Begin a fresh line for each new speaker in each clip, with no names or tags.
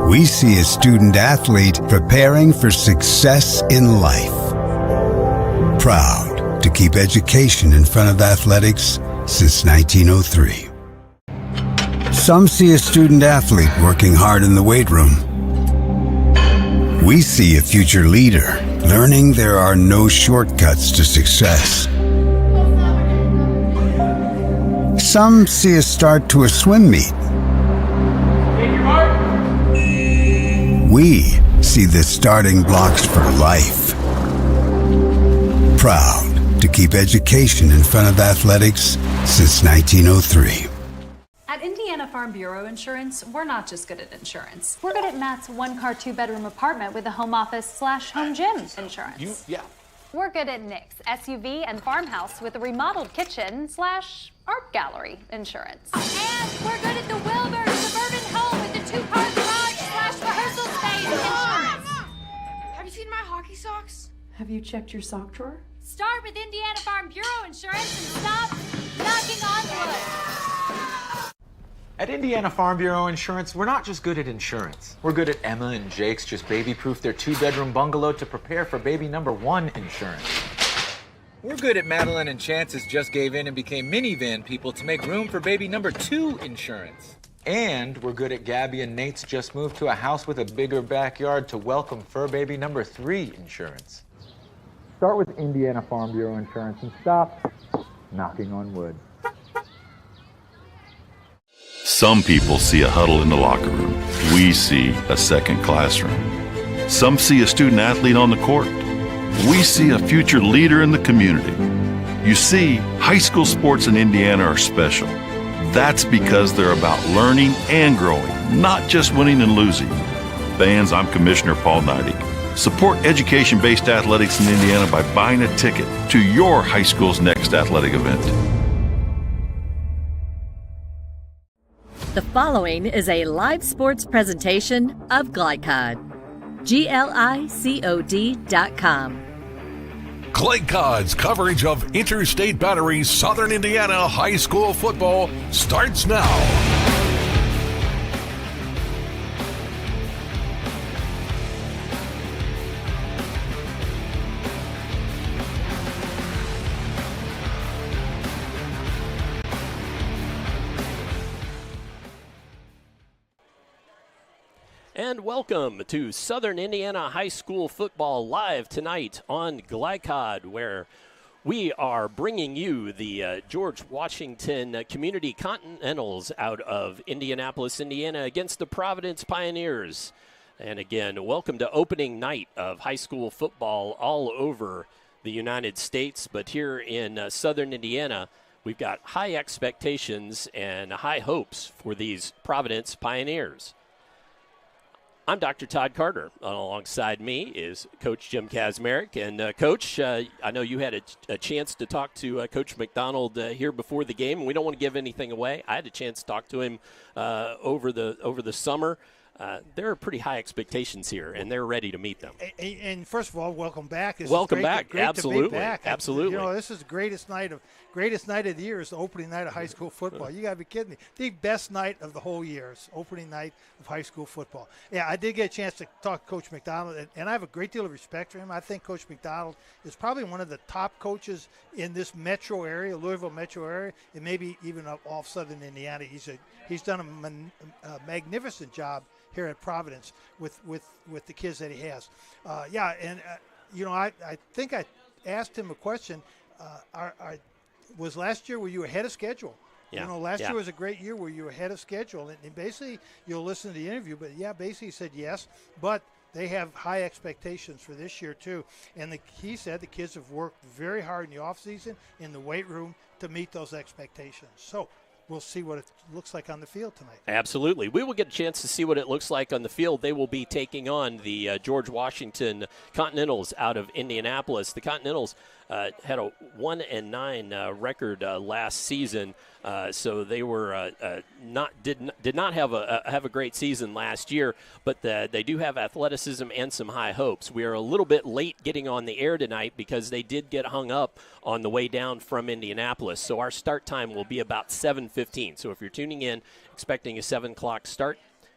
We see a student athlete preparing for success in life. Proud to keep education in front of athletics since 1903. Some see a student athlete working hard in the weight room. We see a future leader learning there are no shortcuts to success. Some see a start to a swim meet. We see the starting blocks for life. Proud to keep education in front of athletics since 1903.
At Indiana Farm Bureau Insurance, we're not just good at insurance. We're good at Matt's one-car, two-bedroom apartment with a home office / home gym insurance. We're good at Nick's SUV and farmhouse with a remodeled kitchen / art gallery insurance.
And we're good at the Wilbur suburban home with the two-car garage / rehearsal space insurance.
Have you seen my hockey socks?
Have you checked your sock drawer?
Start with Indiana Farm Bureau Insurance and stop knocking on wood.
At Indiana Farm Bureau Insurance, we're not just good at insurance. We're good at Emma and Jake's just baby-proof their two-bedroom bungalow to prepare for baby number 1 insurance. We're good at Madeline and Chance's just gave in and became minivan people to make room for baby number 2 insurance. And we're good at Gabby and Nate's just moved to a house with a bigger backyard to welcome fur baby number 3 insurance. Start with Indiana Farm Bureau Insurance and stop knocking on wood.
Some people see a huddle in the locker room. We see a second classroom. Some see a student athlete on the court. We see a future leader in the community. You see, high school sports in Indiana are special. That's because they're about learning and growing, not just winning and losing. Fans, I'm Commissioner Paul Neidig. Support education-based athletics in Indiana by buying a ticket to your high school's next athletic event.
The following is a live sports presentation of Glycod. GLICOD.com.
Glycod's coverage of Interstate Battery's Southern Indiana high school football starts now.
And welcome to Southern Indiana High School Football live tonight on Glycod, where we are bringing you the George Washington Community Continentals out of Indianapolis, Indiana, against the Providence Pioneers. And again, welcome to opening night of high school football all over the United States. But here in Southern Indiana, we've got high expectations and high hopes for these Providence Pioneers. I'm Dr. Todd Carter. Alongside me is Coach Jim Kazmarek. And, Coach, I know you had a chance to talk to Coach McDonald here before the game. We don't want to give anything away. I had a chance to talk to him over the summer. There are pretty high expectations here, and they're ready to meet them.
And first of all, welcome back.
Welcome back.
Absolutely.
To be back. Absolutely.
You know, this is the greatest night of the year is the opening night of high school football. You got to be kidding me. The best night of the whole year is opening night of high school football. Yeah, I did get a chance to talk to Coach McDonald, and I have a great deal of respect for him. I think Coach McDonald is probably one of the top coaches in this metro area, Louisville metro area, and maybe even off Southern Indiana. He's done a magnificent job here at Providence with the kids that he has. I think I asked him a question. Was last year, were you ahead of schedule?
Yeah.
You know, last year was a great year where you were ahead of schedule. And basically, you'll listen to the interview, but basically he said yes. But they have high expectations for this year, too. And he said the kids have worked very hard in the offseason, in the weight room, to meet those expectations. So we'll see what it looks like on the field tonight.
Absolutely. We will get a chance to see what it looks like on the field. They will be taking on the George Washington Continentals out of Indianapolis. The Continentals had a 1-9 record last season, so they were did not have a great season last year. But they do have athleticism and some high hopes. We are a little bit late getting on the air tonight because they did get hung up on the way down from Indianapolis. So our start time will be about 7:15. So if you're tuning in expecting a 7 o'clock start,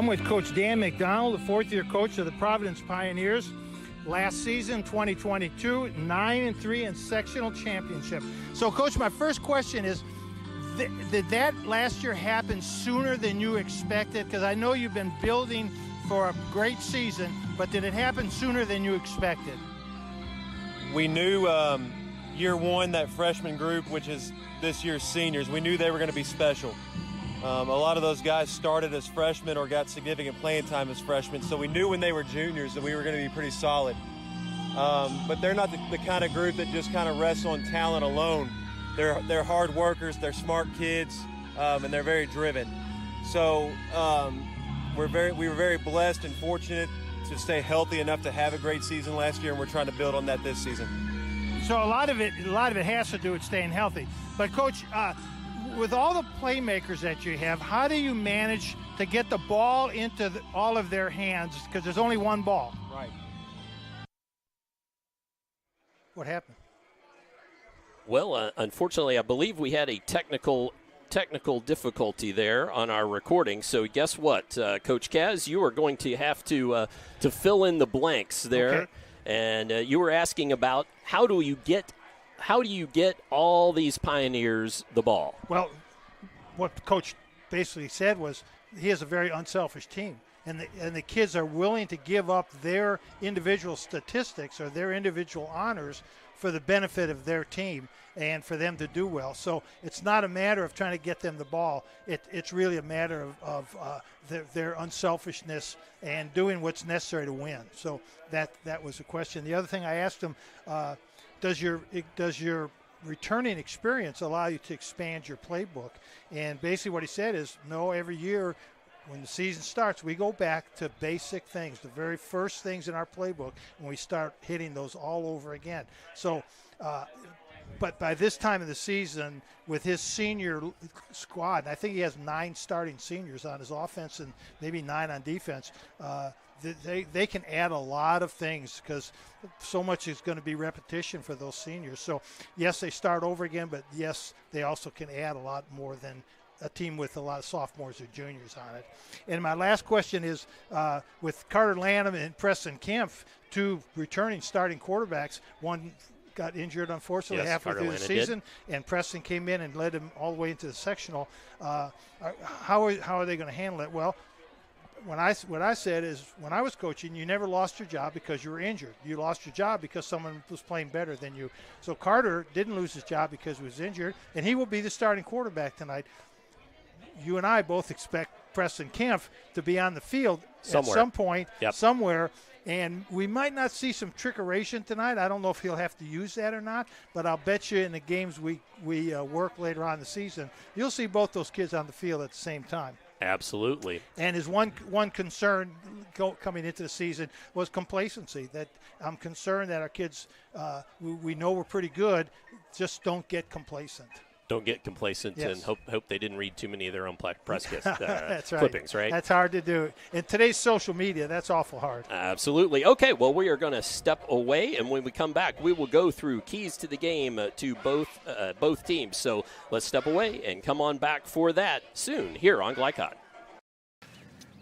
I'm with Coach Dan McDonald, the fourth-year coach of the Providence Pioneers. Last season, 2022, 9-3 in sectional championship. So, Coach, my first question is, did that last year happen sooner than you expected? Because I know you've been building for a great season, but did it happen sooner than you expected?
We knew year one, that freshman group, which is this year's seniors, we knew they were going to be special. A lot of those guys started as freshmen or got significant playing time as freshmen, so we knew when they were juniors that we were going to be pretty solid. But they're not the kind of group that just kind of rests on talent alone. They're hard workers, they're smart kids, and they're very driven. So we were very blessed and fortunate to stay healthy enough to have a great season last year, and we're trying to build on that this season.
So a lot of it has to do with staying healthy. But Coach, with all the playmakers that you have, how do you manage to get the ball into all of their hands? Because there's only one ball.
Right.
What happened?
Well, unfortunately, I believe we had a technical difficulty there on our recording. So guess what, Coach Kaz, you are going to have to fill in the blanks there.
Okay.
And you were asking about how do you get all these Pioneers the ball?
Well, what Coach basically said was he has a very unselfish team, and the kids are willing to give up their individual statistics or their individual honors for the benefit of their team and for them to do well. So it's not a matter of trying to get them the ball. It's really a matter of their unselfishness and doing what's necessary to win. So that was the question. The other thing I asked him, does your returning experience allow you to expand your playbook? And basically what he said is, no, every year when the season starts, we go back to basic things, the very first things in our playbook, and we start hitting those all over again. So, but by this time of the season, with his senior squad, I think he has 9 starting seniors on his offense and maybe 9 on defense, they can add a lot of things because so much is going to be repetition for those seniors. So, yes, they start over again, but, yes, they also can add a lot more than a team with a lot of sophomores or juniors on it. And my last question is, with Carter Lanham and Preston Kempf, 2 returning starting quarterbacks, one got injured, unfortunately, halfway through the season, and Preston came in and led him all the way into the sectional. How are they going to handle it? Well, what I said is, when I was coaching, you never lost your job because you were injured. You lost your job because someone was playing better than you. So Carter didn't lose his job because he was injured, and he will be the starting quarterback tonight. You and I both expect Preston Kempf to be on the field
somewhere.
At some point,
Yep.
somewhere, and we might not see some trickeration tonight. I don't know if he'll have to use that or not, but I'll bet you in the games we work later on in the season, you'll see both those kids on the field at the same time.
Absolutely.
And his one concern coming into the season was complacency. That I'm concerned that our kids, we know we're pretty good, just don't get complacent.
Don't get complacent,
Yes.
and hope they didn't read too many of their own press
That's right.
clippings, right?
That's hard to do. In today's social media, that's awful hard.
Absolutely. Okay, well, we are going to step away, and when we come back, we will go through keys to the game to both teams. So let's step away and come on back for that soon here on Glycod.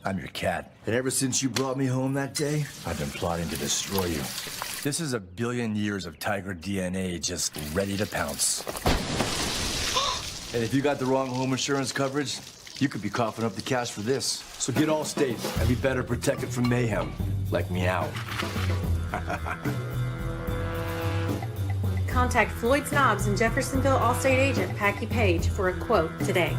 I'm your cat. And ever since you brought me home that day, I've been plotting to destroy you. This is 1 billion years of tiger DNA just ready to pounce. And if you got the wrong home insurance coverage, you could be coughing up the cash for this. So get Allstate and be better protected from mayhem, like meow.
Contact Floyd Snobbs and Jeffersonville Allstate agent Packy Page for a quote today.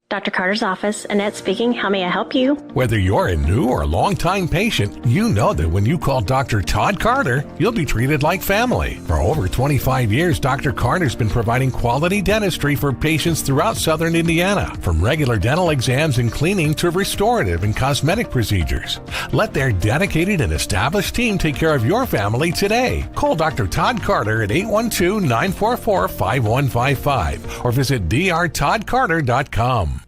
Dr. Carter's office, Annette speaking. How may I help you?
Whether you're a new or long-time patient, you know that when you call Dr. Todd Carter, you'll be treated like family. For over 25 years, Dr. Carter's been providing quality dentistry for patients throughout southern Indiana, from regular dental exams and cleaning to restorative and cosmetic procedures. Let their dedicated and established team take care of your family today. Call Dr. Todd Carter at 812-944-5155 or visit drtoddcarter.com.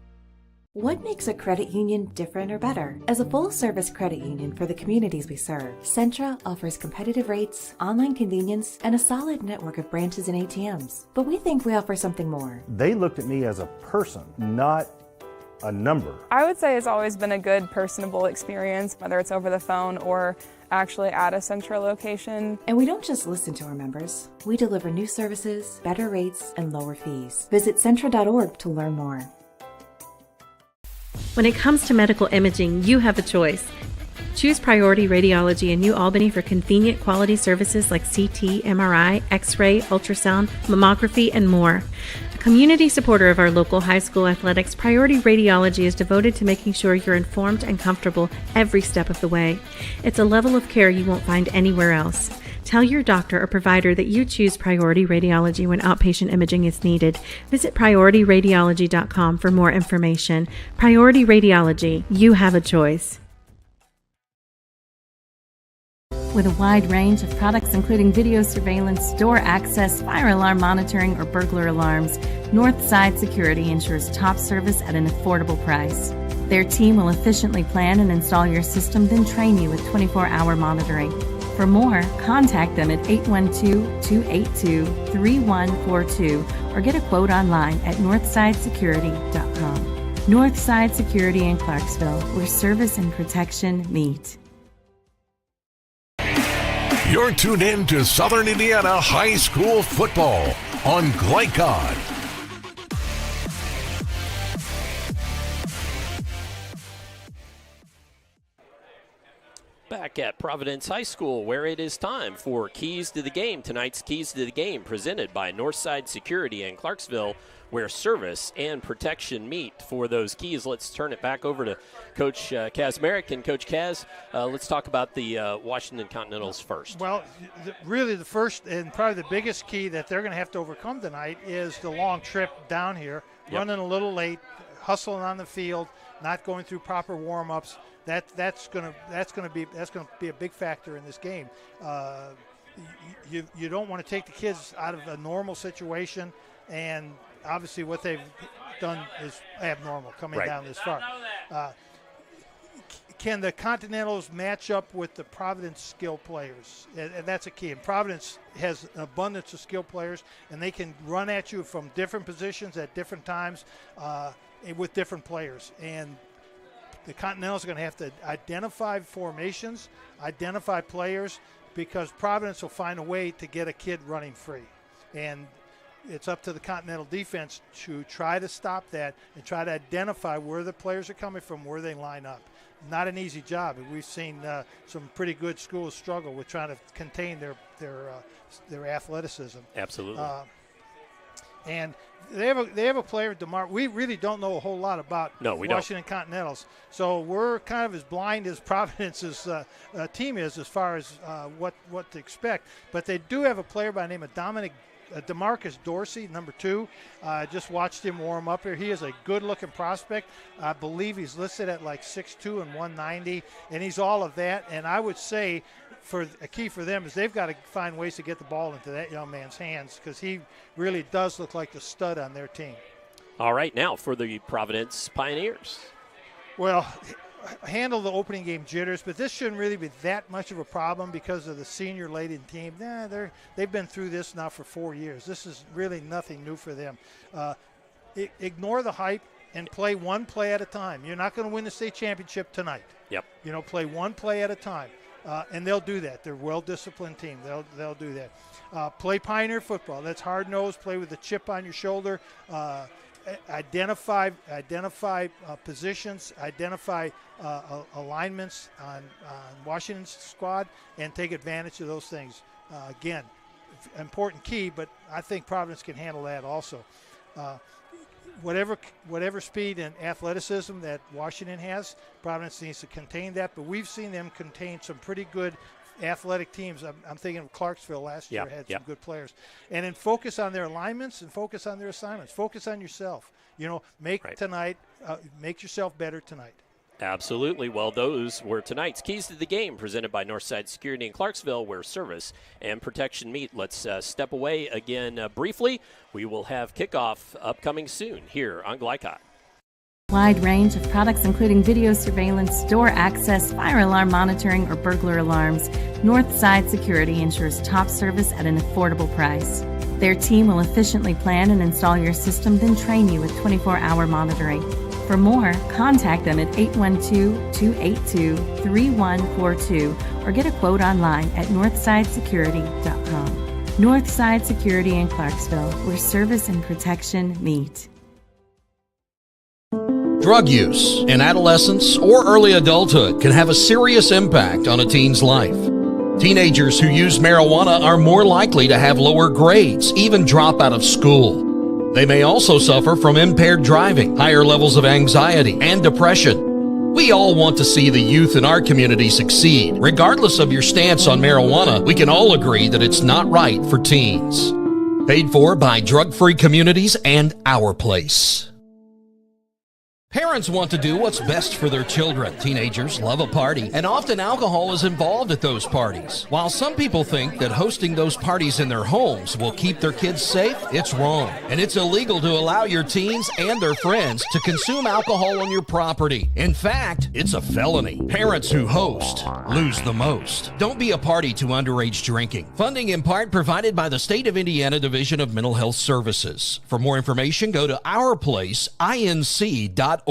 What makes a credit union different or better? As a full-service credit union for the communities we serve, Centra offers competitive rates, online convenience, and a solid network of branches and ATMs. But we think we offer something more.
They looked at me as a person, not a number.
I would say it's always been a good, personable experience, whether it's over the phone or actually at a Centra location.
And we don't just listen to our members. We deliver new services, better rates, and lower fees. Visit Centra.org to learn more.
When it comes to medical imaging, you have a choice. Choose Priority Radiology in New Albany for convenient quality services like CT, MRI, X-ray, ultrasound, mammography, and more. A community supporter of our local high school athletics, Priority Radiology is devoted to making sure you're informed and comfortable every step of the way. It's a level of care you won't find anywhere else. Tell your doctor or provider that you choose Priority Radiology when outpatient imaging is needed. Visit PriorityRadiology.com for more information. Priority Radiology, you have a choice.
With a wide range of products including video surveillance, door access, fire alarm monitoring, or burglar alarms, Northside Security ensures top service at an affordable price. Their team will efficiently plan and install your system, then train you with 24-hour monitoring. For more, contact them at 812-282-3142 or get a quote online at northsidesecurity.com. Northside Security in Clarksville, where service and protection meet.
You're tuned in to Southern Indiana High School Football on Glycod.
Back at Providence High School, where it is time for Keys to the Game. Tonight's Keys to the Game presented by Northside Security in Clarksville, where service and protection meet. For those keys, let's turn it back over to Coach Kaz Merrick. And Coach Kaz, let's talk about the Washington Continentals first.
Well, really the first and probably the biggest key that they're going to have to overcome tonight is the long trip down here, running a little late, hustling on the field, not going through proper warm-ups. That's going to be a big factor in this game. You don't want to take the kids out of a normal situation, and obviously what they've done is abnormal coming down this far. Can the Continentals match up with the Providence skill players? And that's a key. And Providence has an abundance of skill players, and they can run at you from different positions at different times with different players. And the Continentals are going to have to identify formations, identify players, because Providence will find a way to get a kid running free. And it's up to the Continental defense to try to stop that and try to identify where the players are coming from, where they line up. Not an easy job. We've seen some pretty good schools struggle with trying to contain their athleticism.
Absolutely.
And they have a player, DeMar. We really don't know a whole lot about Washington Continentals, so we're kind of as blind as Providence's team is as far as what to expect. But they do have a player by the name of DeMarcus Dorsey, number 2. Just watched him warm up here. He is a good-looking prospect. I believe he's listed at like 6'2" and 190, and he's all of that. And I would say for a key for them is they've got to find ways to get the ball into that young man's hands, because he really does look like the stud on their team.
All right, now for the Providence Pioneers.
Well, handle the opening game jitters, but this shouldn't really be that much of a problem because of the senior-laden team. They've been through this now for 4 years. This is really nothing new for them. Ignore the hype and play one play at a time. You're not going to win the state championship tonight.
Yep.
Play one play at a time. And they'll do that. They're a well-disciplined team. They'll do that. Play Pioneer football. That's hard-nosed. Play with a chip on your shoulder. Identify positions. Identify alignments on Washington's squad, and take advantage of those things. Again, important key, but I think Providence can handle that also. Whatever speed and athleticism that Washington has, Providence needs to contain that. But we've seen them contain some pretty good athletic teams. I'm thinking of Clarksville last year had some good players. And then focus on their alignments and focus on their assignments. Focus on yourself. Make yourself better tonight.
Absolutely. Well, those were tonight's Keys to the Game presented by Northside Security in Clarksville, where service and protection meet. Let's step away again briefly. We will have kickoff upcoming soon here on Glycod.
Wide range of products including video surveillance, door access, fire alarm monitoring, or burglar alarms, Northside Security ensures top service at an affordable price. Their team will efficiently plan and install your system, then train you with 24-hour monitoring. For more, contact them at 812-282-3142 or get a quote online at northsidesecurity.com. Northside Security in Clarksville, where service and protection meet.
Drug use in adolescence or early adulthood can have a serious impact on a teen's life. Teenagers who use marijuana are more likely to have lower grades, even drop out of school. They may also suffer from impaired driving, higher levels of anxiety, and depression. We all want to see the youth in our community succeed. Regardless of your stance on marijuana, we can all agree that it's not right for teens. Paid for by Drug-Free Communities and Our Place. Parents want to do what's best for their children. Teenagers love a party, and often alcohol is involved at those parties. While some people think that hosting those parties in their homes will keep their kids safe, it's wrong. And it's illegal to allow your teens and their friends to consume alcohol on your property. In fact, it's a felony. Parents who host lose the most. Don't be a party to underage drinking. Funding in part provided by the State of Indiana Division of Mental Health Services. For more information, go to ourplaceinc.org.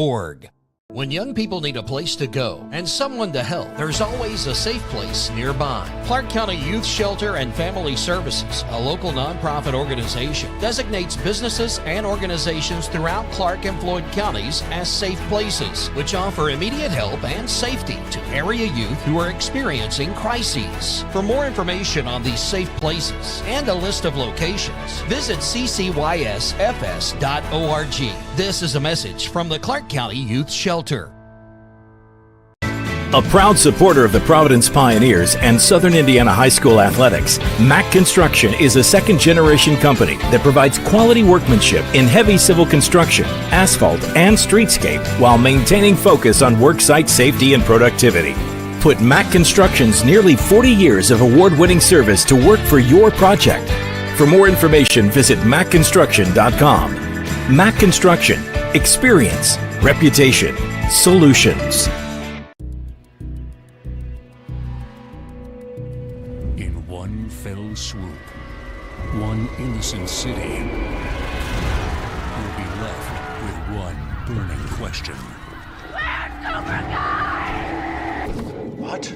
When young people need a place to go and someone to help, there's always a safe place nearby. Clark County Youth Shelter and Family Services, a local nonprofit organization, designates businesses and organizations throughout Clark and Floyd counties as safe places, which offer immediate help and safety to area youth who are experiencing crises. For more information on these safe places and a list of locations, visit ccysfs.org. This is a message from the Clark County Youth Shelter.
A proud supporter of the Providence Pioneers and Southern Indiana High School athletics, Mack Construction is a second-generation company that provides quality workmanship in heavy civil construction, asphalt, and streetscape while maintaining focus on worksite safety and productivity. Put Mack Construction's nearly 40 years of award-winning service to work for your project. For more information, visit mackconstruction.com. Mack Construction. Experience. Reputation. Solutions.
In one fell swoop, one innocent city will be left with one burning question.
Where's Cobra Kai?
What?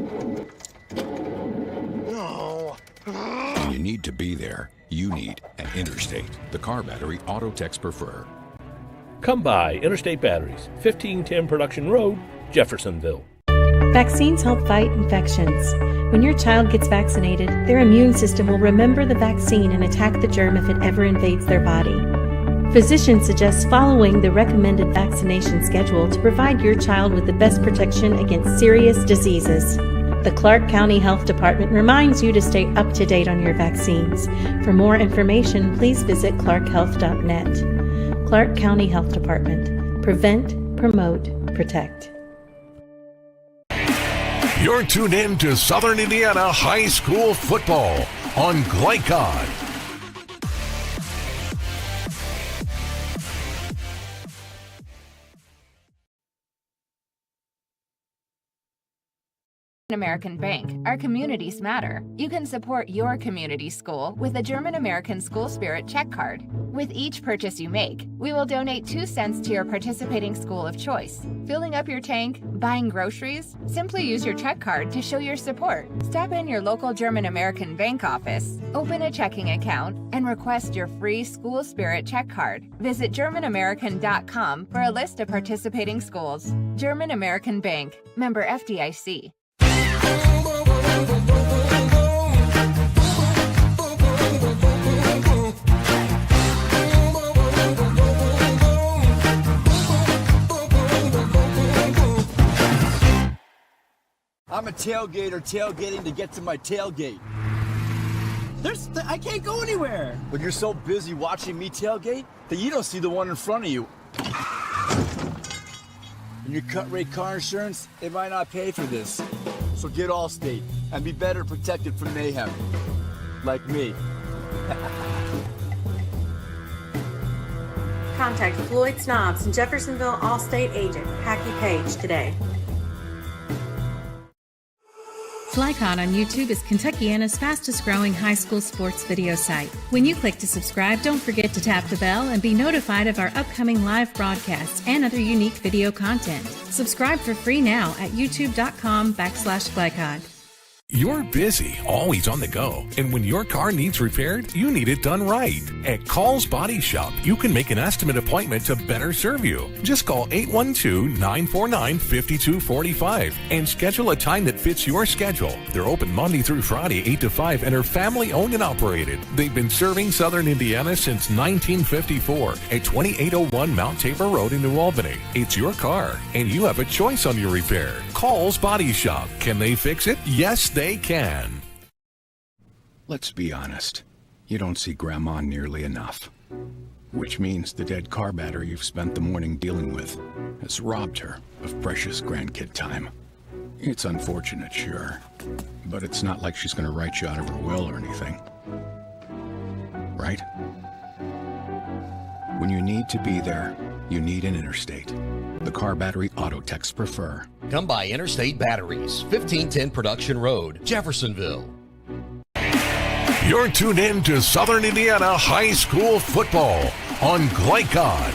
No.
When you need to be there, you need an Interstate, the car battery auto techs prefer.
Come by Interstate Batteries, 1510 Production Road, Jeffersonville.
Vaccines help fight infections. When your child gets vaccinated, their immune system will remember the vaccine and attack the germ if it ever invades their body. Physicians suggest following the recommended vaccination schedule to provide your child with the best protection against serious diseases. The Clark County Health Department reminds you to stay up to date on your vaccines. For more information, please visit clarkhealth.net. Clark County Health Department. Prevent, promote, protect.
You're tuned in to Southern Indiana High School Football on Glycod.
American Bank. Our communities matter. You can support your community school with a German American School Spirit check card. With each purchase you make, we will donate 2 cents to your participating school of choice. Filling up your tank, buying groceries? Simply use your check card to show your support. Stop in your local German American Bank office, open a checking account, and request your free School Spirit check card. Visit GermanAmerican.com for a list of participating schools. German American Bank. Member FDIC.
I'm a tailgater tailgating to get to my tailgate. I can't go anywhere. But you're so busy watching me tailgate that you don't see the one in front of you. And your cut rate car insurance, it might not pay for this. So get Allstate and be better protected from mayhem. Like me.
Contact Floyd Snobs and Jeffersonville Allstate agent Packy Page today.
FlyCon on YouTube is Kentuckiana's fastest growing high school sports video site. When you click to subscribe, don't forget to tap the bell and be notified of our upcoming live broadcasts and other unique video content. Subscribe for free now at youtube.com/FlyCon.
You're busy, always on the go, and when your car needs repaired, you need it done right. At Call's Body Shop, you can make an estimate appointment to better serve you. Just call 812-949-5245 and schedule a time that fits your schedule. They're open Monday through Friday, 8 to 5, and are family-owned and operated. They've been serving Southern Indiana since 1954 at 2801 Mount Tabor Road in New Albany. It's your car, and you have a choice on your repair. Call's Body Shop. Can they fix it? Yes, they can.
Let's be honest. You don't see Grandma nearly enough. Which means the dead car battery you've spent the morning dealing with has robbed her of precious grandkid time. It's unfortunate, sure, but it's not like she's going to write you out of her will or anything. Right? When you need to be there, you need an Interstate. The car battery auto techs prefer.
Come by Interstate Batteries, 1510 Production Road, Jeffersonville.
You're tuned in to Southern Indiana High School Football on Glycod.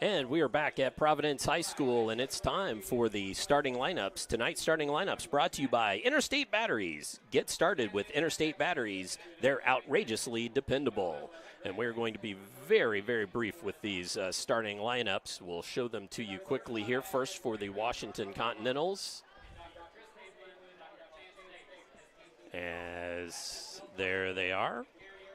And we are back at Providence High School, and it's time for the starting lineups. Tonight's starting lineups brought to you by Interstate Batteries. Get started with Interstate Batteries. They're outrageously dependable. And we're going to be very, very brief with these starting lineups. We'll show them to you quickly here. First for the Washington Continentals. As there they are.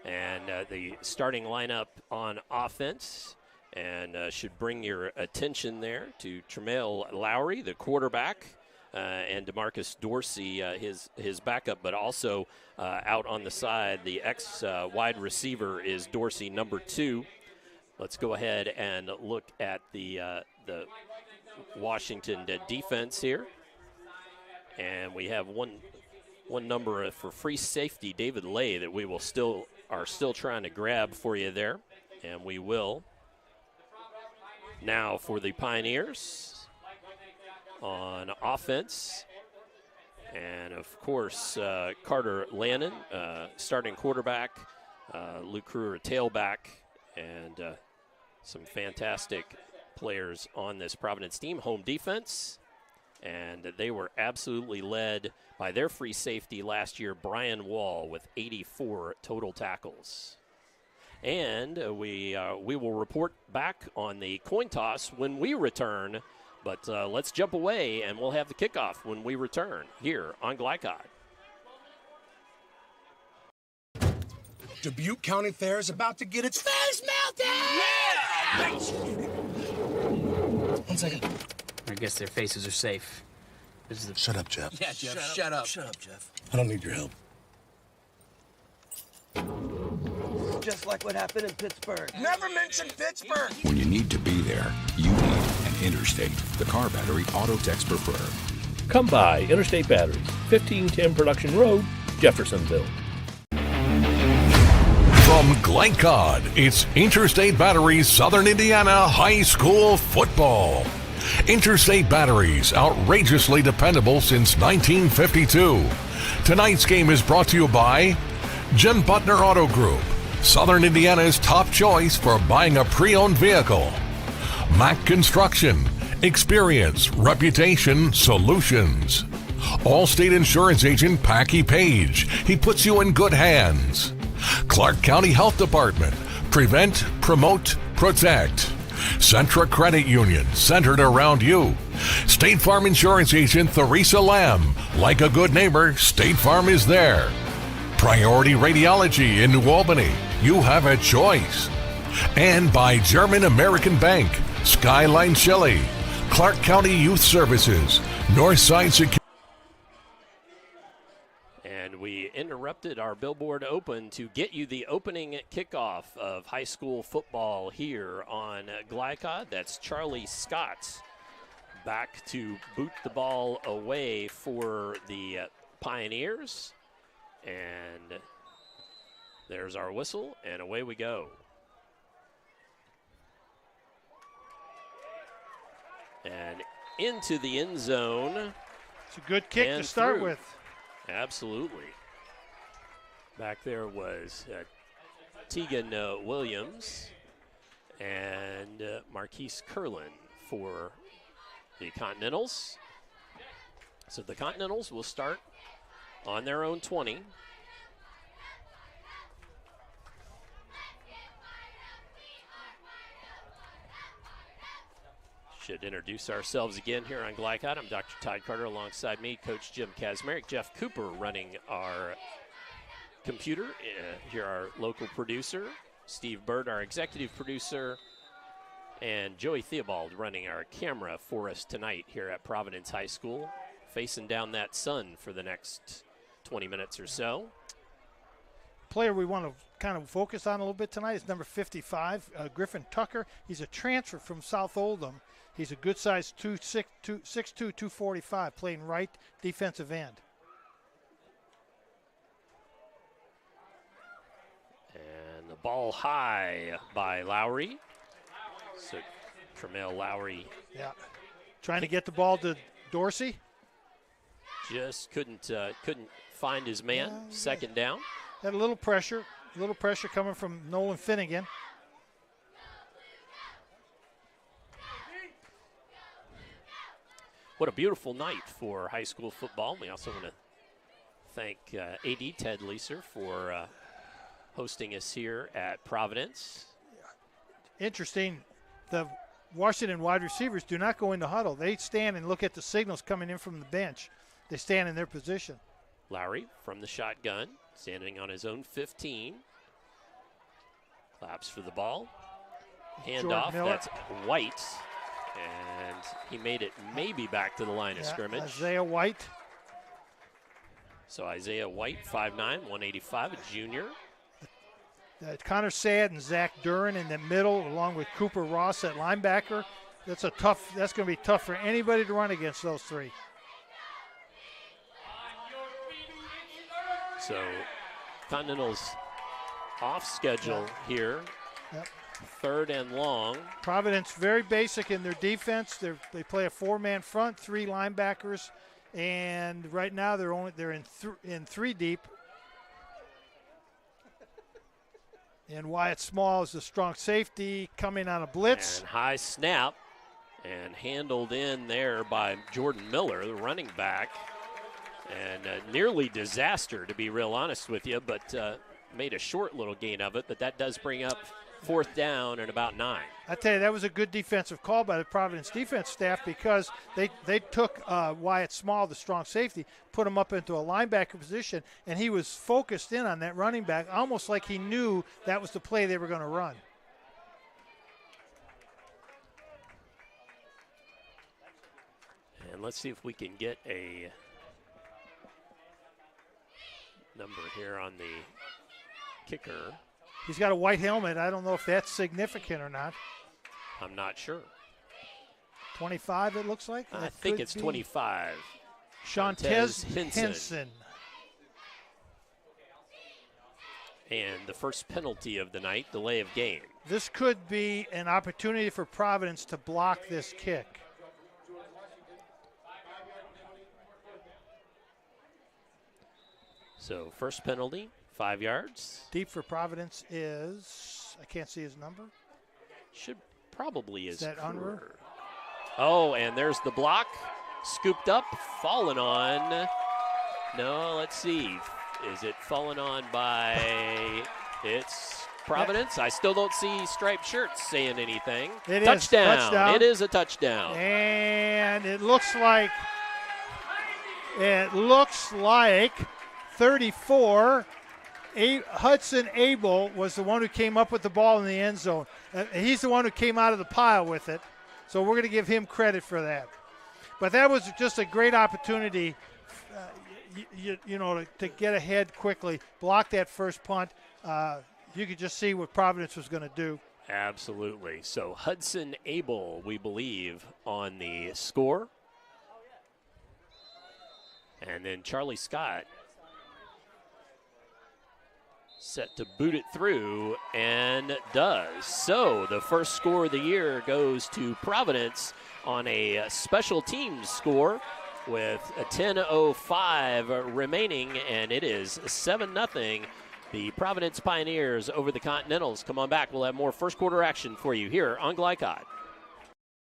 And the starting lineup on offense. And should bring your attention there to Tremail Lowry, the quarterback, and DeMarcus Dorsey, his backup, but also out on the side, the wide receiver is Dorsey, number 2. Let's go ahead and look at the Washington defense here. And we have one number for free safety, David Lay, that we are still trying to grab for you there, and we will. Now for the Pioneers on offense. And, of course, Carter Lannon, starting quarterback, Luke Kruger, tailback, and some fantastic players on this Providence team. Home defense, and they were absolutely led by their free safety last year, Brian Wall, with 84 total tackles. And we will report back on the coin toss when we return. But let's jump away, and we'll have the kickoff when we return here on Glycod.
Dubuque County Fair is about to get its face melted! Yeah!
1 second. I guess their faces are safe. This is the...
Shut up, Jeff.
Yeah, Jeff, shut up.
Shut up, Jeff. I don't need your help.
Just like what happened in Pittsburgh.
Never mention Pittsburgh!
When you need to be there, you need an Interstate. The car battery auto techs prefer.
Come by Interstate Batteries, 1510 Production Road, Jeffersonville.
From Glycod, it's Interstate Batteries Southern Indiana High School Football. Interstate Batteries, outrageously dependable since 1952. Tonight's game is brought to you by Jim Butner Auto Group, Southern Indiana's top choice for buying a pre-owned vehicle. Mack Construction, experience, reputation, solutions. Allstate Insurance Agent Packy Page, he puts you in good hands. Clark County Health Department, prevent, promote, protect. Centra Credit Union, centered around you. State Farm Insurance Agent Theresa Lamb, like a good neighbor, State Farm is there. Priority Radiology in New Albany, you have a choice. And by German American Bank, Skyline Chili, Clark County Youth Services, Northside Security.
And we interrupted our billboard open to get you the opening kickoff of high school football here on Glycod. That's Charlie Scott back to boot the ball away for the Pioneers. And there's our whistle, and away we go. And into the end zone.
It's a good kick to start with.
Absolutely. Back there was Tegan Williams and Marquise Curlin for the Continentals. So the Continentals will start on their own 20. Should introduce ourselves again here on Glycod. I'm Dr. Todd Carter, alongside me, Coach Jim Kazmarek, Jeff Cooper running our computer, here our local producer, Steve Bird, our executive producer, and Joey Theobald running our camera for us tonight here at Providence High School, facing down that sun for the next 20 minutes or so.
Player we want to kind of focus on a little bit tonight is number 55, Griffin Tucker. He's a transfer from South Oldham. He's a good size 6'2", 245, playing right defensive end.
And the ball high by Lowry. So Tremel Lowry.
Yeah, trying to get the ball to Dorsey.
Just couldn't find his man. Second down.
Had a little pressure coming from Nolan Finnegan.
What a beautiful night for high school football. We also want to thank AD Ted Leeser for hosting us here at Providence.
Interesting, the Washington wide receivers do not go into huddle. They stand and look at the signals coming in from the bench. They stand in their position.
Lowry from the shotgun, standing on his own 15. Claps for the ball. Handoff, that's White. And he made it maybe back to the line of scrimmage.
Isaiah White.
So Isaiah White, 5'9", 185, a junior.
Connor Sad and Zach Duran in the middle, along with Cooper Ross at linebacker. That's going to be tough for anybody to run against those three.
So Continentals off schedule here.
Yep.
Third and long.
Providence very basic in their defense. They play a four-man front, three linebackers, and right now they're in three deep. And Wyatt Small is the strong safety coming on a blitz.
And high snap and handled in there by Jordan Miller, the running back. And nearly disaster, to be real honest with you, but made a short little gain of it. But that does bring up fourth down and about 9.
I tell you, that was a good defensive call by the Providence defense staff, because they took Wyatt Small, the strong safety, put him up into a linebacker position, and he was focused in on that running back, almost like he knew that was the play they were going to run.
And let's see if we can get a number here on the kicker.
He's got a white helmet. I don't know if that's significant or not.
I'm not sure.
25, it looks like.
I think it's 25.
Shantez Henson.
And the first penalty of the night, delay of game.
This could be an opportunity for Providence to block this kick.
So first penalty, 5 yards.
Deep for Providence is, I can't see his number.
Probably is
that Unruh?
Oh, and there's the block. Scooped up, fallen on. No, let's see. Is it fallen on by, it's Providence? I still don't see striped shirts saying anything. Touchdown. It is a touchdown.
And it looks like 34, Hudson Abel was the one who came up with the ball in the end zone. He's the one who came out of the pile with it, so we're going to give him credit for that. But that was just a great opportunity, to get ahead quickly, block that first punt. You could just see what Providence was going to do.
Absolutely. So Hudson Abel, we believe, on the score. And then Charlie Scott set to boot it through, and does. So the first score of the year goes to Providence on a special teams score with a 10:05 remaining, and it is 7-0. The Providence Pioneers over the Continentals. Come on back. We'll have more first quarter action for you here on Glycod.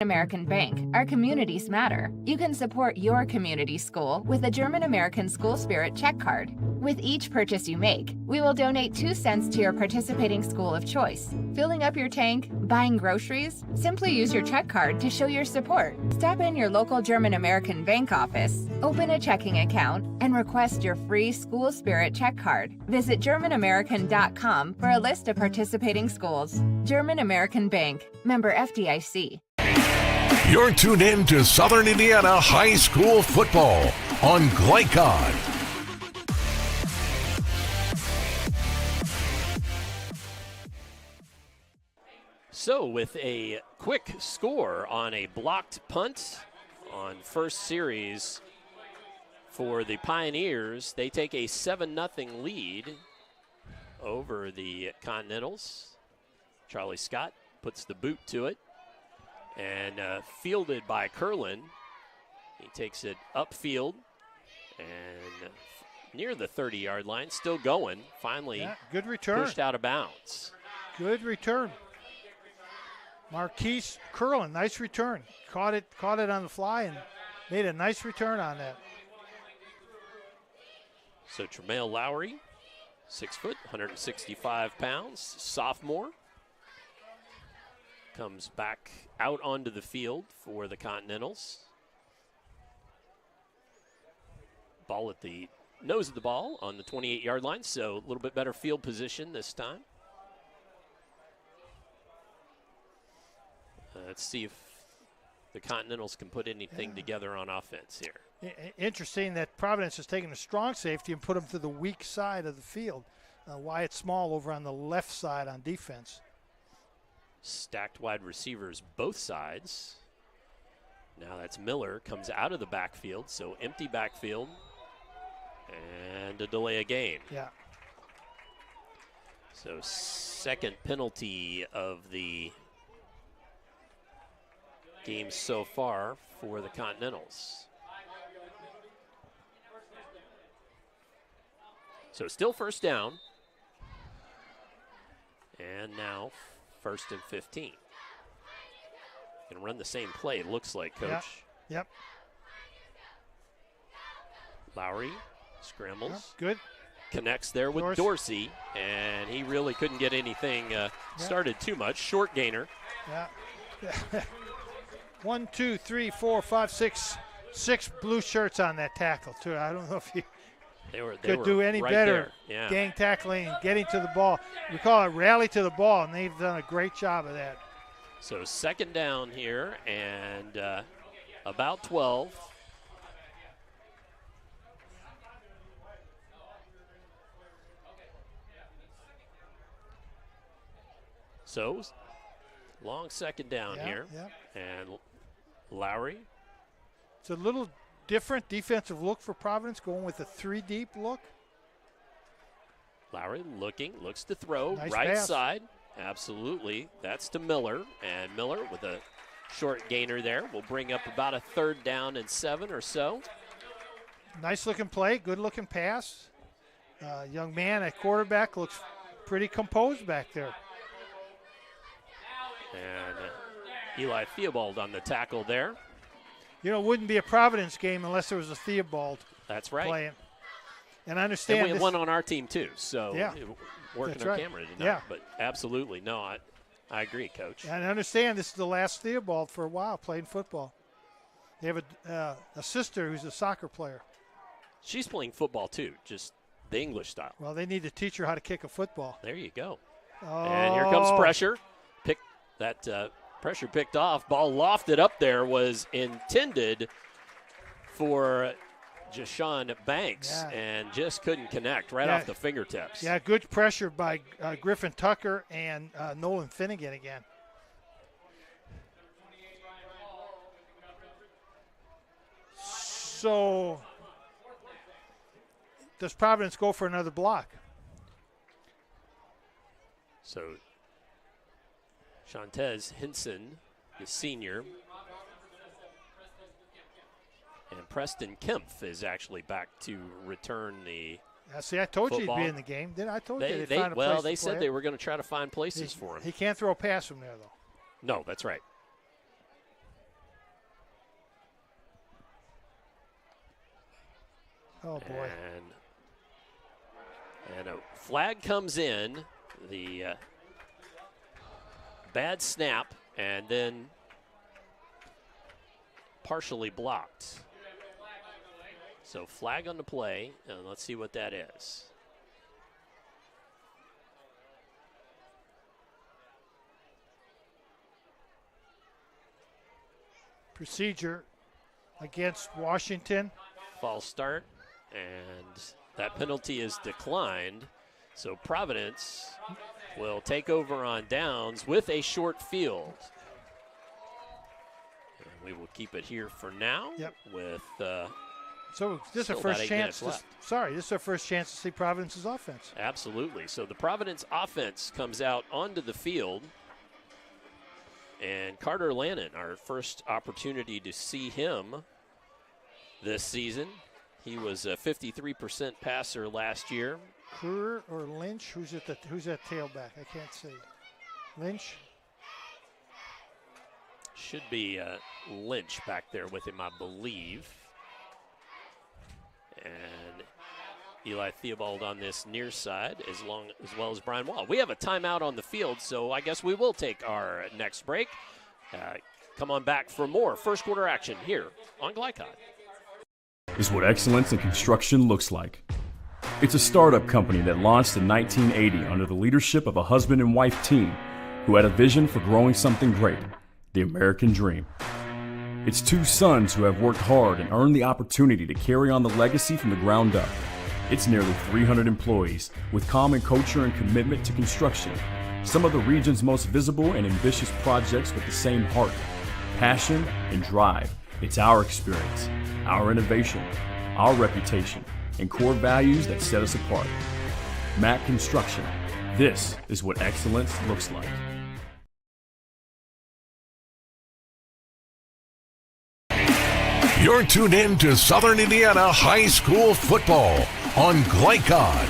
American Bank. Our communities matter. You can support your community school with a German American School Spirit check card. With each purchase you make, we will donate 2 cents to your participating school of choice. Filling up your tank, buying groceries? Simply use your check card to show your support. Stop in your local German American Bank office, open a checking account, and request your free School Spirit check card. Visit GermanAmerican.com for a list of participating schools. German American Bank. Member FDIC.
You're tuned in to Southern Indiana High School football on Glycod.
So with a quick score on a blocked punt on first series for the Pioneers, they take a 7-0 lead over the Continentals. Charlie Scott puts the boot to it. And fielded by Curlin. He takes it upfield and near the 30-yard line, still going. Finally,
good return.
Pushed out of bounds.
Good return. Marquise Curlin, nice return. Caught it on the fly and made a nice return on that.
So Tremail Lowry, 6 foot, 165 pounds, sophomore. Comes back out onto the field for the Continentals. Ball at the nose of the ball on the 28-yard line, so a little bit better field position this time. Let's see if the Continentals can put anything together on offense here.
Interesting that Providence has taken a strong safety and put him to the weak side of the field. Wyatt Small over on the left side on defense.
Stacked wide receivers both sides. Now that's Miller, comes out of the backfield, so empty backfield and a delay of game.
Yeah.
So second penalty of the game so far for the Continentals. So still first down. And now 1st and 15. Going to run the same play, it looks like, Coach.
Yep.
Lowry scrambles.
Good.
Connects there with Dorsey, and he really couldn't get anything started too much. Short gainer.
Yeah. 1, 2, 3, 4, 5, 6 blue shirts on that tackle, too. I don't know if you could do any
right
better.
Yeah.
Gang tackling and getting to the ball. We call it rally to the ball, and they've done a great job of that.
So second down here and about 12. So long second down here. And Lowry.
It's a little different defensive look for Providence, going with a 3 deep look.
Lowry looks to throw,
nice
right
pass.
side. Absolutely. That's to Miller. And Miller with a short gainer there will bring up about a 3rd down and 7 or so.
Nice looking play, good looking pass. Young man at quarterback looks pretty composed back there.
And Eli Theobald on the tackle there.
You know, it wouldn't be a Providence game unless there was a Theobald
That's right.
playing. And I understand
and we have one on our team too, so working
That's
our
right.
camera tonight.
Yeah.
But absolutely, no, I agree, Coach.
And I understand this is the last Theobald for a while playing football. They have a sister who's a soccer player.
She's playing football too, just the English style.
Well, they need to teach her how to kick a football.
There you go.
Oh.
And here comes pressure. Pressure picked off. Ball lofted up there, was intended for Jashawn Banks and just couldn't connect right off the fingertips.
Yeah, good pressure by Griffin Tucker and Nolan Finnegan again. So does Providence go for another block?
So Shantez Hinson, the senior, and Preston Kempf is actually back to return the
see, I told
football.
you he'd be in the game. I told you they'd find a
well,
place
they
to
said
play
they
it.
were going to try to find places for him.
He can't throw a pass from there, though.
No, that's right.
Oh, boy.
And a flag comes in, the bad snap, and then partially blocked. So flag on the play, and let's see what that is.
Procedure against Washington.
False start, and that penalty is declined. So Providence will take over on downs with a short field. And we will keep it here for now with
so this is our first chance. This is our first chance to see Providence's offense.
Absolutely. So the Providence offense comes out onto the field. And Carter Lannon, our first opportunity to see him this season. He was a 53% passer last year.
Kruger or Lynch? Who's at tailback? I can't see. Lynch?
Should be Lynch back there with him, I believe. And Eli Theobald on this near side, as well as Brian Wall. We have a timeout on the field, so I guess we will take our next break. Come on back for more first quarter action here on Glycod.
Is what excellence in construction looks like. It's a startup company that launched in 1980 under the leadership of a husband and wife team who had a vision for growing something great, the American dream. It's two sons who have worked hard and earned the opportunity to carry on the legacy from the ground up. It's nearly 300 employees with common culture and commitment to construction. Some of the region's most visible and ambitious projects with the same heart, passion, and drive. It's our experience, our innovation, our reputation, and core values that set us apart. Mack Construction. This is what excellence looks like.
You're tuned in to Southern Indiana High School Football on Glycod.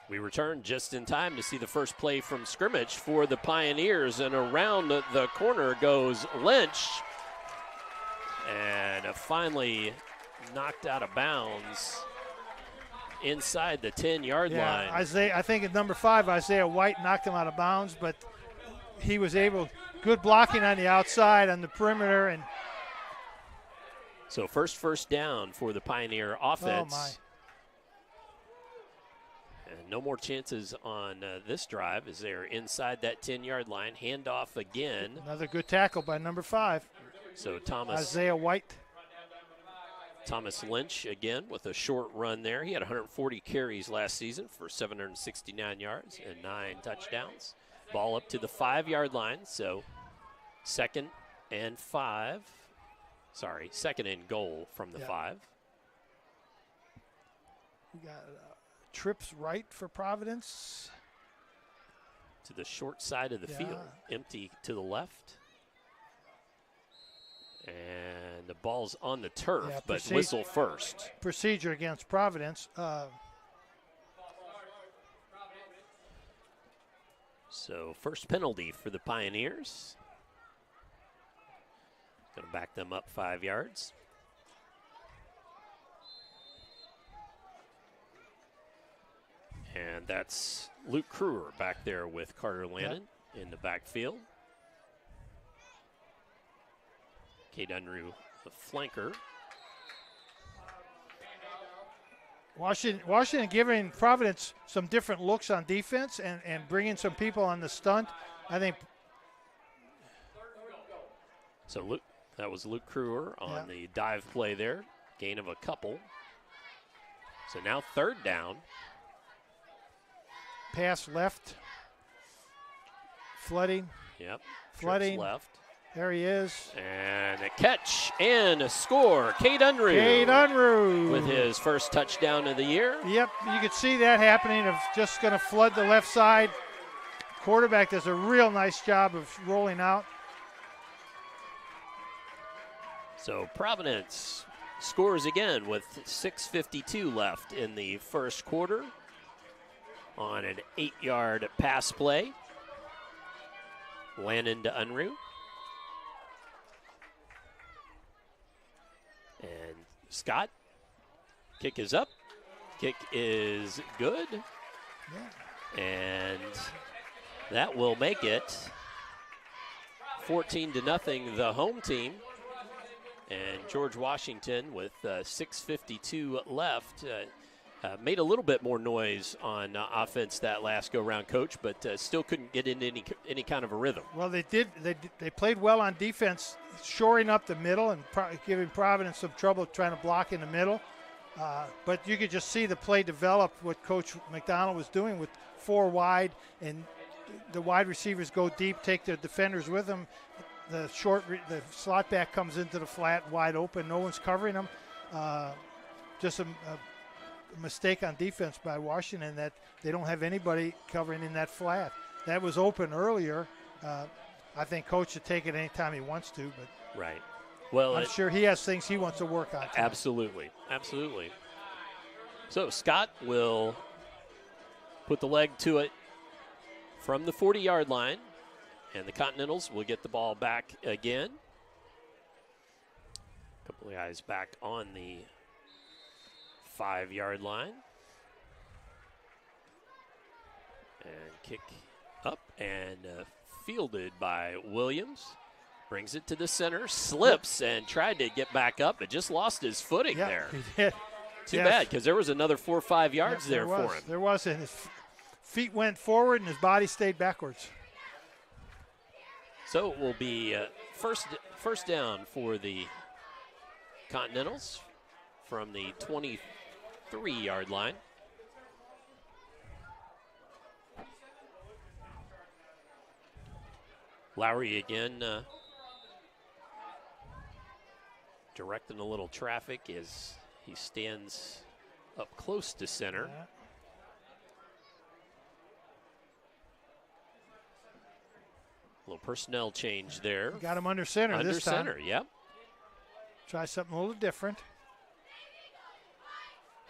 We return just in time to see the first play from scrimmage for the Pioneers, and around the corner goes Lynch, and finally knocked out of bounds inside the 10-yard line.
I think at number 5, Isaiah White knocked him out of bounds, but he was able, good blocking on the outside, on the perimeter. And
so first down for the Pioneer offense.
Oh, my.
And no more chances on this drive as they're inside that 10-yard line. Handoff again.
Another good tackle by number 5.
So
Isaiah White.
Thomas Lynch again with a short run there. He had 140 carries last season for 769 yards and 9 touchdowns. Ball up to the 5-yard line, so second and goal from the 5.
We got trips right for Providence.
To the short side of the field, empty to the left. And the ball's on the turf, but whistle first.
Procedure against Providence.
So first penalty for the Pioneers. Going to back them up 5 yards. And that's Luke Kruger back there with Carter Lannon in the backfield. Cade Unruh, the flanker.
Washington giving Providence some different looks on defense and bringing some people on the stunt. I think
So that was Luke Kruger on the dive play there. Gain of a couple. So now 3rd down.
Pass left. Flooding.
Yep.
Flooding.
Left.
There he is.
And a catch and a score. Cade Unruh.
Cade Unruh.
With his first touchdown of the year.
Yep, you could see that happening, of just going to flood the left side. Quarterback does a real nice job of rolling out.
So Providence scores again with 6:52 left in the first quarter on an 8-yard pass play. Landon to Unruh. And Scott, kick is up. Kick is good.
Yeah.
And that will make it 14-0 the home team. And George Washington with 6:52 left made a little bit more noise on offense that last go-round, Coach, but still couldn't get into any kind of a rhythm.
Well, they did. They played well on defense, shoring up the middle and giving Providence some trouble trying to block in the middle. But you could just see the play develop, what Coach McDonald was doing with 4 wide, and the wide receivers go deep, take their defenders with them. The slot back comes into the flat wide open. No one's covering them. Just a mistake on defense by Washington that they don't have anybody covering in that flat. That was open earlier. I think Coach should take it anytime he wants to, but
right. Well,
I'm sure he has things he wants to work on tonight.
Absolutely. So Scott will put the leg to it from the 40-yard line, and the Continentals will get the ball back again. A couple of guys back on the 5-yard line. And kick up and fielded by Williams. Brings it to the center, slips and tried to get back up, but just lost his footing there.
He did.
Too bad, because there was another 4 or 5 yards there for him.
There was, and his feet went forward and his body stayed backwards.
So it will be first down for the Continentals from the 23-yard line. Lowry again directing a little traffic as he stands up close to center.
Yeah.
Little personnel change there.
Got him under center this time.
Under center, yep.
Try something a little different.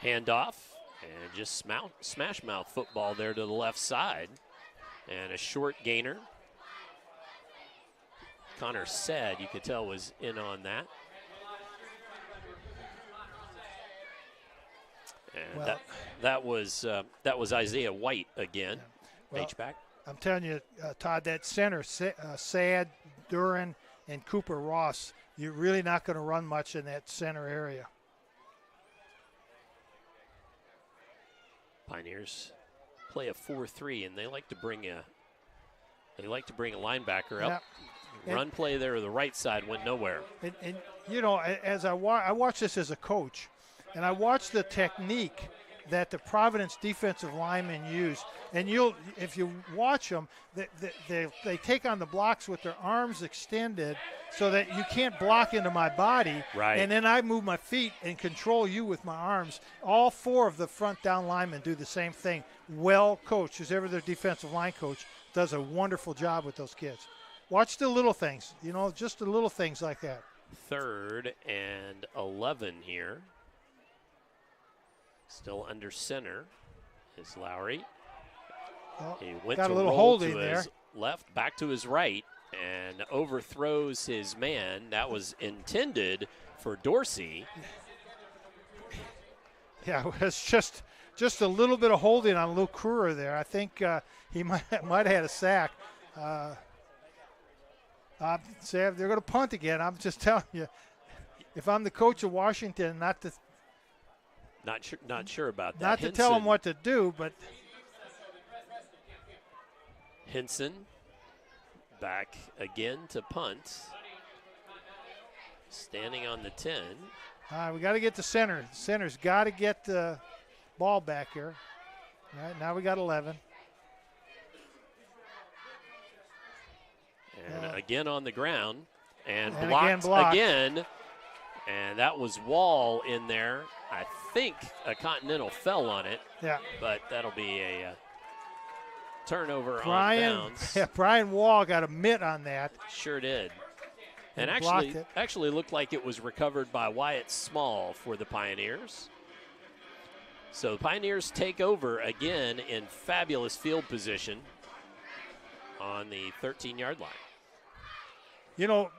Handoff and just smash mouth football there to the left side. And a short gainer. Connor Said, you could tell, was in on that. And
well,
that was Isaiah White again, H-back.
I'm telling you, Todd, that center, Sad, Duran, and Cooper Ross, you're really not going to run much in that center area.
Pioneers play a 4-3, and they like to bring a linebacker up. Run play there to the right side went nowhere.
And you know, as I watch this as a coach, and I watch the technique that the Providence defensive linemen use. And if you watch them, they take on the blocks with their arms extended so that you can't block into my body.
Right.
And then I move my feet and control you with my arms. All 4 of the front down linemen do the same thing. Well coached, who's ever their defensive line coach, does a wonderful job with those kids. Watch the little things, just the little things like that.
3rd and 11 here. Still under center is Lowry. He went
got
to
a little
roll
holding
to
there.
his left, back to his right, and overthrows his man. That was intended for Dorsey.
Yeah, it's just a little bit of holding on Luke Kruger there. I think he might have had a sack. They're going to punt again. I'm just telling you, if I'm the coach of Washington, not
sure about that.
Not to tell them what to do, but
Henson back again to punt. Standing on the 10.
We got to get the center. The center's got to get the ball back here. All right, now we got 11.
And again on the ground. And
blocked
again. And that was Wall in there. I think a Continental fell on it.
Yeah.
But that'll be a turnover on bounds.
Yeah, Brian Wall got a mitt on that.
Sure did. And
blocked
actually looked like it was recovered by Wyatt Small for the Pioneers. So the Pioneers take over again in fabulous field position on the 13-yard line.
You know,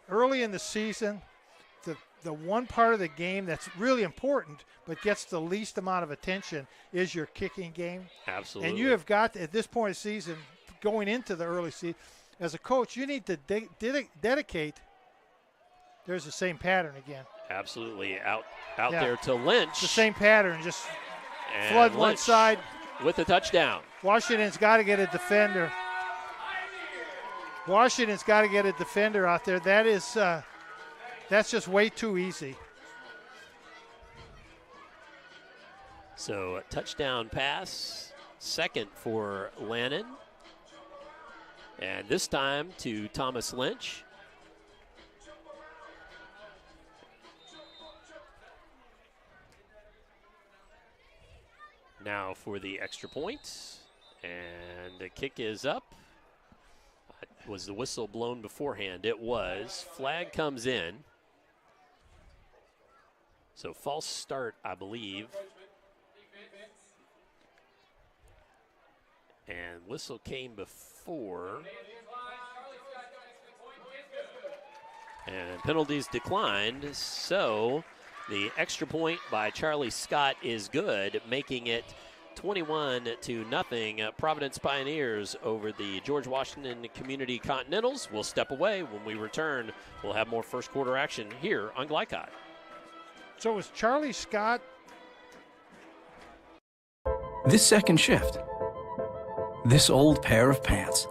early in the season, the one part of the game that's really important but gets the least amount of attention is your kicking game.
Absolutely.
And you have got, at this point of the season, going into the early season, as a coach, you need to dedicate. There's the same pattern again.
Absolutely. Out there to Lynch.
It's the same pattern, just
and
flood
Lynch
one side.
With a touchdown.
Washington's got to get a defender. Washington's got to get a defender out there. That's just way too easy.
So a touchdown pass, second for Lannon. And this time to Thomas Lynch. Now for the extra point. And the kick is up. Was the whistle blown beforehand? It was. Flag comes in. So false start, I believe. And whistle came before. And penalties declined. So the extra point by Charlie Scott is good, making it 21-0. Providence Pioneers over the George Washington Community Continentals. We'll step away. When we return, we'll have more first quarter action here on Glycod.
So was Charlie Scott?
This second shift. This old pair of pants.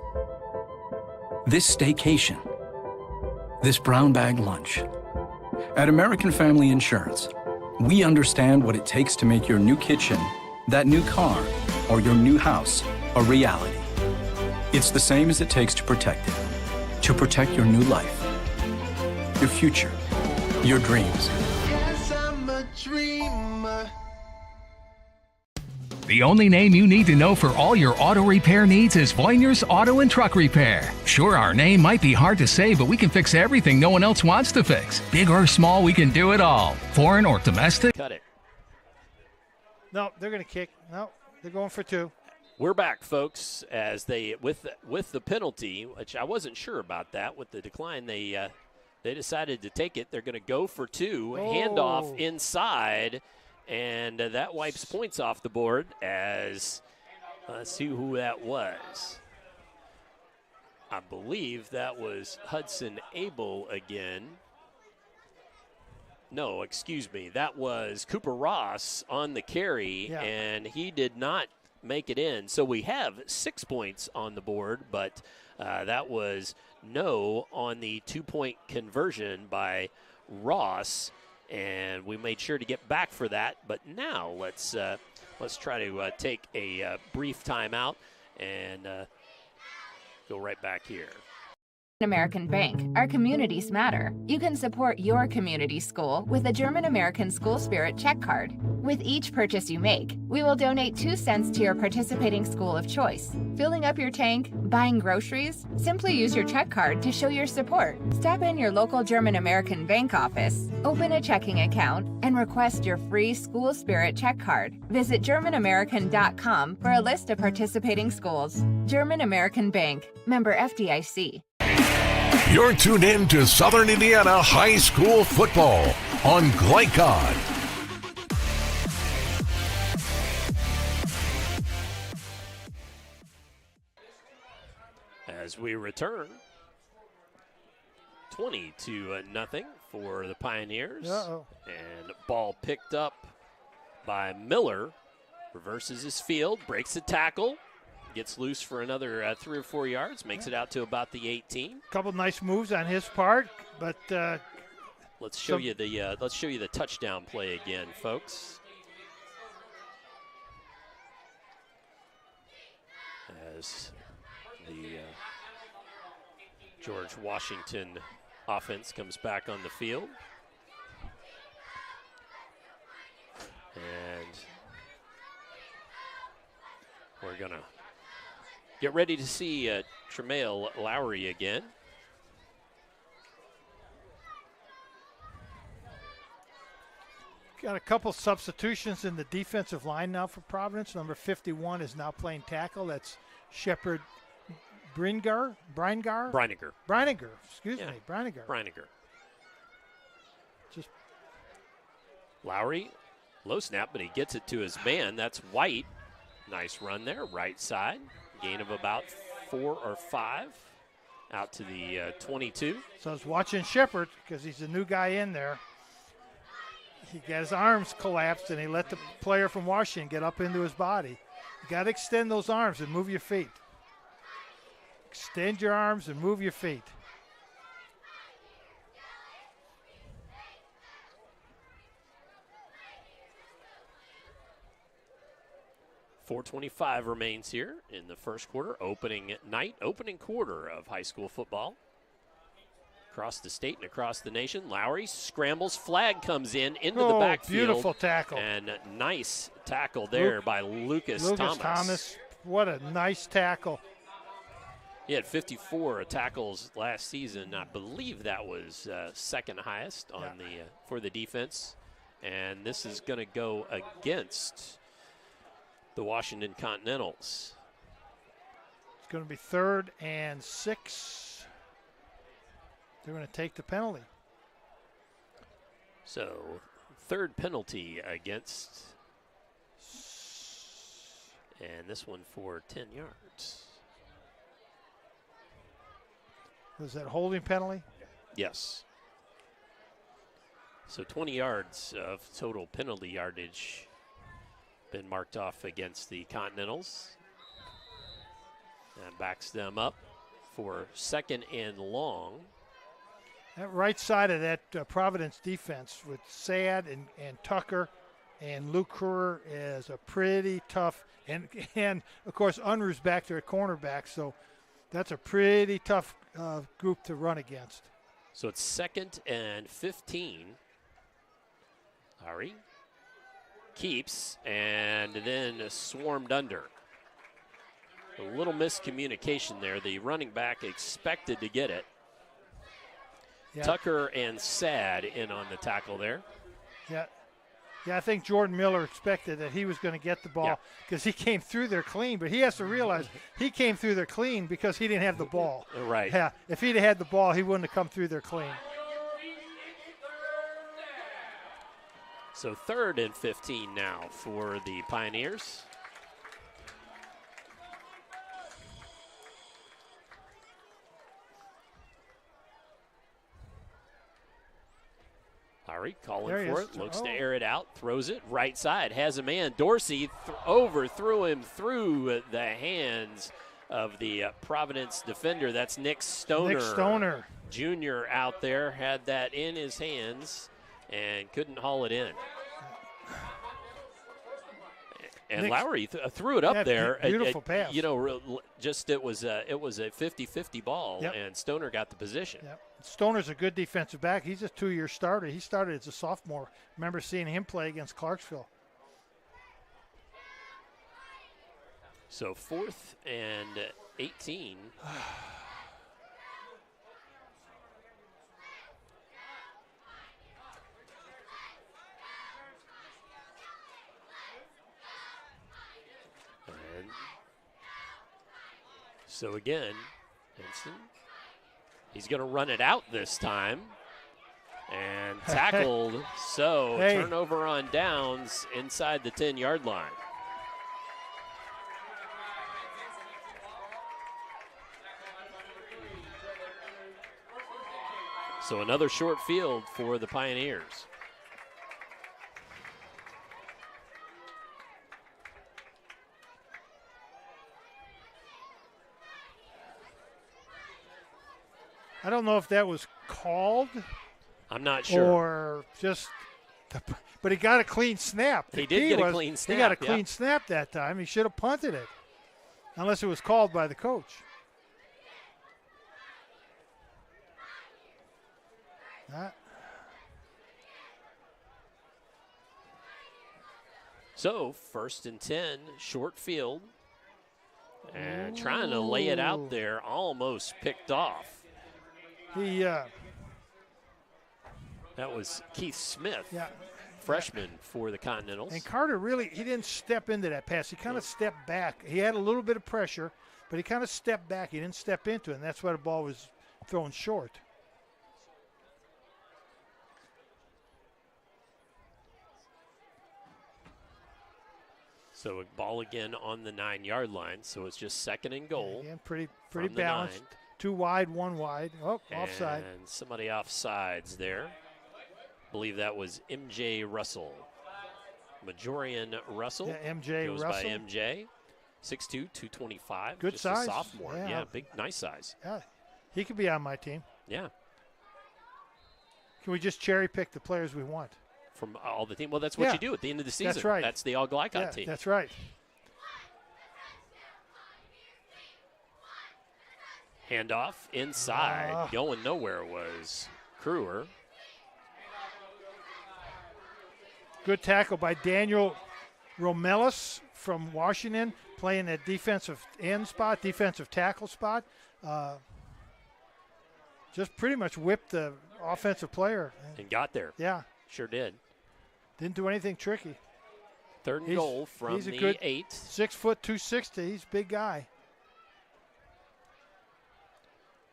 This staycation. This brown bag lunch. At American Family Insurance, we understand what it takes to make your new kitchen, that new car, or your new house a reality. It's the same as it takes to protect it. To protect your new life, your future, your dreams.
Yes, I'm a dreamer.
The only name you need to know for all your auto repair needs is Voyner's Auto and Truck Repair. Sure, our name might be hard to say, but we can fix everything no one else wants to fix. Big or small, we can do it all. Foreign or domestic.
Cut it.
No, they're going to kick. No, they're going for two.
We're back, folks, as they with the penalty, which I wasn't sure about that. With the decline, they decided to take it. They're going to go for two. Handoff inside. And that wipes points off the board as, let's see who that was. I believe that was Hudson Abel again. No, excuse me. That was Cooper Ross on the carry, and he did not make it in. So we have 6 points on the board, but that was no on the 2-point conversion by Ross. And we made sure to get back for that. But now let's try to take a brief timeout and go right back here.
American Bank. Our communities matter. You can support your community school with a German American School Spirit check card. With each purchase you make, we will donate 2 cents to your participating school of choice. Filling up your tank, buying groceries? Simply use your check card to show your support. Stop in your local German American Bank office, open a checking account, and request your free School Spirit check card. Visit GermanAmerican.com for a list of participating schools. German American Bank. Member FDIC.
You're tuned in to Southern Indiana High School Football on Glycod.
As we return, 20-0 for the Pioneers. And ball picked up by Miller. Reverses his field, breaks a tackle. Gets loose for another 3 or 4 yards, makes it out to about the 18.
A couple nice moves on his part, but
Let's show you the touchdown play again, folks. As the George Washington offense comes back on the field. And we're going to get ready to see Tremail Lowry again.
Got a couple substitutions in the defensive line now for Providence. Number 51 is now playing tackle. That's Shepard Brininger. Excuse me, Brininger. Just
Lowry, low snap, but he gets it to his man. That's White. Nice run there, right side. Gain of about 4 or 5 out to the 22.
So I was watching Shepard because he's a new guy in there. He got his arms collapsed, and he let the player from Washington get up into his body. You got to extend those arms and move your feet. Extend your arms and move your feet.
.425 remains here in the first quarter. Opening quarter of high school football. Across the state and across the nation. Lowry scrambles, flag comes into the backfield.
Beautiful tackle.
And nice tackle there by Lucas Thomas.
What a nice tackle.
He had 54 tackles last season. I believe that was second highest on for the defense. And this is going to go against the Washington Continentals.
It's going to be 3rd and 6. They're going to take the penalty.
So, 3rd penalty against, and this one for 10 yards.
Was that holding penalty?
Yes. So 20 yards of total penalty yardage been marked off against the Continentals. And backs them up for 2nd and long.
That right side of that Providence defense with Sad and Tucker and Luke Kruger is a pretty tough, and of course Unruh's back there at cornerback, so that's a pretty tough group to run against.
So it's 2nd and 15. Lowry keeps and then swarmed under. A little miscommunication there. The running back expected to get it. Yeah. Tucker and Sad in on the tackle there.
Yeah, I think Jordan Miller expected that he was going to get the ball because he came through there clean, but he has to realize he came through there clean because he didn't have the ball.
Right.
Yeah, if he'd had the ball, he wouldn't have come through there clean.
So 3rd and 15 now for the Pioneers. Lowry calling for it, looks to air it out, throws it right side, has a man. Dorsey overthrew him through the hands of the Providence defender. That's Nick Stoner.
Nick Stoner.
Junior out there had that in his hands and couldn't haul it in. And Nick, Lowry threw it up there.
Beautiful pass.
You know, just it was a 50-50 ball, and Stoner got the position.
Yep. Stoner's a good defensive back. He's a 2-year starter. He started as a sophomore. Remember seeing him play against Clarksville.
So 4th and 18. And so again, Henson. He's going to run it out this time. And tackled. So turnover on downs inside the 10-yard line. So another short field for the Pioneers.
I don't know if that was called.
I'm not sure.
Or just, but he got a clean snap.
He did get a clean snap.
He got a clean snap that time. He should have punted it, unless it was called by the coach.
So 1st and 10, short field. And trying to lay it out there, almost picked off. That was Keith Smith, freshman for the Continentals.
And Carter he didn't step into that pass. He kind of stepped back. He had a little bit of pressure, but he kind of stepped back. He didn't step into it, and that's why the ball was thrown short.
So a ball again on the 9-yard line. So it's just 2nd and goal.
Again, pretty balanced. 2 wide, 1 wide. Oh, offside.
And somebody offsides there. I believe that was MJ Russell. Majorian Russell.
Yeah, MJ
goes
Russell.
by MJ. 6'2", 225.
Good
just
size.
A sophomore. Yeah, big, nice size.
Yeah, he could be on my team.
Yeah.
Can we just cherry pick the players we want?
From all the team. Well, that's what you do at the end of the season.
That's right.
That's the All Glycod team.
That's right.
Handoff inside. Going nowhere was Crewer.
Good tackle by Daniel Romelis from Washington, playing at defensive end spot, defensive tackle spot. Just pretty much whipped the offensive player.
And got there.
Yeah.
Sure did.
Didn't do anything tricky.
3rd and goal from the
good
8.
6 foot, 260. He's a big guy.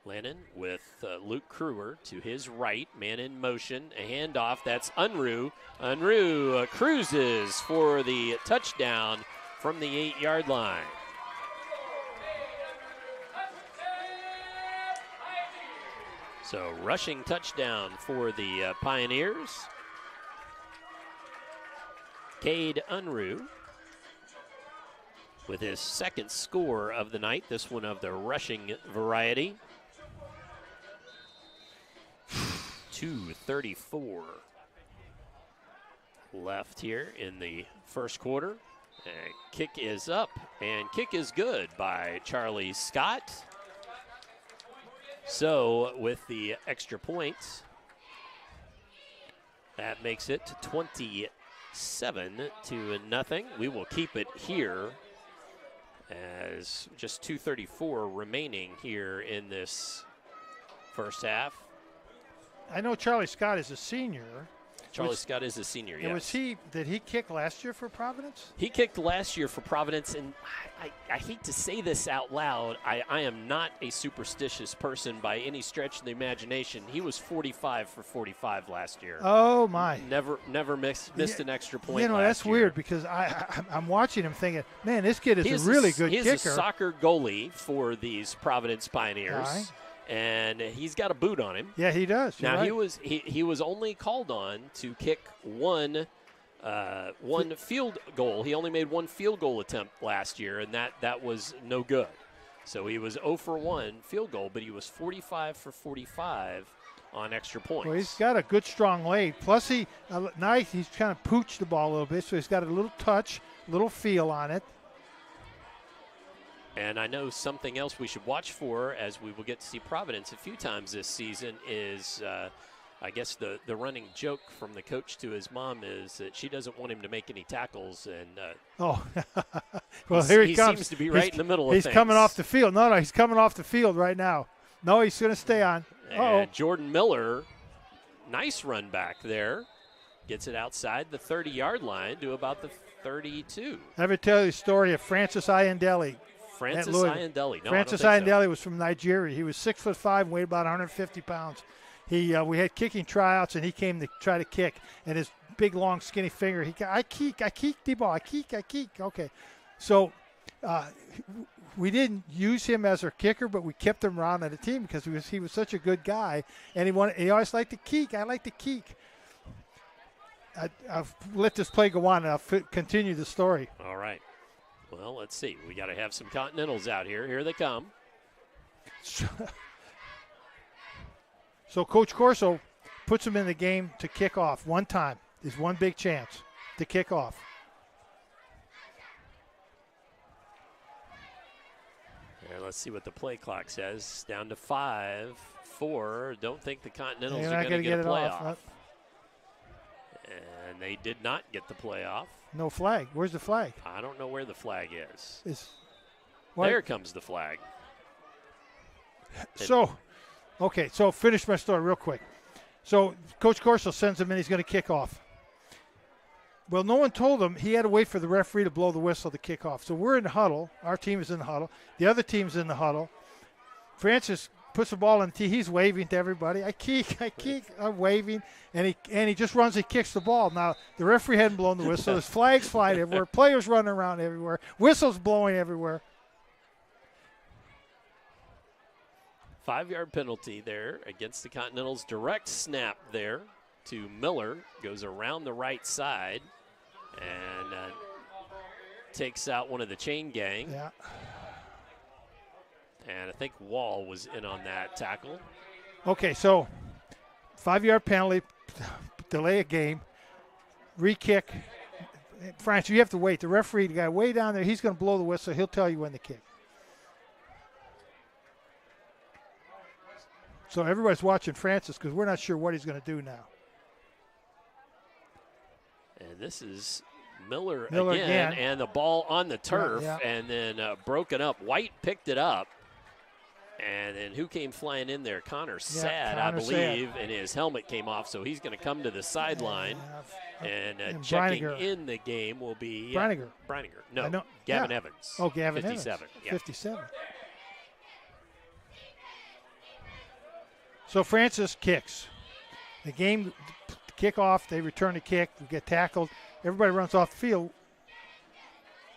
Lannon with Luke Crewer to his right. Man in motion. A handoff. That's Unruh. Unruh cruises for the touchdown from the 8-yard line. So rushing touchdown for the Pioneers. Cade Unruh with his 2nd score of the night, this one of the rushing variety. 2:34 left here in the first quarter. And kick is up, and kick is good by Charlie Scott. So with the extra points, that makes it 27-0. We will keep it here as just 2:34 remaining here in this first half.
I know Charlie Scott is a senior.
Charlie Scott is a senior, yes.
Did he kick last year for Providence?
He kicked last year for Providence, and I hate to say this out loud. I am not a superstitious person by any stretch of the imagination. He was 45 for 45 last year.
Oh, my.
Never missed an extra point.
That's
year.
weird because I'm watching him thinking, man, this kid is a really good kicker.
He's a soccer goalie for these Providence Pioneers.
Right.
And he's got a boot on him.
Yeah, he does.
Now
right.
he was only called on to kick one field goal. He only made one field goal attempt last year, and that was no good. So he was 0 for 1 field goal, but he was 45 for 45 on extra points.
Well, he's got a good strong leg. Plus he's kind of pooched the ball a little bit, so he's got a little touch, little feel on it.
And I know something else we should watch for, as we will get to see Providence a few times this season, is I guess the running joke from the coach to his mom is that she doesn't want him to make any tackles. And
well, here he comes.
He seems to be right in the middle of things.
He's coming off the field. No, he's coming off the field right now. No, he's going to stay on.
And Jordan Miller, nice run back there. Gets it outside the 30-yard line to about the 32.
I ever tell you the story of Francis Iandelli?
Francis Iandelli. No,
Francis Iandelli was from Nigeria. He was 6'5" and weighed about 150 pounds. We had kicking tryouts, and he came to try to kick. And his big, long, skinny finger, I kick the ball. I kick. Okay. So we didn't use him as our kicker, but we kept him around on the team because he was such a good guy. And he always liked to kick. I like to kick. I'll let this play go on, and I'll continue the story.
All right. Well, let's see. We got to have some Continentals out here. Here they come.
So Coach Corso puts them in the game to kick off one time. There's one big chance to kick off.
And let's see what the play clock says. Down to 5-4. Don't think the Continentals are going to get a playoff. And they did not get the playoff.
No flag. Where's the flag?
I don't know where the flag is.
What?
There comes the flag.
So finish my story real quick. So Coach Corso sends him in. He's going to kick off. Well, no one told him he had to wait for the referee to blow the whistle to kick off. So we're in the huddle. Our team is in the huddle. The other team's in the huddle. Francis puts the ball on the tee. He's waving to everybody. I kick, I'm waving. And he just runs and kicks the ball. Now, the referee hadn't blown the whistle. There's flags flying everywhere. Players running around everywhere. Whistles blowing everywhere.
5-yard penalty there against the Continentals. Direct snap there to Miller. Goes around the right side and takes out one of the chain gang.
Yeah.
And I think Wall was in on that tackle.
Okay, so 5-yard penalty, delay a game, re-kick. Francis, you have to wait. The referee, the guy way down there, he's going to blow the whistle. He'll tell you when to kick. So everybody's watching Francis because we're not sure what he's going to do now.
And this is Miller
again,
and the ball on the turf, and then broken up. White picked it up, and then who came flying in there? Connor Sad, I believe, and his helmet came off, so he's going to come to the sideline. And checking in the game will be
Brininger.
No, Gavin Evans.
Oh, Gavin
57.
Evans.
Yeah.
57. So Francis kicks. The game kick off, they return the kick, we get tackled. Everybody runs off the field.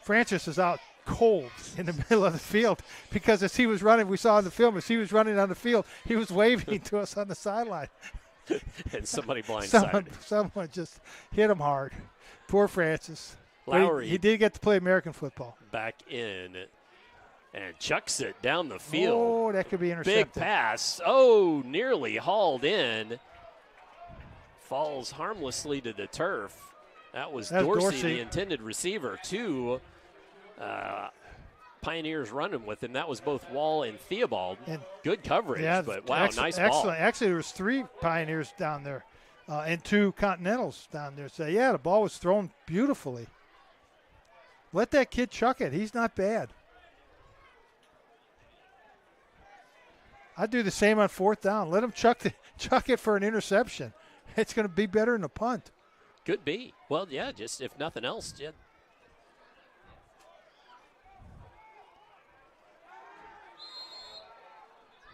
Francis is out cold in the middle of the field because as he was running, we saw in the film, as he was running on the field, he was waving to us on the sideline.
And somebody blindsided.
Someone just hit him hard. Poor Francis.
Lowry.
He did get to play American football.
Back in and chucks it down the field.
Oh, that could be intercepted.
Big pass. Oh, nearly hauled in. Falls harmlessly to the turf. That's Dorsey, the intended receiver. Two Pioneers running with him. That was both Wall and Theobald. And good coverage, but wow, nice ball.
Excellent. Actually, there was 3 Pioneers down there and 2 Continentals down there. So, yeah, the ball was thrown beautifully. Let that kid chuck it. He's not bad. I'd do the same on 4th down. Let him chuck it for an interception. It's going to be better than a punt.
Could be. Well, yeah, just if nothing else. Yeah.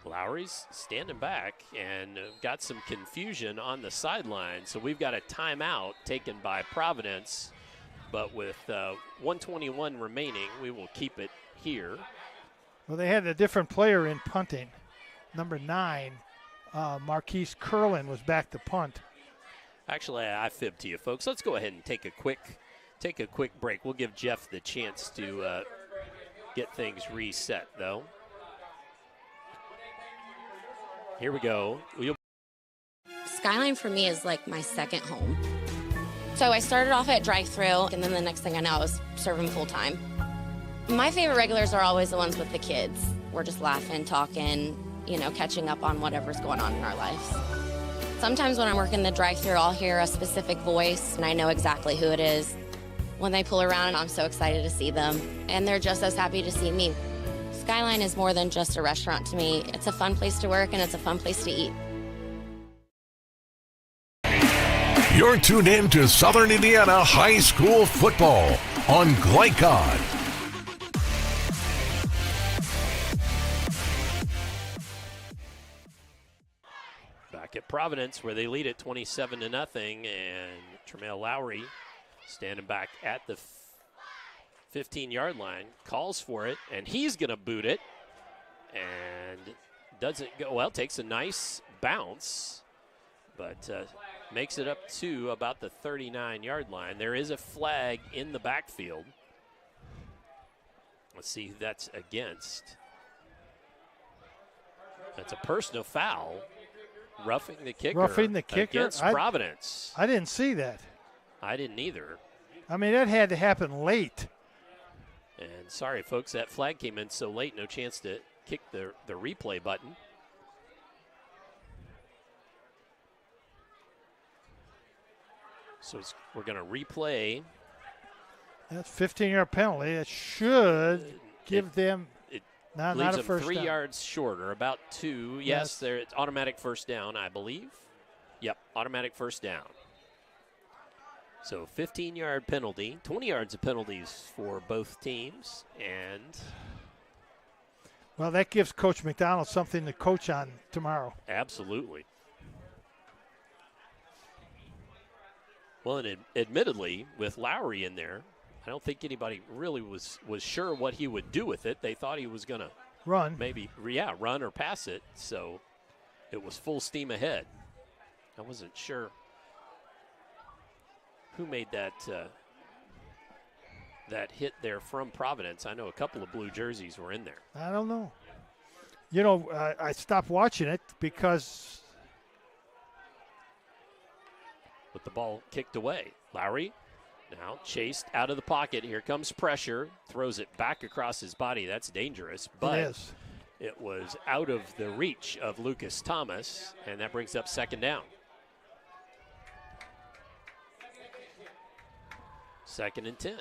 Lowry's standing back and got some confusion on the sideline. So we've got a timeout taken by Providence. But with 1:21 remaining, we will keep it here.
Well, they had a different player in punting. Number 9, Marquise Curlin was back to punt.
Actually, I fibbed to you, folks. Let's go ahead and take a quick break. We'll give Jeff the chance to get things reset, though. Here we go.
Skyline for me is like my second home. So I started off at drive-thru, and then the next thing I know, I was serving full-time. My favorite regulars are always the ones with the kids. We're just laughing, talking, catching up on whatever's going on in our lives. Sometimes when I'm working the drive-thru, I'll hear a specific voice, and I know exactly who it is. When they pull around, I'm so excited to see them, and they're just as happy to see me. Skyline is more than just a restaurant to me. It's a fun place to work, and it's a fun place to eat.
You're tuned in to Southern Indiana High School Football on Glycod.
Back at Providence, where they lead it 27-0, and Tremail Lowry standing back at the 15-yard line, calls for it, and he's going to boot it, and doesn't go well. Takes a nice bounce, but makes it up to about the 39-yard line. There is a flag in the backfield. Let's see who that's against. That's a personal foul. roughing the kicker.
Roughing the kicker
against Providence.
I didn't see that.
I didn't either.
I mean, that had to happen late.
And sorry, folks, that flag came in so late, no chance to kick the replay button. So we're going to replay.
That's 15-yard penalty. It should give them not
leaves
a
them
first
3
down.
yards short, or about 2. Yes, it's automatic first down, I believe. Yep, automatic first down. So 15-yard penalty, 20 yards of penalties for both teams, and
well, that gives Coach McDonald something to coach on tomorrow.
Absolutely. Well, and admittedly, with Lowry in there, I don't think anybody really was sure what he would do with it. They thought he was going to
run,
run or pass it. So it was full steam ahead. I wasn't sure who made that hit there from Providence. I know a couple of blue jerseys were in there.
I don't know. You know, I stopped watching it because
with the ball kicked away, Lowry now chased out of the pocket. Here comes pressure. Throws it back across his body. That's dangerous. But it was out of the reach of Lucas Thomas, and that brings up second down. Second and 10.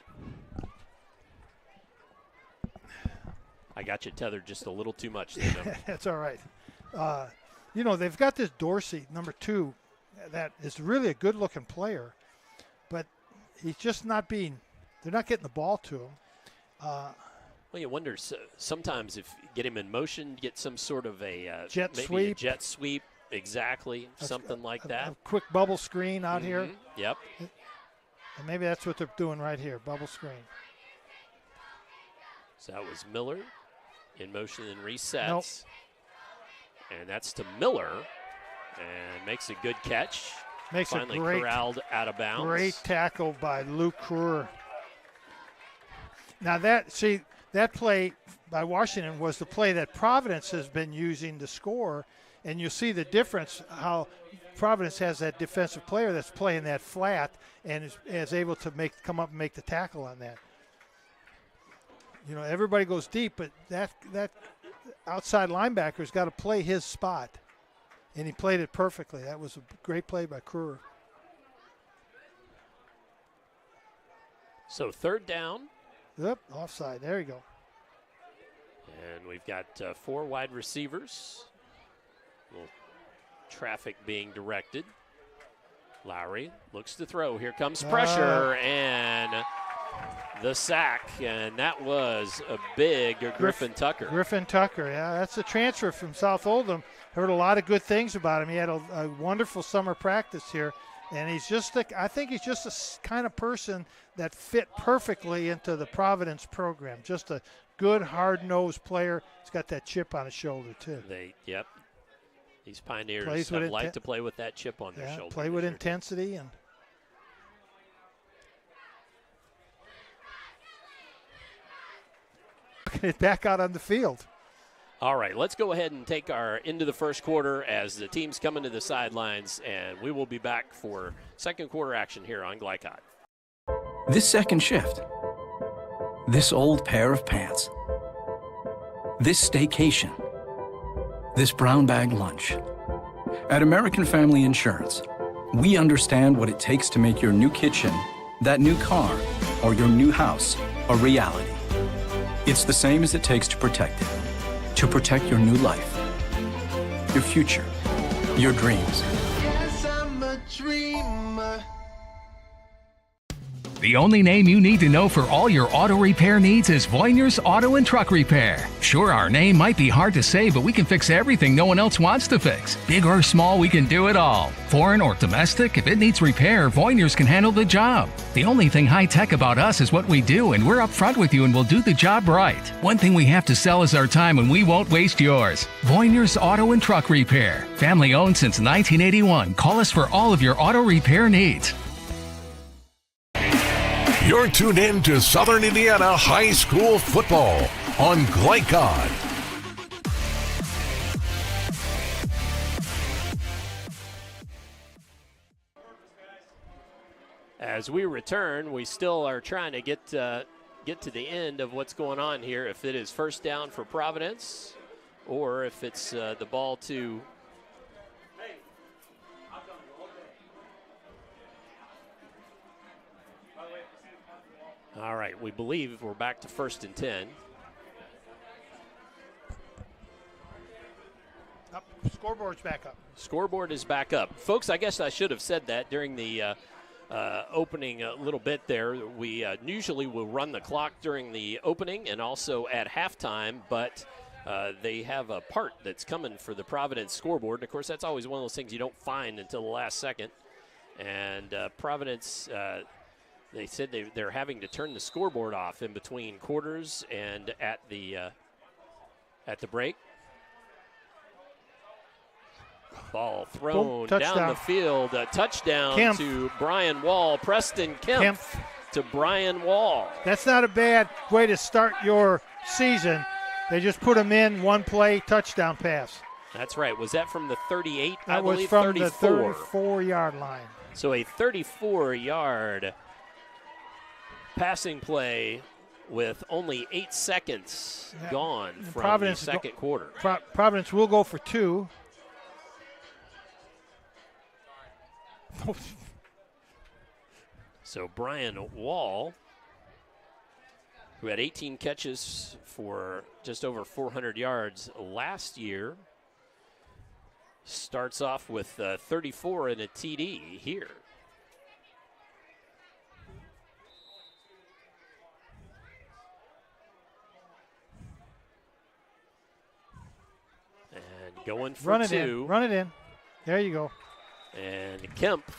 I got you tethered just a little too much there.
That's all right. You know, they've got this Dorsey, number 2, that is really a good-looking player, but he's just not being – they're not getting the ball to him.
Well, you wonder sometimes if you get him in motion, get some sort of a
jet
maybe
sweep.
A jet sweep, exactly, something like that.
A quick bubble screen out here.
Yep.
And maybe that's what they're doing right here, bubble screen.
So that was Miller in motion and resets.
Nope.
And that's to Miller, and makes a good catch.
Makes
finally
a great,
corralled out of bounds.
Great tackle by Luke Kruer. Now that play by Washington was the play that Providence has been using to score, and you see the difference how Providence has that defensive player that's playing that flat and is able to come up and make the tackle on that. You know, everybody goes deep, but that outside linebacker's got to play his spot, and he played it perfectly. That was a great play by Kruer.
So third down.
Yep, offside. There you go.
And we've got 4 wide receivers. Little traffic being directed. Lowry looks to throw. Here comes pressure and the sack. And that was a big Griffin Tucker.
Griffin Tucker, yeah. That's a transfer from South Oldham. Heard a lot of good things about him. He had a wonderful summer practice here. And I think he's just a kind of person that fit perfectly into the Providence program. Just a good, hard-nosed player. He's got that chip on his shoulder, too.
Yep. These Pioneers like to play with that chip on their shoulder.
Play with intensity. And it back out on the field.
All right, let's go ahead and take our into the first quarter as the teams come into the sidelines, and we will be back for second quarter action here on Glycod.
This second shift. This old pair of pants. This staycation. This brown bag lunch. At American Family Insurance, we understand what it takes to make your new kitchen, that new car, or your new house a reality. It's the same as it takes to protect it. To protect your new life, your future, your dreams.
Yes, I'm a dreamer.
The only name you need to know for all your auto repair needs is Voyner's Auto and Truck Repair. Sure, our name might be hard to say, but we can fix everything no one else wants to fix. Big or small, we can do it all. Foreign or domestic, if it needs repair, Voyner's can handle the job. The only thing high-tech about us is what we do, and we're upfront with you and we'll do the job right. One thing we have to sell is our time, and we won't waste yours. Voyner's Auto and Truck Repair. Family owned since 1981. Call us for all of your auto repair needs.
You're tuned in to Southern Indiana High School football on Glycod.
As we return, we still are trying to get to the end of what's going on here. If it is first down for Providence, or if it's the ball to all right, we believe we're back to 1st and 10.
Scoreboard's back up.
Scoreboard is back up. Folks, I guess I should have said that during the opening a little bit there. We usually will run the clock during the opening and also at halftime, but they have a part that's coming for the Providence scoreboard. And, of course, that's always one of those things you don't find until the last second. And Providence, they said they're having to turn the scoreboard off in between quarters and at the break. Ball thrown down the field. A touchdown
Kemp.
to Brian Wall. Preston Kemp to Brian Wall.
That's not a bad way to start your season. They just put him in, one play, touchdown pass.
That's right. Was that from the 38?
That
I
was
believe
from
34.
the 34-yard line.
So a 34-yard passing play with only 8 seconds gone from the second quarter.
Providence will go for 2.
So Brian Wall, who had 18 catches for just over 400 yards last year, starts off with 34 and a TD here. And going for
Run it
2.
in. Run it in. There you go.
And Kemp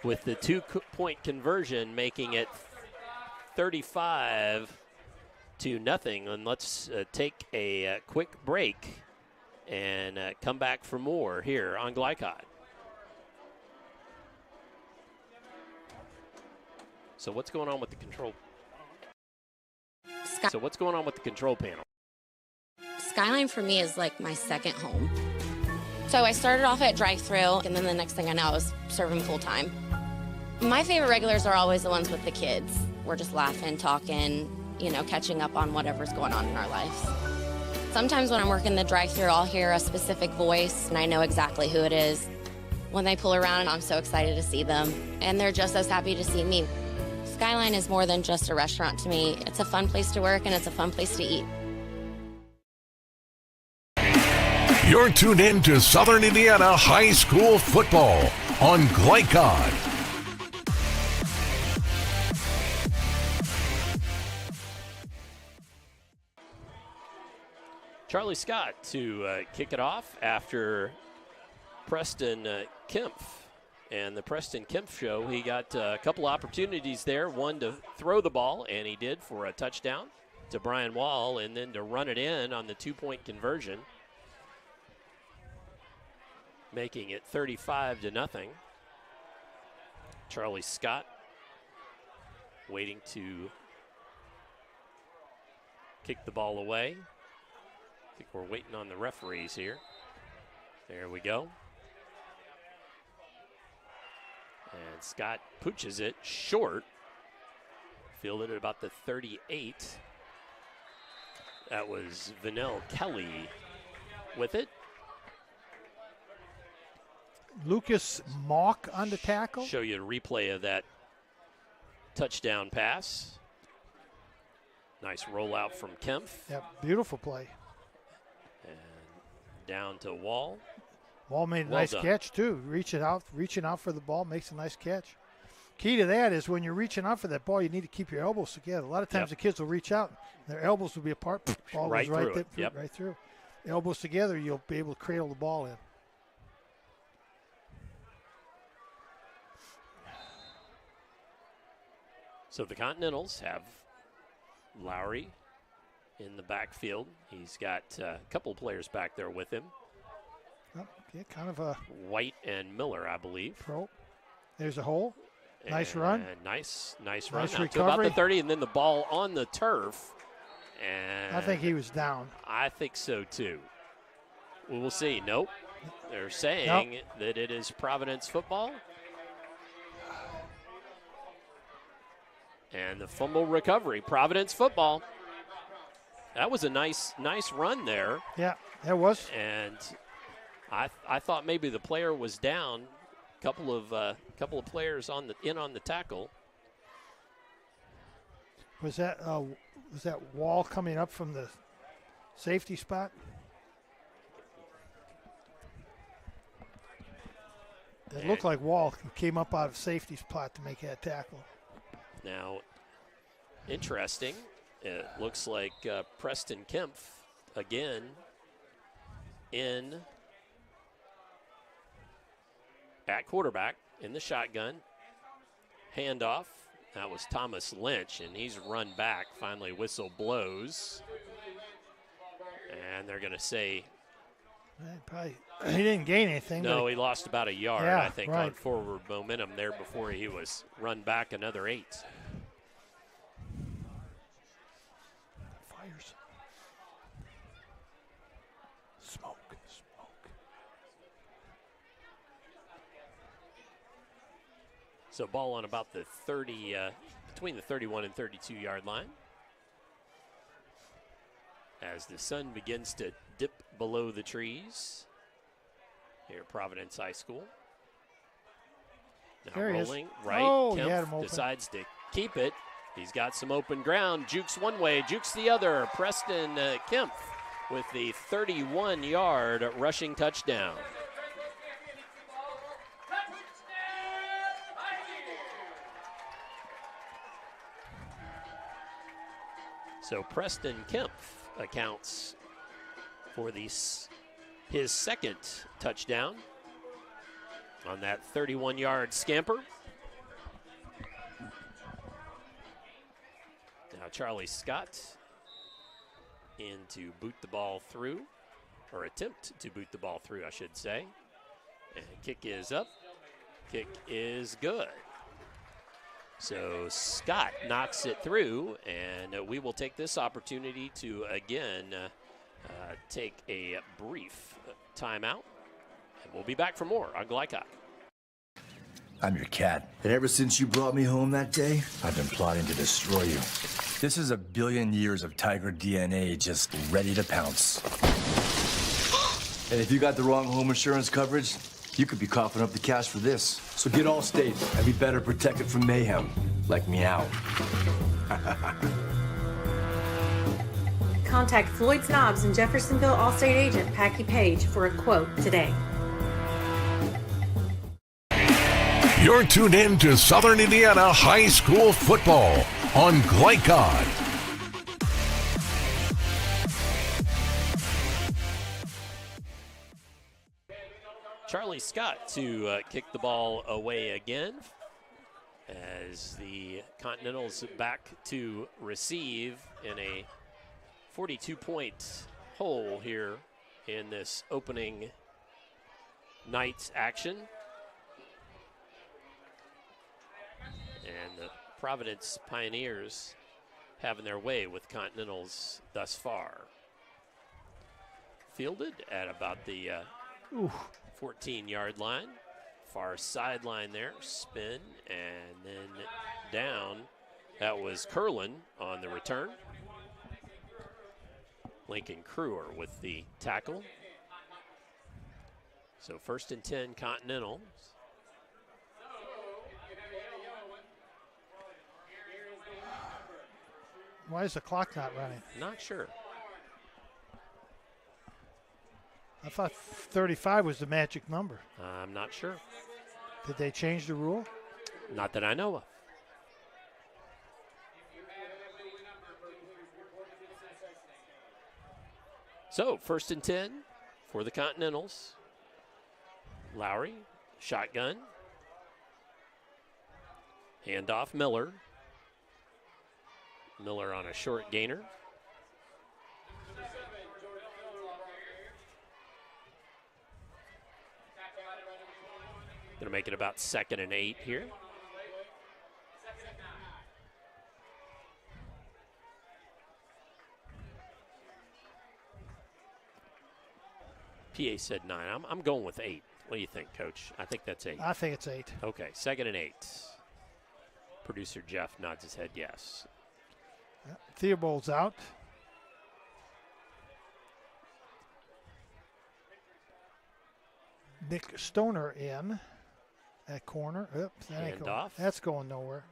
with the 2-point conversion, making it 35-0. And let's take a quick break and come back for more here on Glycod. So what's going on with the control? So what's going on with the control panel?
Skyline for me is like my second home. So I started off at drive-thru, and then the next thing I know, I was serving full-time. My favorite regulars are always the ones with the kids. We're just laughing, talking, catching up on whatever's going on in our lives. Sometimes when I'm working the drive-thru, I'll hear a specific voice, and I know exactly who it is. When they pull around, I'm so excited to see them, and they're just as happy to see me. Skyline is more than just a restaurant to me. It's a fun place to work, and it's a fun place to eat.
You're tuned in to Southern Indiana High School Football on Glycod.
Charlie Scott to kick it off after Preston Kempf. And the Preston Kempf show, he got a couple opportunities there. One to throw the ball, and he did for a touchdown to Brian Wall, and then to run it in on the 2-point conversion, making it 35-0. Charlie Scott waiting to kick the ball away. I think we're waiting on the referees here. There we go. And Scott pooches it short. Fielded at about the 38. That was Vanell Kelly with it.
Lucas Mock on the tackle.
Show you a replay of that touchdown pass. Nice rollout from Kempf.
Yep, beautiful play.
And down to Wall.
Wall made a nice catch too. Reaching out for the ball, makes a nice catch. Key to that is when you're reaching out for that ball, you need to keep your elbows together. A lot of times the kids will reach out, their elbows will be apart. Ball
right
goes
through it.
right through. Elbows together, you'll be able to cradle the ball in.
So the Continentals have Lowry in the backfield. He's got a couple of players back there with him.
Okay, kind of a
White and Miller, I believe.
There's a hole. Nice run.
Nice run.
Nice
Out to about
recovery.
the 30, and then the ball on the turf. And
I think he was down.
I think so too. We'll see. Nope. They're saying that it is Providence football. And the fumble recovery, Providence football. That was a nice run there.
Yeah, that was.
And I thought maybe the player was down. Couple of players on the tackle.
Was that Wall coming up from the safety spot? It looked like Wall came up out of safety spot to make that tackle.
Now, interesting. It looks like Preston Kempf again at quarterback in the shotgun. Handoff. That was Thomas Lynch, and he's run back. Finally, whistle blows. And they're going to say.
He didn't gain anything.
No, he lost about a yard,
yeah,
I think, on forward momentum there before he was run back another 8.
Fires. Smoke.
So ball on about the 30, between the 31 and 32-yard line. As the sun begins to dip below the trees here at Providence High School. Now
there
rolling
he is.
right. Kempf decides to keep it. He's got some open ground. Jukes one way, jukes the other. Preston Kempf with the 31-yard rushing touchdown. So Preston Kempf accounts for his second touchdown on that 31-yard scamper. Now Charlie Scott in to boot the ball through, or attempt to boot the ball through, I should say. And kick is up. Kick is good. So Scott knocks it through, and we will take this opportunity to again take a brief timeout, and we'll be back for more on Glycod.
I'm your cat, and ever since you brought me home that day, I've been plotting to destroy you. This is a billion years of tiger DNA just ready to pounce. And if you got the wrong home insurance coverage, you could be coughing up the cash for this. So get Allstate and be better protected from mayhem, like meow.
Contact Floyd Snobbs and Jeffersonville Allstate agent Packy Page for a quote today.
You're tuned in to Southern Indiana High School football on Glycod.
Charlie Scott to kick the ball away again as the Continentals back to receive in a 42-point hole here in this opening night's action. And the Providence Pioneers having their way with Continentals thus far. Fielded at about the 14-yard line. Far sideline there, spin, and then down. That was Curlin on the return. Lincoln Kruer with the tackle. So 1st and 10 Continentals.
Why is the clock not running?
Not sure.
I thought 35 was the magic number.
I'm not sure.
Did they change the rule?
Not that I know of. So 1st and 10 for the Continentals. Lowry, shotgun. Handoff Miller. Miller on a short gainer. Going to make it about 2nd and 8 here. PA said 9. I'm going with 8. What do you think, Coach? I think that's 8.
I think it's 8.
Okay, 2nd and 8. Producer Jeff nods his head yes.
Theobald's out. Nick Stoner in. That corner. Oops,
Handoff.
That's going nowhere.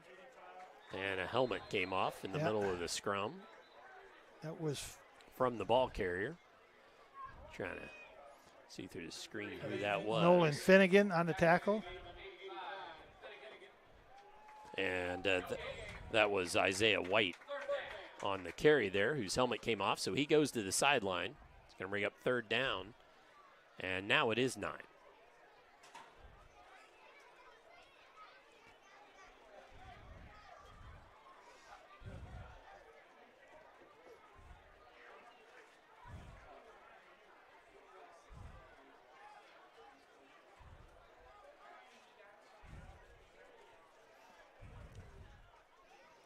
And a helmet came off in the middle of the scrum.
That was
from the ball carrier. Trying to see through the screen who that was.
Nolan Finnegan on the tackle.
And that was Isaiah White on the carry there, whose helmet came off. So he goes to the sideline. It's going to bring up 3rd down. And now it is 9.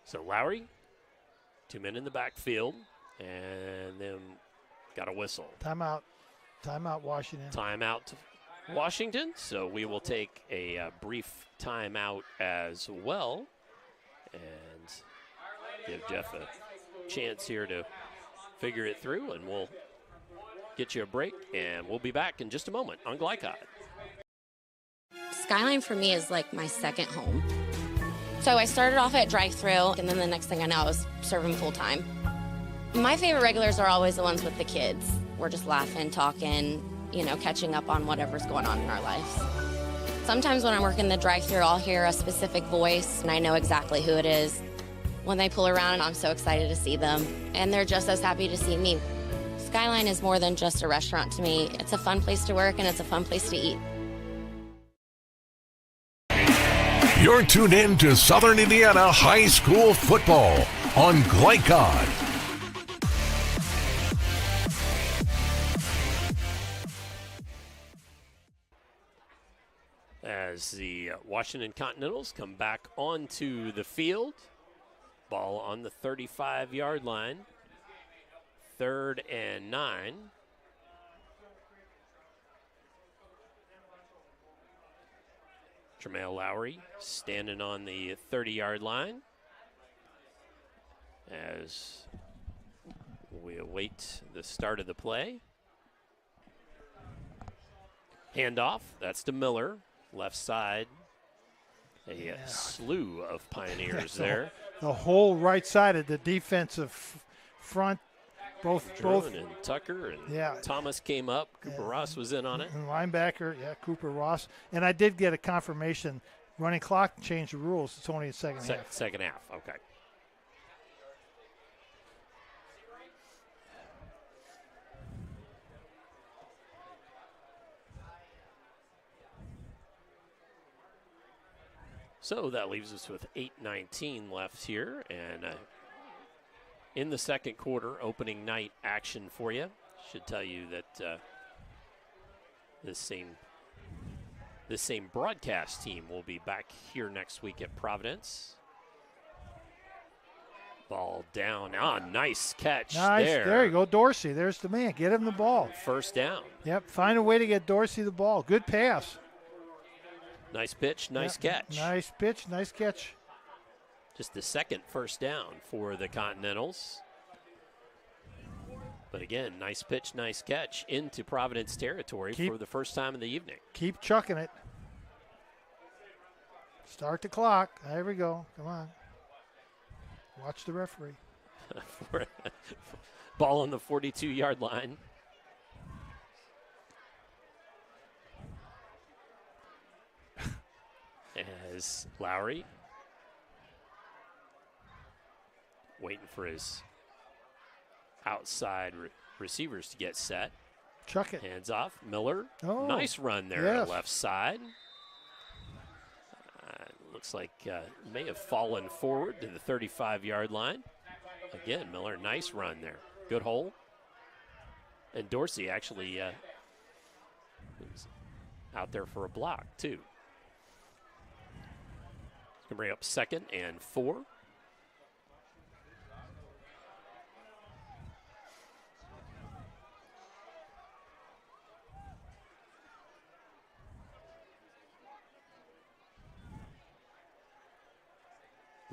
So Lowry, 2 men in the backfield, and then got a whistle.
Timeout. Timeout, Washington.
Timeout to Washington. So we will take a brief timeout as well and give Jeff a chance here to figure it through, and we'll get you a break, and we'll be back in just a moment on Glycod.
Skyline for me is like my second home. So I started off at drive-thru, and then the next thing I know, I was serving full-time. My favorite regulars are always the ones with the kids. We're just laughing, talking, catching up on whatever's going on in our lives. Sometimes when I'm working the drive-thru, I'll hear a specific voice, and I know exactly who it is. When they pull around, I'm so excited to see them, and they're just as happy to see me. Skyline is more than just a restaurant to me. It's a fun place to work, and it's a fun place to eat.
You're tuned in to Southern Indiana High School Football on Glycod.
As the Washington Continentals come back onto the field, ball on the 35-yard line, 3rd and 9. Tremail Lowry standing on the 30-yard line as we await the start of the play. Handoff, that's to Miller, left side. A slew of Pioneers there.
The whole right side of the defensive front. Both
and Tucker and Thomas came up. Cooper Ross was in on it.
And linebacker, Cooper Ross. And I did get a confirmation. Running clock changed the rules. It's only a second half.
Second half, okay. So that leaves us with 8:19 left here, and in the second quarter, opening night action for you. Should tell you that this same broadcast team will be back here next week at Providence. Ball down. Nice catch there.
There you go, Dorsey. There's the man. Get him the ball.
First down.
Yep, find a way to get Dorsey the ball. Good pass.
Nice pitch, nice catch.
Nice pitch, nice catch.
Just the second first down for the Continentals. But again, nice pitch, nice catch into Providence territory for the first time in the evening.
Keep chucking it. Start the clock. There we go. Come on. Watch the referee.
Ball on the 42-yard line. As Lowry waiting for his outside receivers to get set.
Chuck it.
Hands off. Miller.
Oh,
nice run there on the left side. Looks like may have fallen forward to the 35-yard line. Again, Miller, nice run there. Good hole. And Dorsey actually was out there for a block, too. Going to bring up 2nd and 4.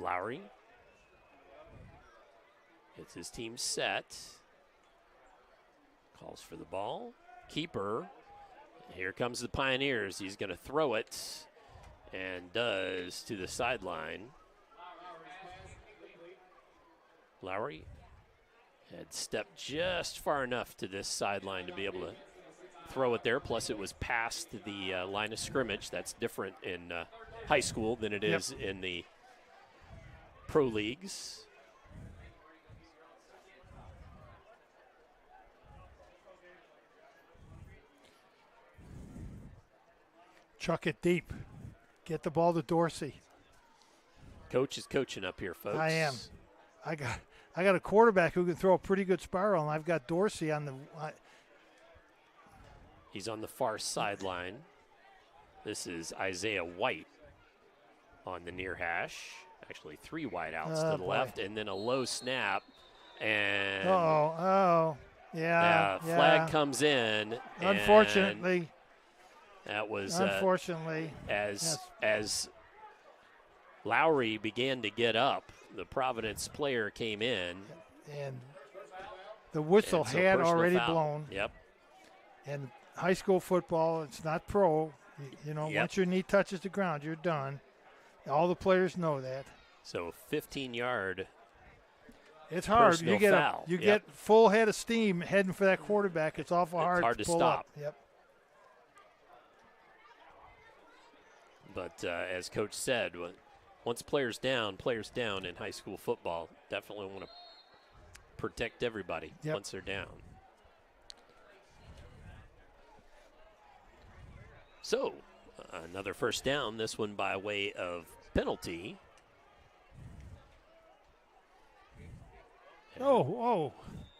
Lowry gets his team set. Calls for the ball. Keeper. Here comes the Pioneers. He's going to throw it, and does, to the sideline. Lowry had stepped just far enough to this sideline to be able to throw it there. Plus, it was past the line of scrimmage. That's different in high school than it is in the pro leagues.
Chuck it deep. Get the ball to Dorsey.
Coach is coaching up here, folks.
I am. I got a quarterback who can throw a pretty good spiral, and I've got Dorsey on the.
He's on the far sideline. This is Isaiah White on the near hash. Actually, 3 wideouts to the left, and then a low snap. And flag comes in.
Unfortunately.
That was
unfortunately
as Lowry began to get up, the Providence player came in,
and the whistle had already blown.
Yep.
And high school football, it's not pro. You know, once your knee touches the ground, you're done. All the players know that.
So 15-yard.
It's hard. You get
foul.
Get full head of steam heading for that quarterback. It's awful hard
to
pull
stop.
Up. Yep.
But as Coach said, once players down in high school football, definitely want to protect everybody once they're down. So, another first down, this one by way of penalty.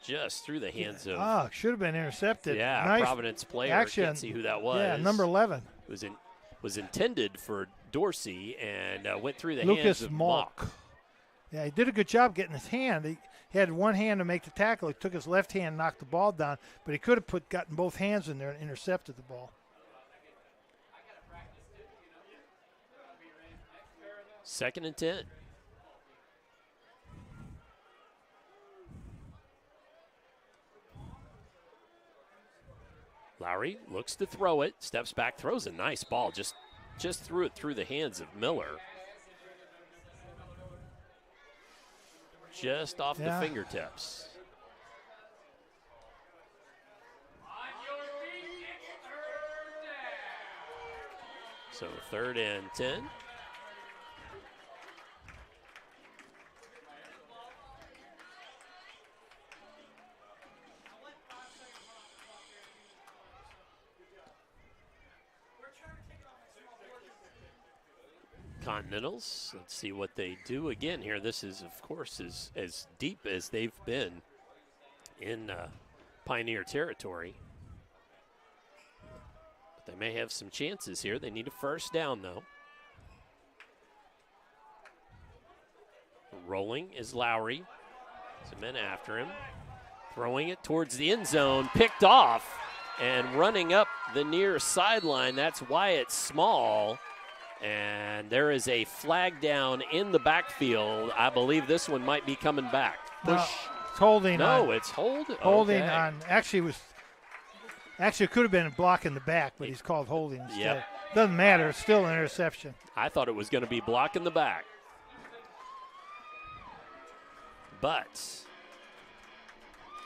Just through the hands of.
Should have been intercepted.
Yeah,
nice
Providence player.
Action.
Can't see who that was.
Yeah, number 11.
It was intended for Dorsey and went through the
Lucas
hands of
Malk. Yeah, he did a good job getting his hand. He had one hand to make the tackle. He took his left hand, knocked the ball down, but he could have gotten both hands in there and intercepted the ball.
Second and 10. Lowry looks to throw it, steps back, throws a nice ball, just threw it through the hands of Miller. Just off the fingertips. So 3rd and 10. Continentals. Let's see what they do again here. This is, of course, as deep as they've been in Pioneer territory. But they may have some chances here. They need a first down, though. Rolling is Lowry. Some men after him. Throwing it towards the end zone. Picked off and running up the near sideline. That's Wyatt Small. And there is a flag down in the backfield. I believe this one might be coming back. Push.
No, it's holding.
No, it's hold.
Holding
okay.
on. Actually, it could have been a block in the back, but he's called holding instead.
Yep.
Doesn't matter. It's still an interception.
I thought it was going to be block in the back. But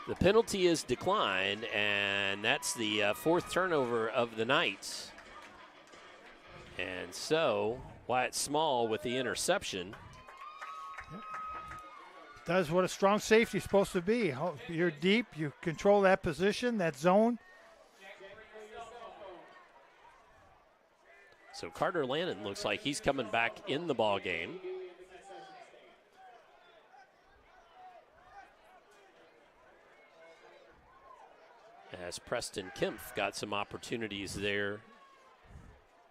the penalty is declined, and that's the 4th turnover of the night. And so, Wyatt Small with the interception.
Does what a strong safety is supposed to be. You're deep. You control that position, that zone.
So Carter Lannon looks like he's coming back in the ball game. As Preston Kempf got some opportunities there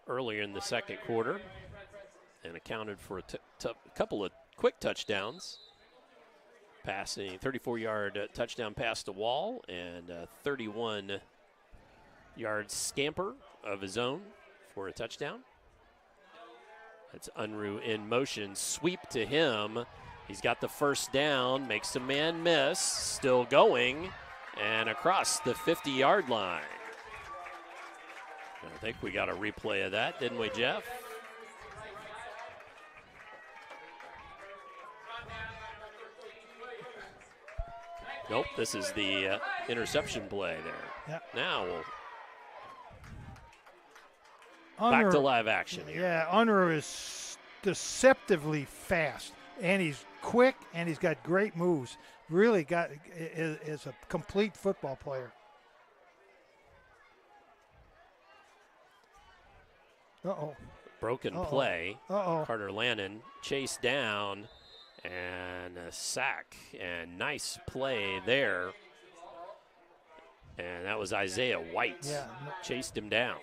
earlier in the second quarter and accounted for a couple of quick touchdowns. Passing 34-yard touchdown pass to Wall and a 31-yard scamper of his own for a touchdown. That's Unruh in motion. Sweep to him. He's got the first down, makes a man miss, still going, and across the 50-yard line. I think we got a replay of that, didn't we, Jeff? Nope, this is the interception play there.
Yep.
Now we'll back to live action here.
Yeah, Unruh is deceptively fast, and he's quick, and he's got great moves. Really is a complete football player. Uh-oh.
Broken play.
Uh-oh.
Carter Lannon chased down and a sack, and nice play there. And that was Isaiah White.
Yeah.
Chased him down.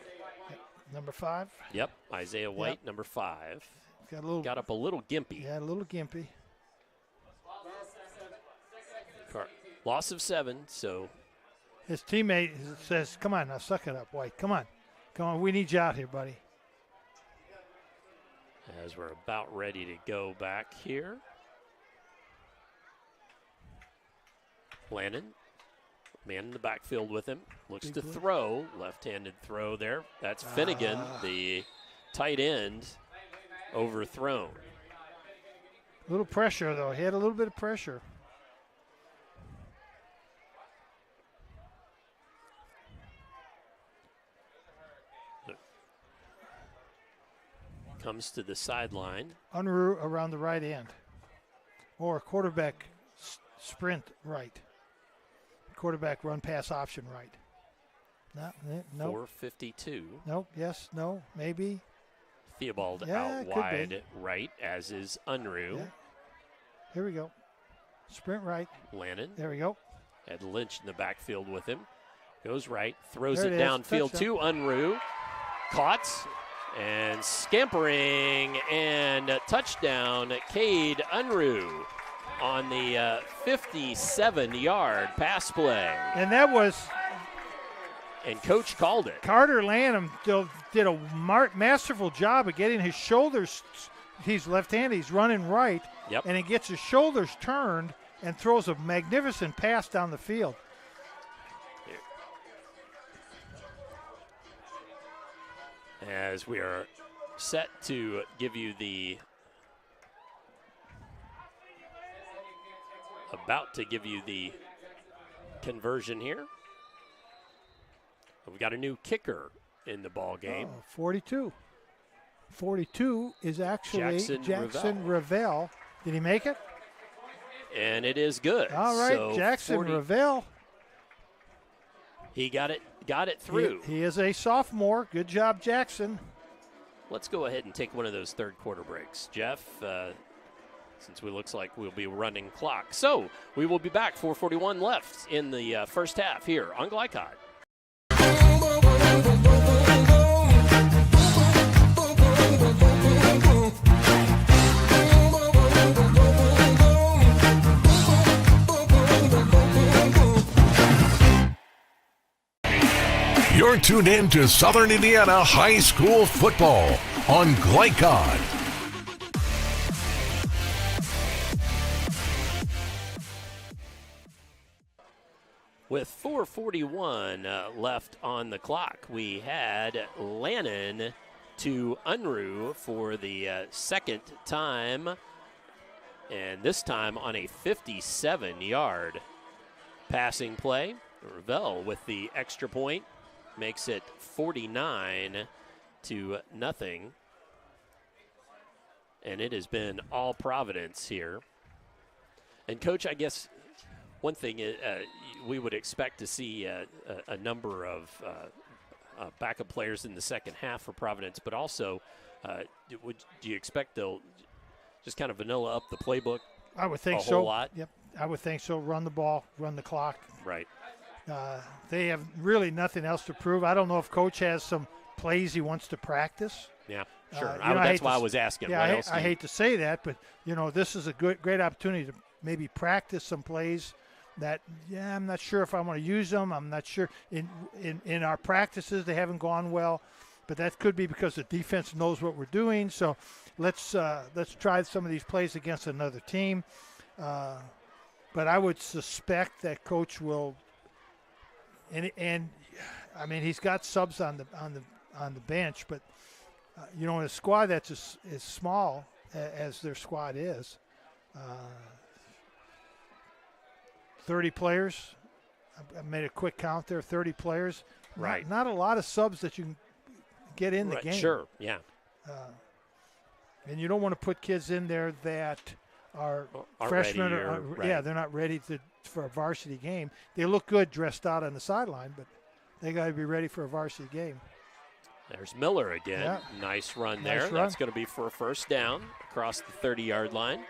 Number 5.
Yep, Isaiah White, number 5. Got up a little gimpy.
Yeah, a little gimpy.
Loss of 7, so.
His teammate says, come on now, suck it up, White. Come on, we need you out here, buddy.
As we're about ready to go back here. Lannon, man in the backfield with him, looks to throw, left-handed throw there. That's Finnegan, the tight end, overthrown.
A little pressure, though. He had a little bit of pressure.
Comes to the sideline.
Unruh around the right end. Or quarterback sprint right. Quarterback run pass option right. No.
4:52.
Nope. Yes. No. Maybe.
Theobald out wide right, as is Unruh.
Yeah. Here we go. Sprint right.
Lannon.
There we go.
Had Lynch in the backfield with him. Goes right. Throws
there
it downfield to Unruh. Caught. And scampering and touchdown, Cade Unruh on the 57-yard pass play.
And that was.
And Coach called it.
Carter Lanham did a masterful job of getting his shoulders. He's left-handed. He's running right.
Yep.
And he gets his shoulders turned and throws a magnificent pass down the field.
As we are set to give you about to give you the conversion here. We've got a new kicker in the ball game.
42. 42 is actually Jackson Ravel. Did he make it?
And it is good.
All right,
so
Jackson Ravel.
He got it through.
He is a sophomore. Good job, Jackson.
Let's go ahead and take one of those third quarter breaks, Jeff, since it looks like we'll be running clock. So we will be back. 4:41 left in the first half here on Glycod.
You're tuned in to Southern Indiana High School football on Glycod.
With 4:41 left on the clock, we had Lannon to Unruh for the second time, and this time on a 57-yard passing play. Ravel with the extra point makes it 49-0. And it has been all Providence here. And, Coach, I guess one thing we would expect to see a number of backup players in the second half for Providence, but also do you expect they'll just kind of vanilla up the playbook?
I would think
a whole lot?
Yep, I would think so. Run the ball, run the clock.
Right.
They have really nothing else to prove. I don't know if Coach has some plays he wants to practice.
Yeah, sure. That's why I was asking.
Yeah, I hate to say that, but, this is a great opportunity to maybe practice some plays that, I'm not sure if I want to use them. I'm not sure. In our practices, they haven't gone well. but that could be because the defense knows what we're doing. So let's try some of these plays against another team. But I would suspect that coach will, and I mean he's got subs on the bench, but in a squad that's as small as their squad is, 30 players. I made a quick count there, 30 players.
Right.
Not a lot of subs that you can get in the game.
Sure, yeah.
And you don't want to put kids in there that are
Aren't
freshmen.
ready
Yeah, they're not ready for a varsity game. They look good dressed out on the sideline, but they got to be ready for a varsity game.
There's Miller again.
Yeah.
Nice run
Nice
there.
run.
That's going to be for a first down across the 30-yard line.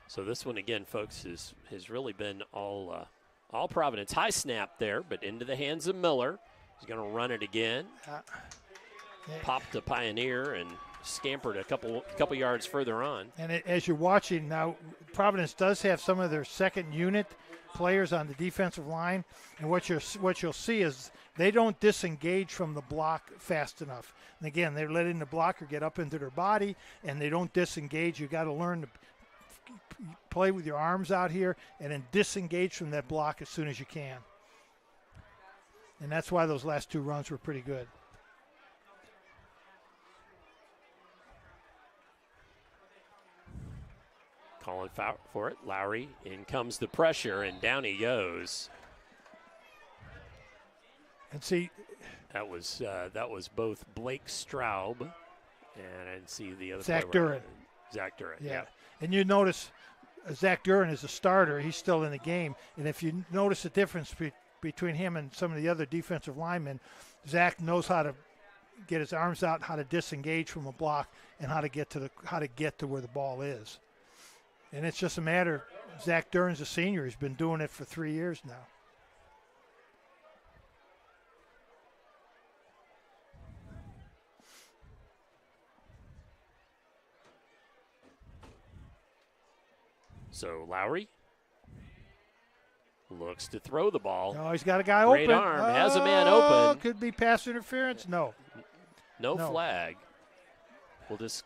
So this one again, folks, has really been all Providence. High snap there, but into the hands of Miller. He's going to run it again. Popped the Pioneer and scampered a couple yards further on.
And as you're watching now, Providence does have some of their second unit players on the defensive line, and what you'll see is they don't disengage from the block fast enough. And again, they're letting the blocker get up into their body, and they don't disengage. You got to learn to play with your arms out here and then disengage from that block as soon as you can. And that's why those last two runs were pretty good.
Calling for it. Lowry, in comes the pressure, and down he goes.
And see,
that was both Blake Straub and I didn't see the other
Zach
player.
Duran.
Zach Duran,
yeah. And you notice Zach Duran is a starter. He's still in the game. And if you notice the difference between him and some of the other defensive linemen, Zach knows how to get his arms out, how to disengage from a block, and how to get to where the ball is. And it's just a matter. Zach Duran's a senior. He's been doing it for 3 years now.
So Lowry looks to throw the ball.
Oh, he's got a guy
Great
open.
Arm, has a man open.
Could be pass interference. No
flag. We'll just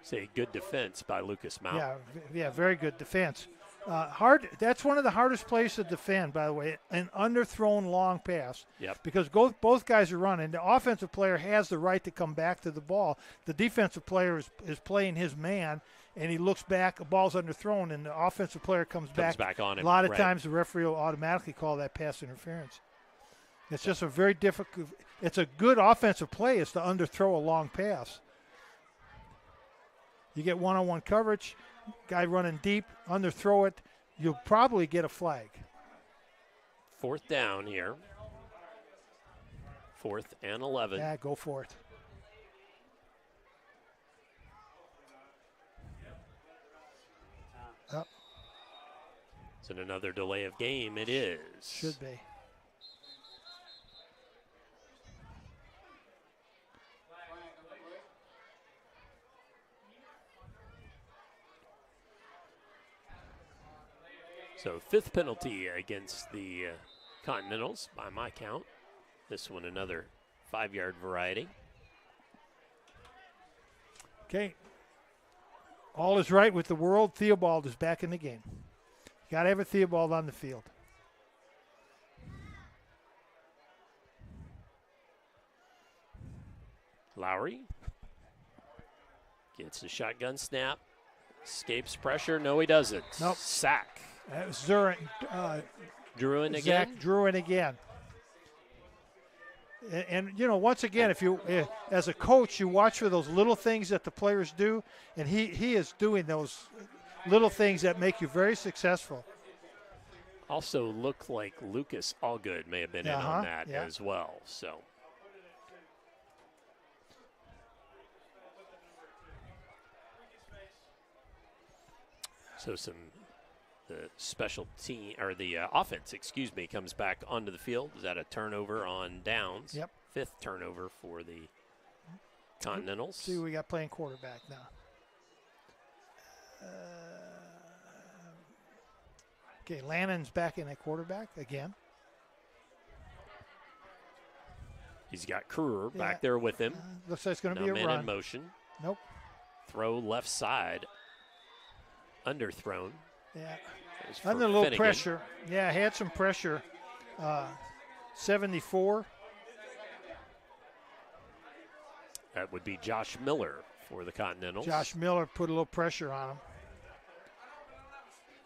say good defense by Lucas Mount.
Yeah, very good defense. Hard. That's one of the hardest plays to defend, by the way, an underthrown long pass.
Yep.
Because both guys are running. The offensive player has the right to come back to the ball. The defensive player is playing his man, and he looks back, the ball's underthrown, and the offensive player comes back
on him.
A lot of times the referee will automatically call that pass interference. It's just a very difficult – it's a good offensive play is to underthrow a long pass. You get one-on-one coverage, guy running deep, underthrow it, you'll probably get a flag.
Fourth down here. 4th and 11.
Yeah, go for it.
Is it another delay of game? It is.
Should be.
So 5th penalty against the Continentals by my count. This one another 5-yard variety.
Okay. All is right with the world. Theobald is back in the game. Got to have a Theobald on the field.
Lowry gets the shotgun snap. Escapes pressure. No, he doesn't.
Nope.
Sack.
That was Druin again.
Zach
Druin again. And once again, if you, as a coach, you watch for those little things that the players do, and he is doing those little things that make you very successful.
Also looked like Lucas Allgood may have been in on that as well. So some the special team, or the offense, excuse me, comes back onto the field. Is that a turnover on downs?
Yep.
5th turnover for the Continentals.
See who we got playing quarterback now. Okay, Lannon's back in at quarterback again.
He's got Kruger back there with him.
Looks like it's going to
Now
be a
man
run.
in motion.
Nope.
Throw left side. Underthrown.
Yeah.
For
Under a little
Finnegan.
pressure. Yeah, had some pressure. 74.
That would be Josh Miller for the Continentals.
Josh Miller put a little pressure on him.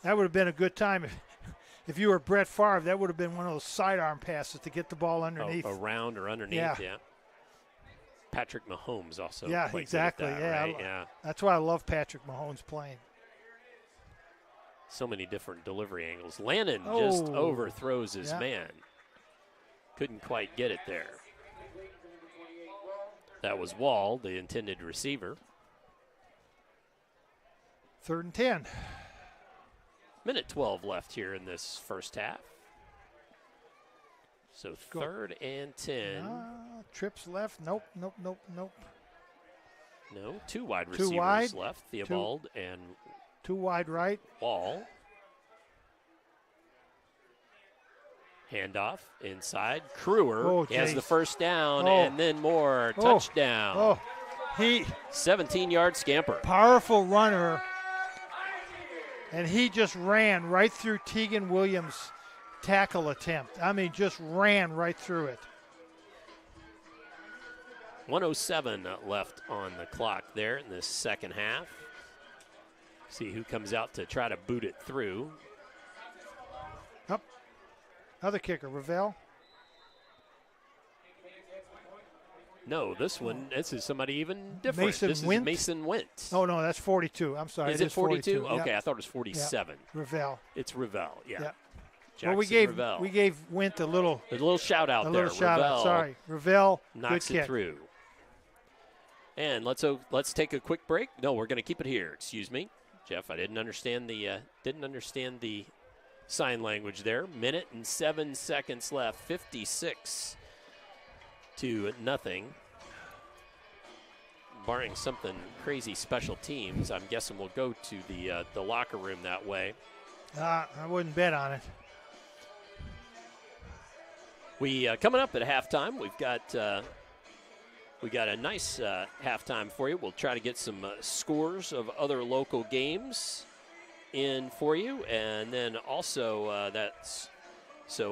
That would have been a good time if you were Brett Favre. That would have been one of those sidearm passes to get the ball underneath.
Around or underneath, yeah. Patrick Mahomes also.
Yeah,
quite
exactly.
good at that,
Yeah,
right? Yeah.
That's why I love Patrick Mahomes playing.
So many different delivery angles. Lannon just overthrows his
Yeah.
man. Couldn't quite get it there. That was Wall, the intended receiver.
3rd and 10.
Minute 12 left here in this first half. So 3rd and 10.
Trips left. Nope.
No, 2 wide
Two
receivers
wide.
left. Theobald and
2 wide right.
Wall. Handoff inside. Kruger has the first down and then more. Touchdown.
He
17-yard scamper.
Powerful runner. And he just ran right through Tegan Williams' tackle attempt. I mean, just ran right through it.
1:07 left on the clock there in this second half. See who comes out to try to boot it through.
Up. Another kicker, Ravel.
No, this is somebody even different.
Mason
this
Wint?
is Mason Wint.
Oh, no, that's 42. I'm sorry.
Is it 42?
Yeah.
Okay, I thought it was 47.
Yeah. Ravel.
It's Ravel, yeah.
Yeah.
Jackson
Well,
Ravel.
we gave Wint a little
shout out
a
there.
little shout
Ravel
out. Sorry, Ravel.
knocks
good
it
kick.
through. And let's take a quick break. No, we're going to keep it here. Excuse me, Jeff. I didn't understand the sign language there. Minute and 7 seconds left. 56-0. Barring something crazy special teams, I'm guessing we'll go to the locker room that way.
I wouldn't bet on it.
We coming up at halftime. We got a nice halftime for you. We'll try to get some scores of other local games in for you, and then also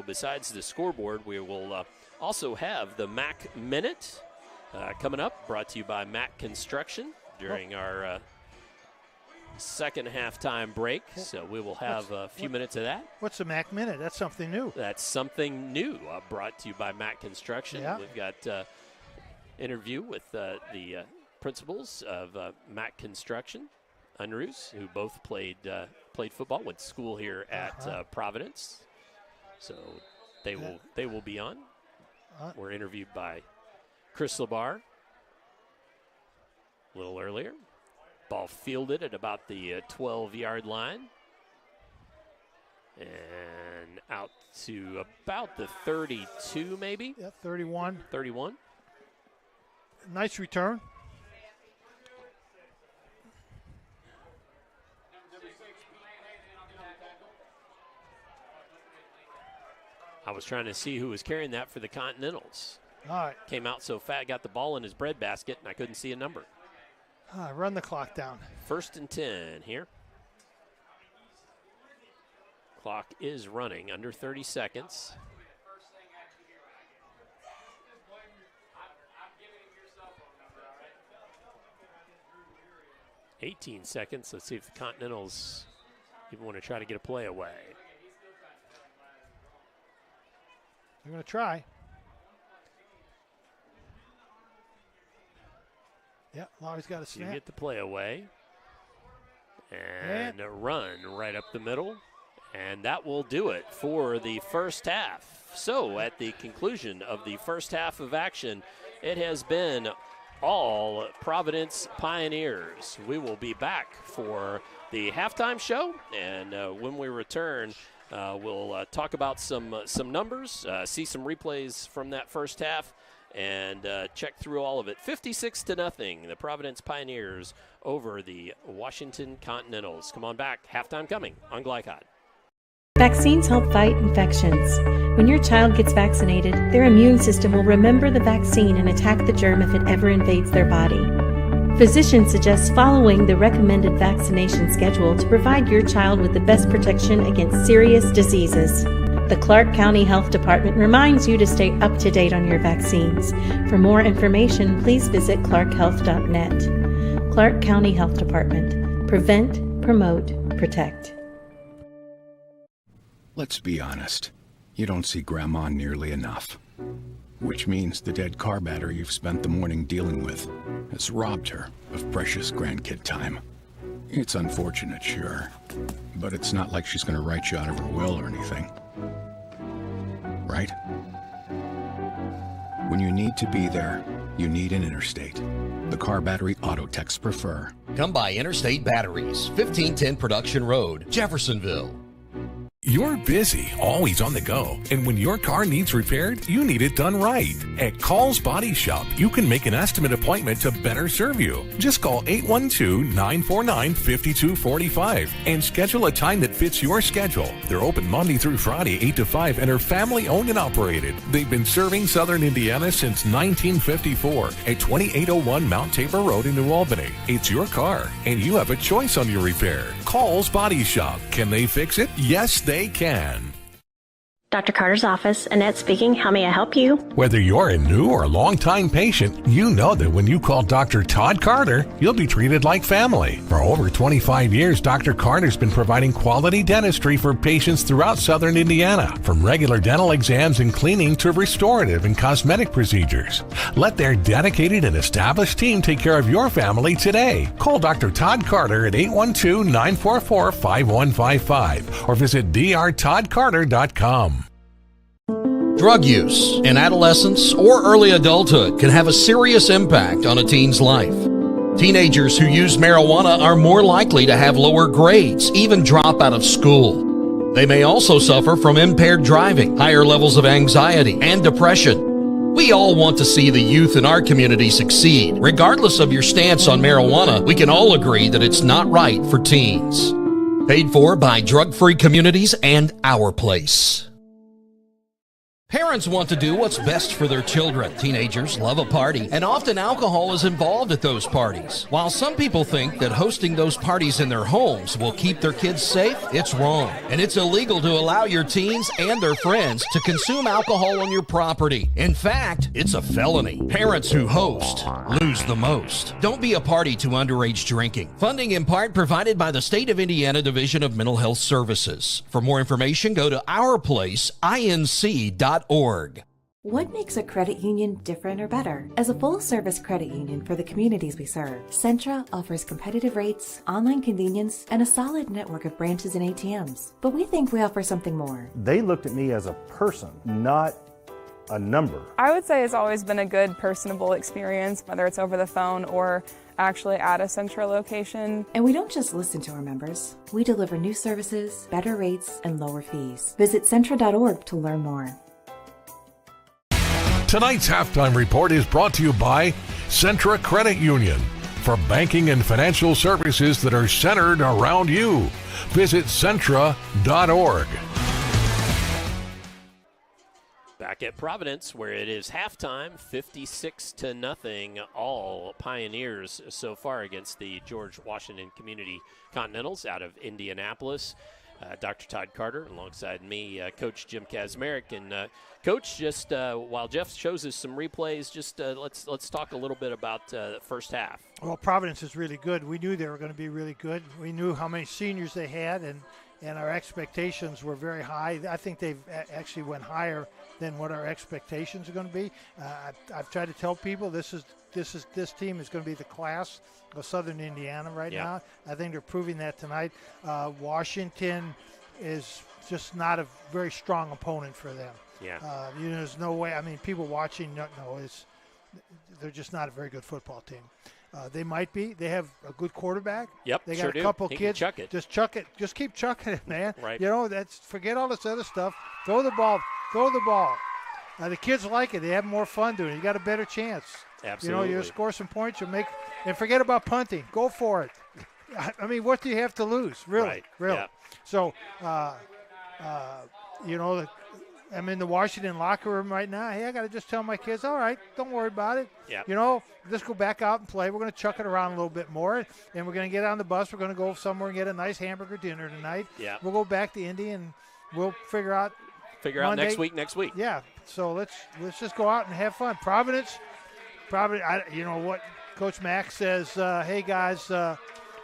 besides the scoreboard, we will also have the MAC Minute coming up, brought to you by MAC Construction during our second halftime break. So we will have a few minutes of that.
What's the MAC Minute? That's something new.
That's something new, brought to you by MAC Construction.
Yeah.
We've got interview with the principals of MAC Construction, Unruhs, who both played football, went to school here at Providence. So they will be on. We're interviewed by Chris Labar a little earlier. Ball fielded at about the 12-yard line. And out to about the 32, maybe?
Yeah, 31.
31.
Nice return.
I was trying to see who was carrying that for the Continentals.
All right.
Came out so fat, got the ball in his breadbasket, and I couldn't see a number.
Run the clock down.
1st and 10 here. Clock is running under 30 seconds. $18 seconds. Let's see if the Continentals even want to try to get a play away.
They're going to try. Yeah, Lowry's got a snap.
You get the play away. And a run right up the middle. And that will do it for the first half. So at the conclusion of the first half of action, it has been all Providence Pioneers. We will be back for the halftime show. And when we return, we'll talk about some numbers, see some replays from that first half, and check through all of it. 56-0, the Providence Pioneers over the Washington Continentals. Come on back. Halftime coming on Glycod.
Vaccines help fight infections. When your child gets vaccinated, their immune system will remember the vaccine and attack the germ if it ever invades their body. Physicians suggest following the recommended vaccination schedule to provide your child with the best protection against serious diseases. The Clark County Health Department reminds you to stay up to date on your vaccines. For more information, please visit clarkhealth.net. Clark County Health Department. Prevent, promote, protect.
Let's be honest. You don't see Grandma nearly enough. Which means the dead car battery you've spent the morning dealing with has robbed her of precious grandkid time. It's unfortunate, sure, but it's not like she's going to write you out of her will or anything. Right? When you need to be there, you need an Interstate. The car battery auto techs prefer.
Come by Interstate Batteries, 1510 Production Road, Jeffersonville.
You're busy, always on the go, and when your car needs repaired, you need it done right. At Call's Body Shop, you can make an estimate appointment to better serve you. Just call 812-949-5245 and schedule a time that fits your schedule. They're open Monday through Friday, 8 to 5, and are family-owned and operated. They've been serving Southern Indiana since 1954 at 2801 Mount Tabor Road in New Albany. It's your car, and you have a choice on your repair. Call's Body Shop. Can they fix it? Yes, they can.
Dr. Carter's office, Annette speaking. How may I help you?
Whether you're a new or long-time patient, you know that when you call Dr. Todd Carter, you'll be treated like family. For over 25 years, Dr. Carter's been providing quality dentistry for patients throughout Southern Indiana, from regular dental exams and cleaning to restorative and cosmetic procedures. Let their dedicated and established team take care of your family today. Call Dr. Todd Carter at 812-944-5155 or visit drtoddcarter.com.
Drug use in adolescence or early adulthood can have a serious impact on a teen's life. Teenagers who use marijuana are more likely to have lower grades, even drop out of school. They may also suffer from impaired driving, higher levels of anxiety, and depression. We all want to see the youth in our community succeed. Regardless of your stance on marijuana, we can all agree that it's not right for teens. Paid for by Drug Free Communities and Our Place. Parents want to do what's best for their children. Teenagers love a party, and often alcohol is involved at those parties. While some people think that hosting those parties in their homes will keep their kids safe, it's wrong. And it's illegal to allow your teens and their friends to consume alcohol on your property. In fact, it's a felony. Parents who host lose the most. Don't be a party to underage drinking. Funding in part provided by the State of Indiana Division of Mental Health Services. For more information, go to ourplaceinc.org.
What makes a credit union different or better? As a full-service credit union for the communities we serve, Centra offers competitive rates, online convenience, and a solid network of branches and ATMs. But we think we offer something more.
They looked at me as a person, not a number.
I would say it's always been a good, personable experience, whether it's over the phone or actually at a Centra location.
And we don't just listen to our members. We deliver new services, better rates, and lower fees. Visit Centra.org to learn more.
Tonight's halftime report is brought to you by Centra Credit Union for banking and financial services that are centered around you. Visit Centra.org.
Back at Providence, where it is halftime, 56-0, all Pioneers so far against the George Washington Community Continentals out of Indianapolis. Dr. Todd Carter alongside me, Coach Jim Kazmarek. And Coach, just while Jeff shows us some replays, just let's talk a little bit about the first half.
Well, Providence is really good. We knew they were going to be really good. We knew how many seniors they had, and our expectations were very high. I think they've actually went higher than what our expectations are going to be. I've tried to tell people this team is going to be the class of Southern Indiana right now. I think they're proving that tonight. Washington is just not a very strong opponent for them. There's no way. I mean, people watching know they're just not a very good football team. They might be. They have a good quarterback.
Yep,
they got
sure
a couple
do. He
kids.
can chuck it.
Just chuck it. Just keep chucking it, man.
Right.
You know, forget all this other stuff. Throw the ball. Throw the ball. The kids like it. They have more fun doing it. You got a better chance.
Absolutely.
You know, you score some points, and forget about punting. Go for it. I mean, what do you have to lose? Really,
Right.
really.
Yeah.
So, you know, I'm in the Washington locker room right now. Hey, I got to just tell my kids, all right, don't worry about it.
Yeah.
You know, just go back out and play. We're going to chuck it around a little bit more, and we're going to get on the bus. We're going to go somewhere and get a nice hamburger dinner tonight.
Yeah.
We'll go back to Indy, and we'll figure out Monday.
next week.
Yeah. So let's just go out and have fun. Providence, you know what Coach Mack says, hey, guys,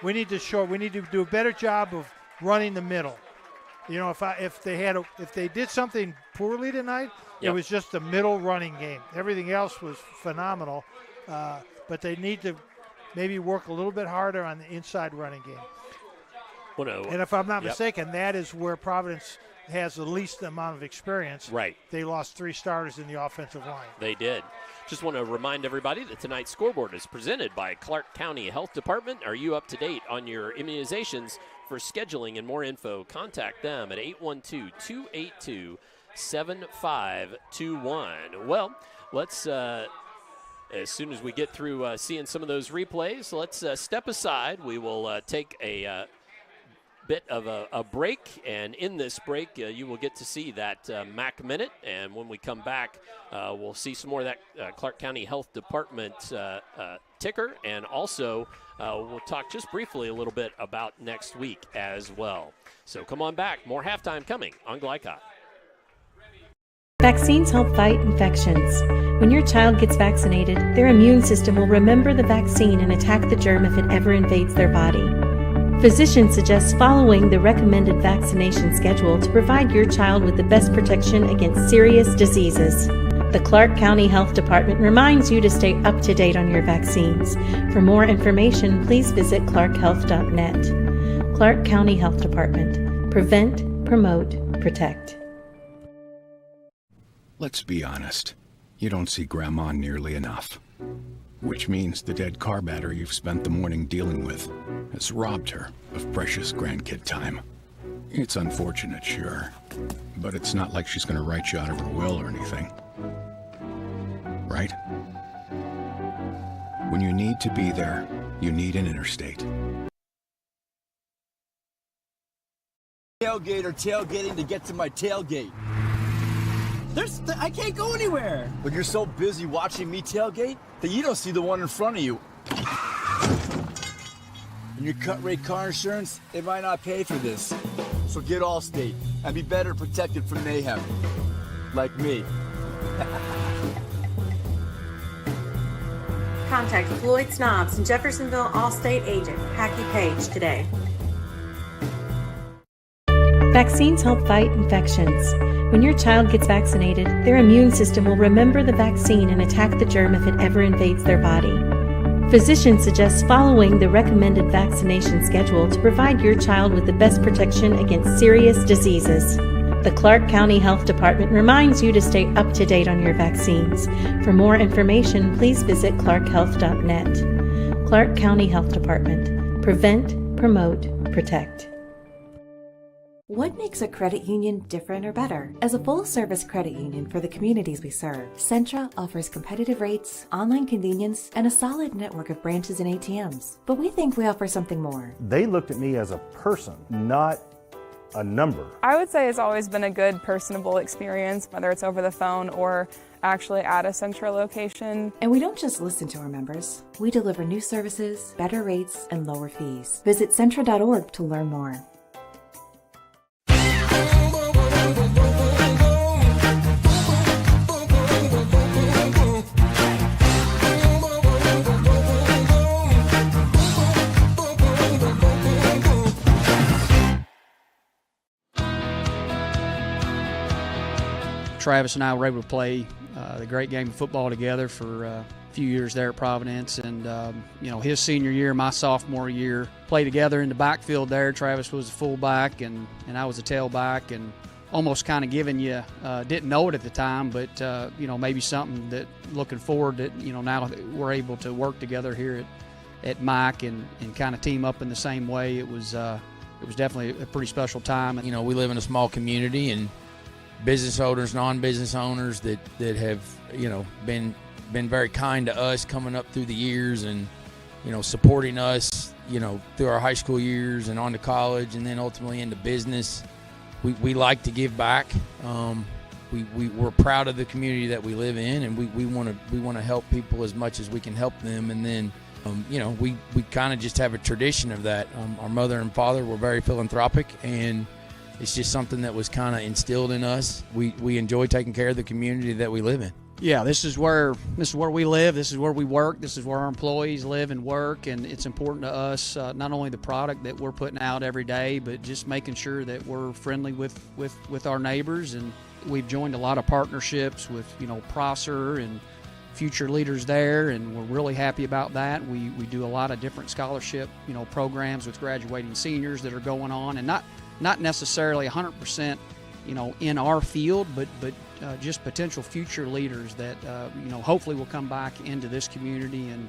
we need to do a better job of running the middle. You know, if they did something poorly tonight,
Yep.
It was just the middle running game. Everything else was phenomenal, but they need to maybe work a little bit harder on the inside running game.
Well, no.
And if I'm not
Yep.
mistaken, that is where Providence has the least amount of experience.
Right.
They lost 3 starters in the offensive line.
They did. Just want to remind everybody that tonight's scoreboard is presented by Clark County Health Department. Are you up to date on your immunizations? For scheduling and more info, contact them at 812-282-7521. Well, let's, as soon as we get through seeing some of those replays, let's step aside. We will take a bit of a break, and in this break you will get to see that MAC Minute, and when we come back we'll see some more of that Clark County Health Department ticker, and also we'll talk just briefly a little bit about next week as well. So come on back, more halftime coming on Glycod.
Vaccines help fight infections. When your child gets vaccinated, their immune system will remember the vaccine and attack the germ if it ever invades their body. Physicians suggest following the recommended vaccination schedule to provide your child with the best protection against serious diseases. The Clark County Health Department reminds you to stay up to date on your vaccines. For more information, please visit clarkhealth.net. Clark County Health Department. Prevent, promote, protect.
Let's be honest. You don't see Grandma nearly enough. Which means the dead car battery you've spent the morning dealing with has robbed her of precious grandkid time. It's unfortunate, sure, but it's not like she's going to write you out of her will or anything. Right? When you need to be there, you need an interstate.
Tailgate or tailgating to get to my tailgate. I can't go anywhere. But you're so busy watching me tailgate that you don't see the one in front of you. And your cut rate car insurance, it might not pay for this. So get Allstate and be better protected from mayhem. Like me.
Contact Floyd Snobs and Jeffersonville Allstate agent Hackey Page today.
Vaccines help fight infections. When your child gets vaccinated, their immune system will remember the vaccine and attack the germ if it ever invades their body. Physicians suggest following the recommended vaccination schedule to provide your child with the best protection against serious diseases. The Clark County Health Department reminds you to stay up to date on your vaccines. For more information, please visit clarkhealth.net. Clark County Health Department. Prevent, promote, protect.
What makes a credit union different or better? As a full-service credit union for the communities we serve, Centra offers competitive rates, online convenience, and a solid network of branches and ATMs. But we think we offer something more.
They looked at me as a person, not a number.
I would say it's always been a good personable experience, whether it's over the phone or actually at a Centra location.
And we don't just listen to our members. We deliver new services, better rates, and lower fees. Visit Centra.org to learn more.
Travis and I were able to play the great game of football together for a few years there at Providence, and his senior year, my sophomore year, played together in the backfield there. Travis was a fullback and I was a tailback, and almost kind of giving you didn't know it at the time, but maybe something that looking forward that now that we're able to work together here at Mike and kind of team up in the same way. It was definitely a pretty special time.
You know, we live in a small community, and business owners, non-business owners that have, you know, been very kind to us coming up through the years and, you know, supporting us, you know, through our high school years and on to college and then ultimately into business. We like to give back. We're proud of the community that we live in, and we want to help people as much as we can help them. And then, you know, we kind of just have a tradition of that. Our mother and father were very philanthropic, and it's just something that was kind of instilled in us. We enjoy taking care of the community that we live in.
Yeah, this is where we live. This is where we work. This is where our employees live and work, and it's important to us, not only the product that we're putting out every day, but just making sure that we're friendly with our neighbors. And we've joined a lot of partnerships with, you know, Prosser and future leaders there, and we're really happy about that. We do a lot of different scholarship, you know, programs with graduating seniors that are going on, and not necessarily 100%, you know, in our field, but just potential future leaders that, you know, hopefully will come back into this community. And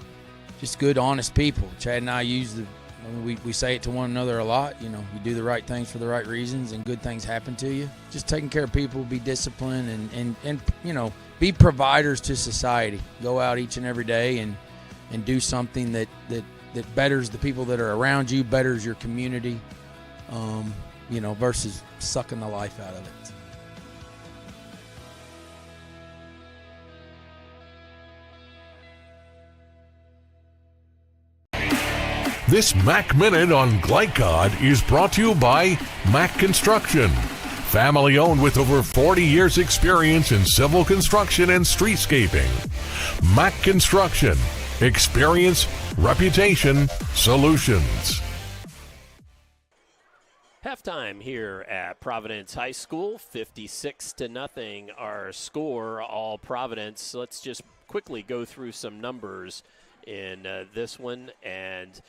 just good, honest people. Chad and I we say it to one another a lot. You know, you do the right things for the right reasons, and good things happen to you. Just taking care of people, be disciplined, and you know, be providers to society. Go out each and every day and do something that betters the people that are around you, betters your community. You know, versus sucking the life out of it.
This Mac Minute on Glycod is brought to you by Mac Construction. Family owned with over 40 years experience in civil construction and streetscaping. Mac Construction. Experience, reputation, solutions.
Halftime here at Providence High School, 56-0 our score, all Providence. Let's just quickly go through some numbers in this one, and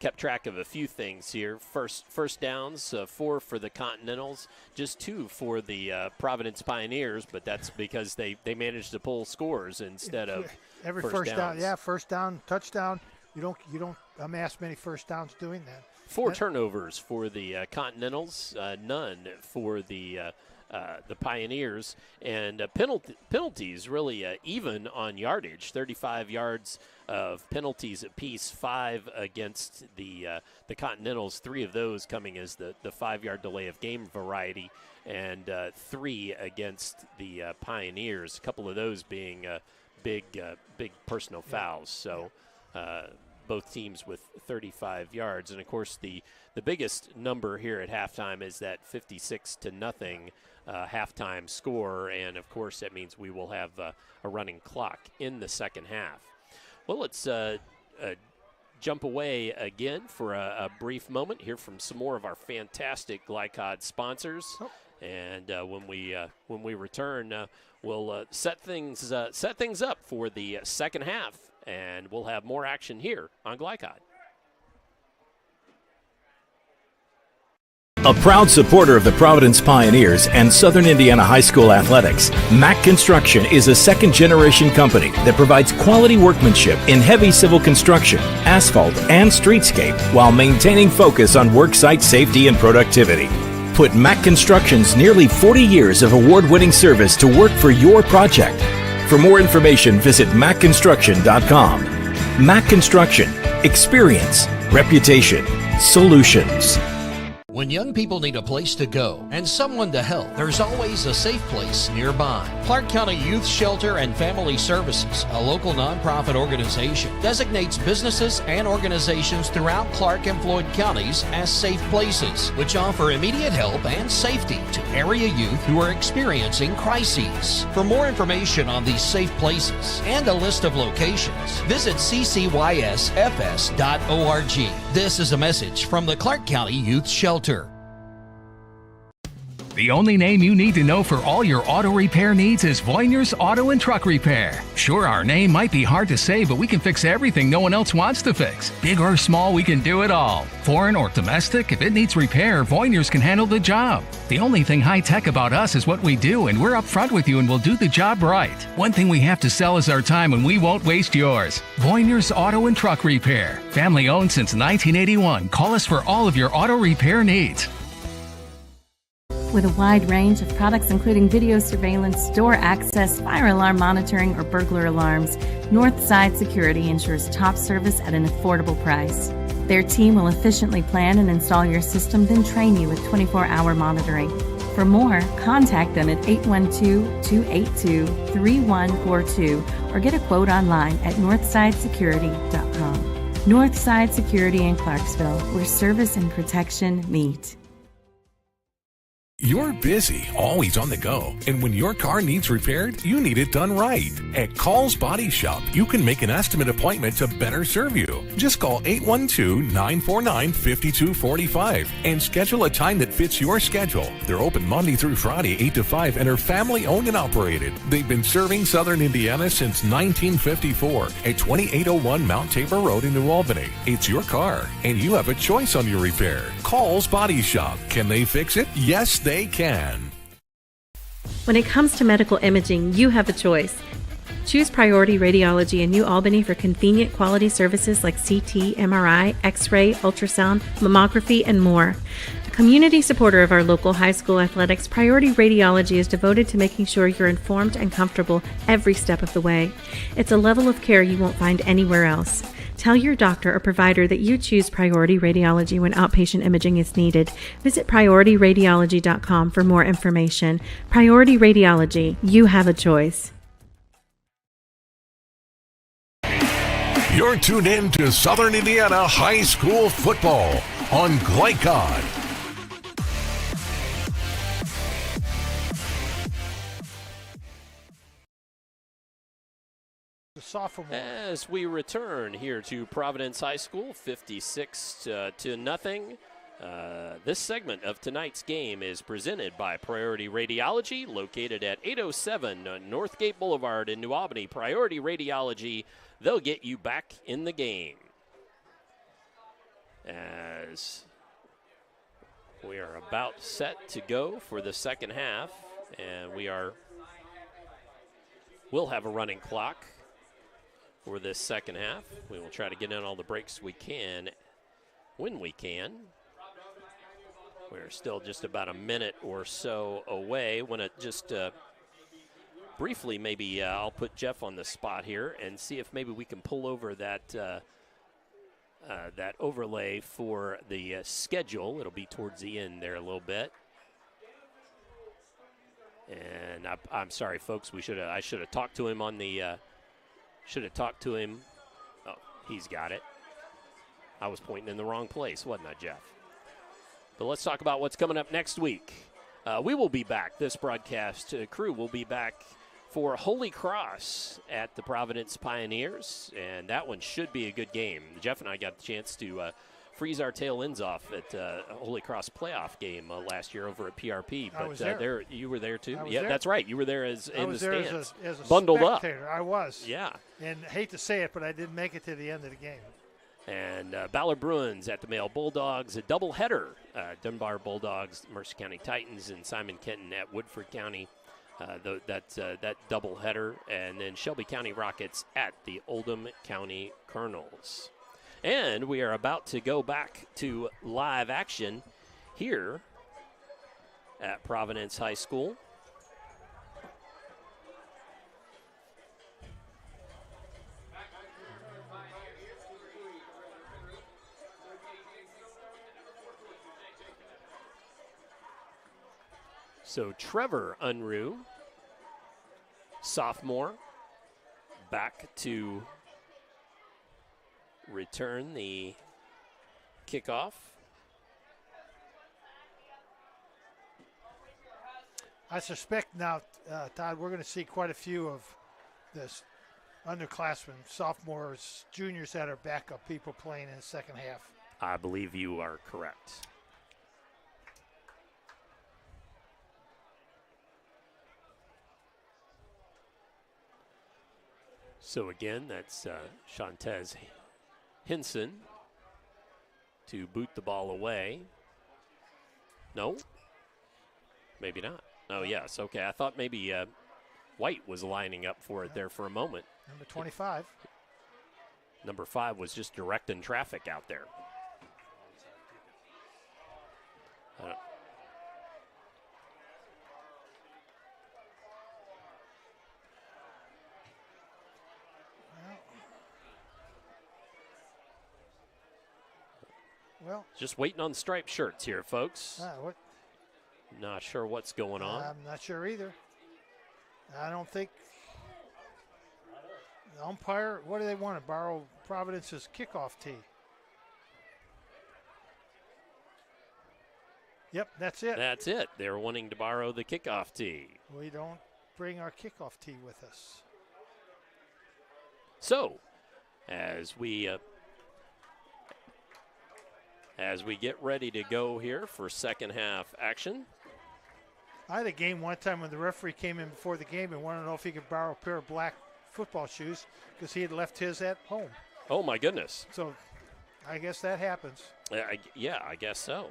kept track of a few things here. First downs, 4 for the Continentals, just 2 for the Providence Pioneers, but that's because they managed to pull scores instead of
every
first
down.
downs.
Yeah, first down, touchdown. You don't amass many first downs doing that.
4 turnovers for the Continentals, none for the Pioneers, and penalties really even on yardage. 35 yards of penalties apiece, 5 against the Continentals. 3 of those coming as the 5-yard delay of game variety, and 3 against the Pioneers. A couple of those being big personal fouls. So. Both teams with 35 yards. And, of course, the biggest number here at halftime is that 56-0 halftime score. And, of course, that means we will have a running clock in the second half. Well, let's jump away again for a brief moment, hear from some more of our fantastic Glycod sponsors. And when we return, we'll set things up for the second half. And we'll have more action here on Glycod.
A proud supporter of the Providence Pioneers and Southern Indiana High School athletics, Mac Construction is a second-generation company that provides quality workmanship in heavy civil construction, asphalt, and streetscape while maintaining focus on worksite safety and productivity. Put Mac Construction's nearly 40 years of award-winning service to work for your project. For more information, visit macconstruction.com. Mac Construction. Experience. Reputation. Solutions.
When young people need a place to go and someone to help, there's always a safe place nearby. Clark County Youth Shelter and Family Services, a local nonprofit organization, designates businesses and organizations throughout Clark and Floyd counties as safe places, which offer immediate help and safety to area youth who are experiencing crises. For more information on these safe places and a list of locations, visit ccysfs.org. This is a message from the Clark County Youth Shelter.
The only name you need to know for all your auto repair needs is Voyner's Auto and Truck Repair. Sure, our name might be hard to say, but we can fix everything no one else wants to fix. Big or small, we can do it all. Foreign or domestic, if it needs repair, Voyner's can handle the job. The only thing high-tech about us is what we do, and we're upfront with you and we'll do the job right. One thing we have to sell is our time, and we won't waste yours. Voyner's Auto and Truck Repair. Family owned since 1981. Call us for all of your auto repair needs.
With a wide range of products including video surveillance, door access, fire alarm monitoring, or burglar alarms, Northside Security ensures top service at an affordable price. Their team will efficiently plan and install your system, then train you with 24-hour monitoring. For more, contact them at 812-282-3142 or get a quote online at northsidesecurity.com. Northside Security in Clarksville, where service and protection meet.
You're busy, always on the go, and when your car needs repaired, you need it done right. At Call's Body Shop, you can make an estimate appointment to better serve you. Just call 812-949-5245 and schedule a time that fits your schedule. They're open Monday through Friday, 8 to 5, and are family owned and operated. They've been serving Southern Indiana since 1954 at 2801 Mount Tabor Road in New Albany. It's your car, and you have a choice on your repair. Call's Body Shop. Can they fix it? Yes, they can.
When it comes to medical imaging, you have a choice. Choose Priority Radiology in New Albany for convenient quality services like CT, MRI, X-ray, ultrasound, mammography, and more. A community supporter of our local high school athletics, Priority Radiology is devoted to making sure you're informed and comfortable every step of the way. It's a level of care you won't find anywhere else. Tell your doctor or provider that you choose Priority Radiology when outpatient imaging is needed. Visit PriorityRadiology.com for more information. Priority Radiology, you have a choice.
You're tuned in to Southern Indiana High School Football on Glycod.
Sophomore.
As we return here to Providence High School, 56 to nothing. This segment of tonight's game is presented by Priority Radiology, located at 807 Northgate Boulevard in New Albany. Priority Radiology, they'll get you back in the game. As we are about set to go for the second half, and we'll have a running clock for this second half. We will try to get in all the breaks we can when we can. We're still just about a minute or so away. Want to just briefly, maybe I'll put Jeff on the spot here and see if maybe we can pull over that that overlay for the schedule. It'll be towards the end there a little bit. And I'm sorry, folks. I should have talked to him on the. Should have talked to him. Oh, he's got it. I was pointing in the wrong place, wasn't I, Jeff? But let's talk about what's coming up next week. We will be back. This broadcast crew will be back for Holy Cross at the Providence Pioneers, and that one should be a good game. Jeff and I got the chance to freeze our tail ends off at a Holy Cross playoff game last year over at PRP. But
I was there.
You were there too?
Yeah,
that's right. You were there in the stands.
As a
bundled
spectator.
up.
I was.
Yeah.
And I hate to say it, but I didn't make it to the end of the game.
And Ballard Bruins at the Male Bulldogs, a doubleheader. Dunbar Bulldogs, Mercer County Titans, and Simon Kenton at Woodford County. That doubleheader. And then Shelby County Rockets at the Oldham County Colonels. And we are about to go back to live action here at Providence High School. So Trevor Unruh, sophomore, back to return the kickoff.
I suspect now, Todd, we're going to see quite a few of this underclassmen, sophomores, juniors that are backup people playing in the second half.
I believe you are correct. So again, that's Shantez Hinson to boot the ball away. No? Maybe not. Oh, yes. Okay, I thought maybe White was lining up for it there for a moment.
Number 25.
Number 5 was just directing traffic out there.
Well,
just waiting on striped shirts here, folks.
What?
Not sure what's going on.
I'm not sure either. I don't think the umpire. What do they want to borrow Providence's kickoff tee? Yep, that's it.
That's it. They're wanting to borrow the kickoff tee.
We don't bring our kickoff tee with us.
So, as we get ready to go here for second half action.
I had a game one time when the referee came in before the game and wanted to know if he could borrow a pair of black football shoes because he had left his at home.
Oh, my goodness.
So I guess that happens.
Yeah, I guess so.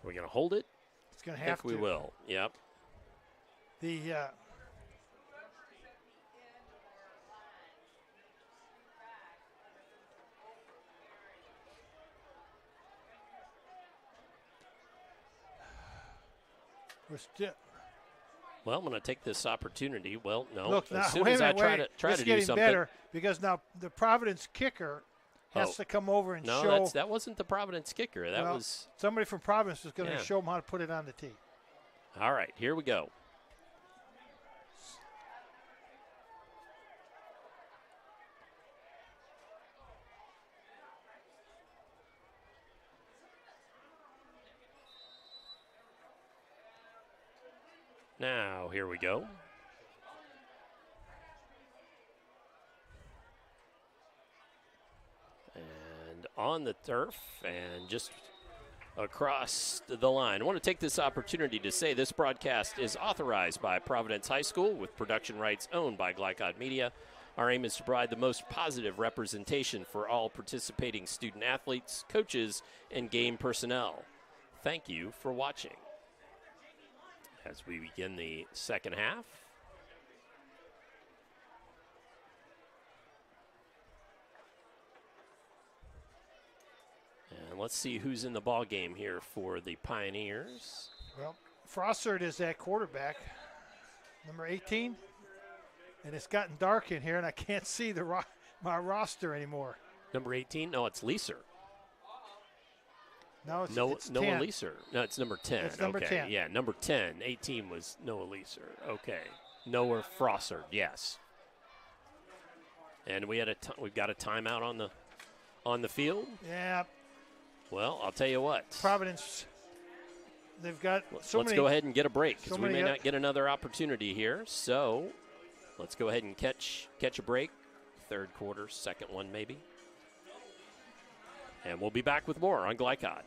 Are we going to hold it?
It's going to have to.
I think we will. Yep.
The we're still.
Well, I'm going to take this opportunity. Well, no.
Look,
as
now,
soon
wait
as
a
I
minute,
try
it's
to do
getting
something.
better because now the Providence kicker has to come over and show.
No, that wasn't the Providence kicker. That was
somebody from Providence was going to show them how to put it on the tee.
All right, here we go. Now, here we go. And on the turf and just across the line. I want to take this opportunity to say this broadcast is authorized by Providence High School with production rights owned by Glycod Media. Our aim is to provide the most positive representation for all participating student athletes, coaches, and game personnel. Thank you for watching. As we begin the second half. And let's see who's in the ball game here for the Pioneers.
Well, Frossard is that quarterback, number 18. And it's gotten dark in here, and I can't see my roster anymore.
Number 18? No, it's Leeser.
No, it's
Noah
10.
Leeser. No, it's number 10.
It's number
okay.
10.
Yeah, number 10. 18 was Noah Leeser. Okay. Noah Frossard, yes. And we've got a timeout on the field.
Yeah.
Well, I'll tell you what.
Providence, they've got so
let's
many.
go ahead and get a break because
so
we may
many-
not get another opportunity here. So let's go ahead and catch a break. Third quarter, second one maybe. And we'll be back with more on Glycod.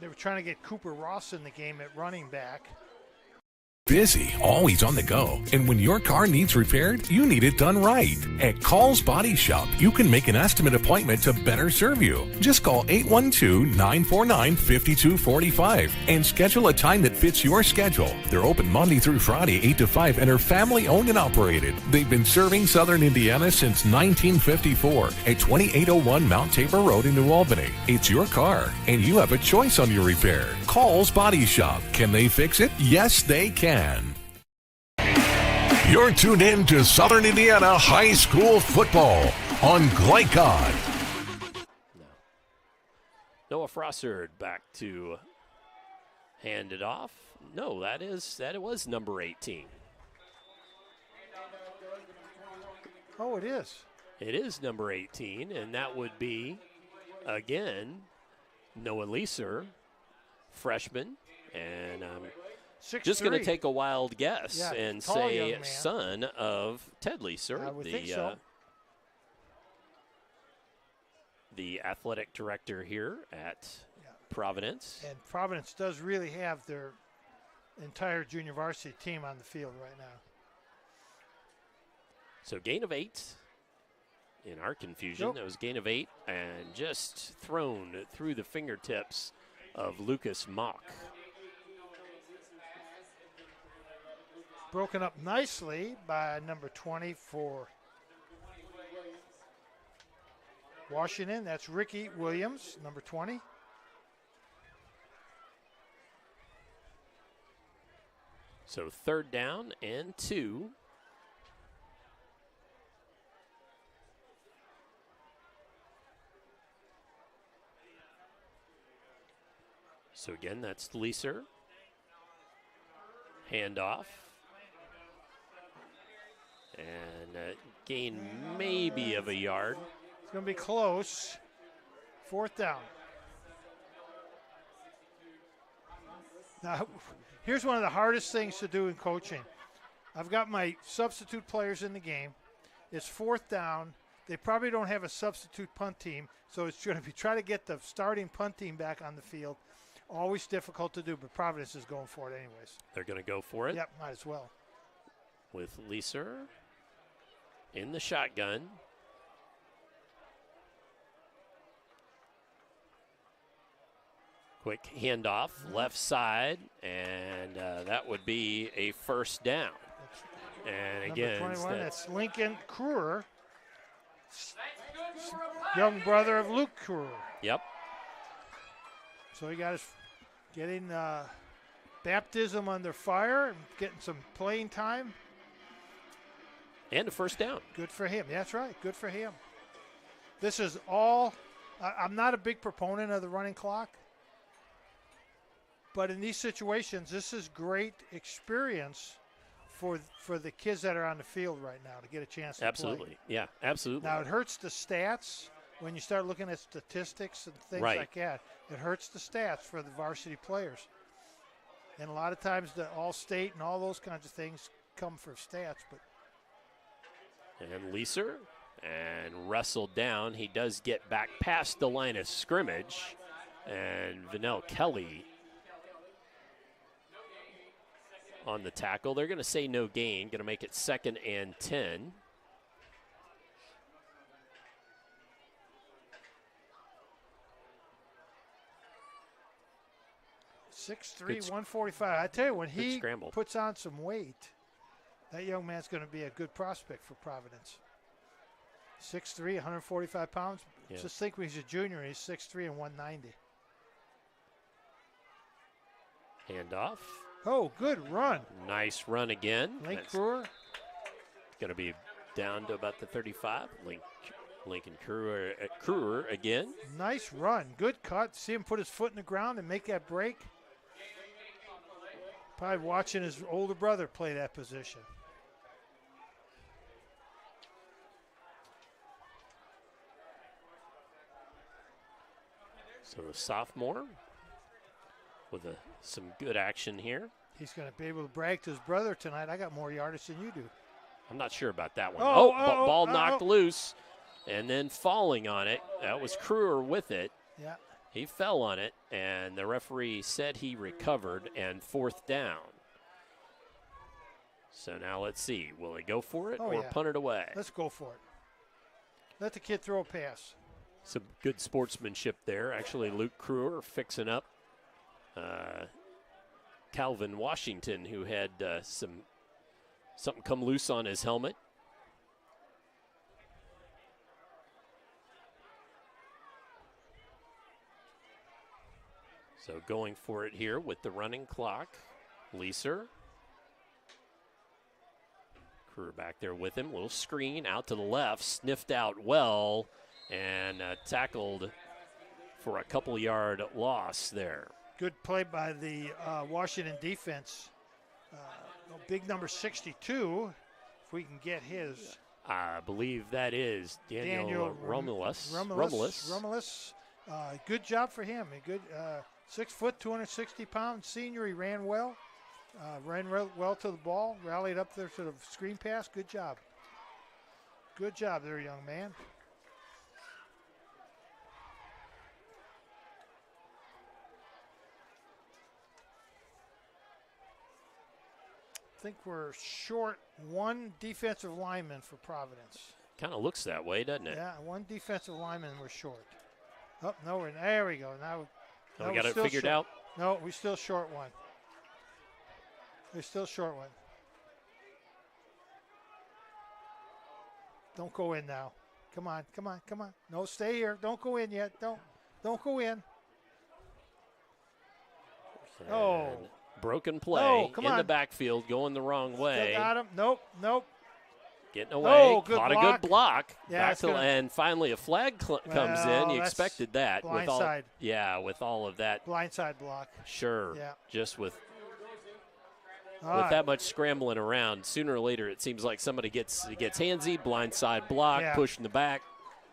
They were trying to get Cooper Ross in the game at running back.
Busy, always on the go. And when your car needs repaired, you need it done right. At Call's Body Shop, you can make an estimate appointment to better serve you. Just call 812-949-5245 and schedule a time that fits your schedule. They're open Monday through Friday, 8 to 5, and are family owned and operated. They've been serving Southern Indiana since 1954 at 2801 Mount Tabor Road in New Albany. It's your car, and you have a choice on your repair. Call's Body Shop. Can they fix it? Yes, they can. You're tuned in to Southern Indiana High School football on Glycod.
Noah Frossard back to hand it off. No, that was number 18.
Oh, it is.
It is number 18, and that would be, again, Noah Leeser, freshman, and
6'3".
just going to take a wild guess
Yeah,
and
tall young
say
man.
son of Ted Leeser,
I would think so.
The athletic director here at Providence.
And Providence does really have their entire junior varsity team on the field right now.
So gain of 8 in our confusion.
Nope.
That was gain of 8 and just thrown through the fingertips of Lucas Mock.
Broken up nicely by number 20 for Washington. That's Ricky Williams, number 20.
So 3rd down and 2. So again, that's Leeser. Handoff. And gain maybe of a yard.
It's going to be close. 4th down. Now, here's one of the hardest things to do in coaching. I've got my substitute players in the game. It's 4th down. They probably don't have a substitute punt team, so it's going to be try to get the starting punt team back on the field. Always difficult to do, but Providence is going for it anyways.
They're going to go for it.
Yep, might as well.
With Leeser in the shotgun. Quick handoff, left side, and that would be a 1st down. And
Number
again,
21, that's Lincoln Kruer, young brother of Luke Kruer.
Yep.
So he got his getting baptism under fire and getting some playing time.
And a 1st down.
Good for him. That's right. Good for him. This is all. I'm not a big proponent of the running clock. But in these situations, this is great experience for the kids that are on the field right now to get a chance to
Absolutely.
play.
Yeah, absolutely.
Now, it hurts the stats when you start looking at statistics and things
Right.
like that. It hurts the stats for the varsity players. And a lot of times the All-State and all those kinds of things come for stats. But
And Leeser, and wrestled down. He does get back past the line of scrimmage. And Vanell Kelly on the tackle. They're going to say no gain. Going to make it 2nd and 10.
.6'3",
Good
145. I tell you, when he
scramble.
puts on some weight, that young man's going to be a good prospect for Providence. 6'3", 145 pounds.
Yeah.
Just think when he's a junior, he's 6'3" and 190.
Handoff.
Oh, good run.
Nice run again.
Link
That's
Kruer.
going to be down to about the 35. Lincoln Kruer again.
Nice run. Good cut. See him put his foot in the ground and make that break. Probably watching his older brother play that position.
So the sophomore with some good action here.
He's going to be able to brag to his brother tonight. I got more yardage than you do.
I'm not sure about that one.
Oh,
Ball knocked loose and then falling on it. That was Kruer with it.
Yeah.
He fell on it, and the referee said he recovered, and 4th down. So now let's see. Will he go for it or punt it away?
Let's go for it. Let the kid throw a pass.
Some good sportsmanship there. Actually, Luke Kruer fixing up Calvin Washington, who had something come loose on his helmet. So going for it here with the running clock. Leeser. Kruer back there with him. Little screen out to the left. Sniffed out well and tackled for a couple-yard loss there.
Good play by the Washington defense. Big number 62, if we can get his.
I believe that is Daniel Romulus.
Good job for him. A good 6 foot, 260 pound senior. He ran well. Ran well to the ball. Rallied up there to the screen pass. Good job. Good job there, young man. I think we're short one defensive lineman for Providence.
Kind of looks that way, doesn't it?
Yeah, one defensive lineman we're short. Oh, no, there we go. Now
we got it figured out?
No, we're still short one. We're still short one. Don't go in now. Come on, come on, come on. No, stay here. Don't go in yet. Don't go in. Oh.
Broken play
come
in
on.
the backfield, going the wrong way.
Still got him. Nope.
Getting away.
Oh, good
Caught
block.
a good block.
Yeah,
And finally a flag comes in. You expected that.
Blindside.
With all of that.
Blindside block.
Sure.
Yeah.
Just with
right.
that much scrambling around, sooner or later it seems like somebody gets handsy, blindside block, push in the back,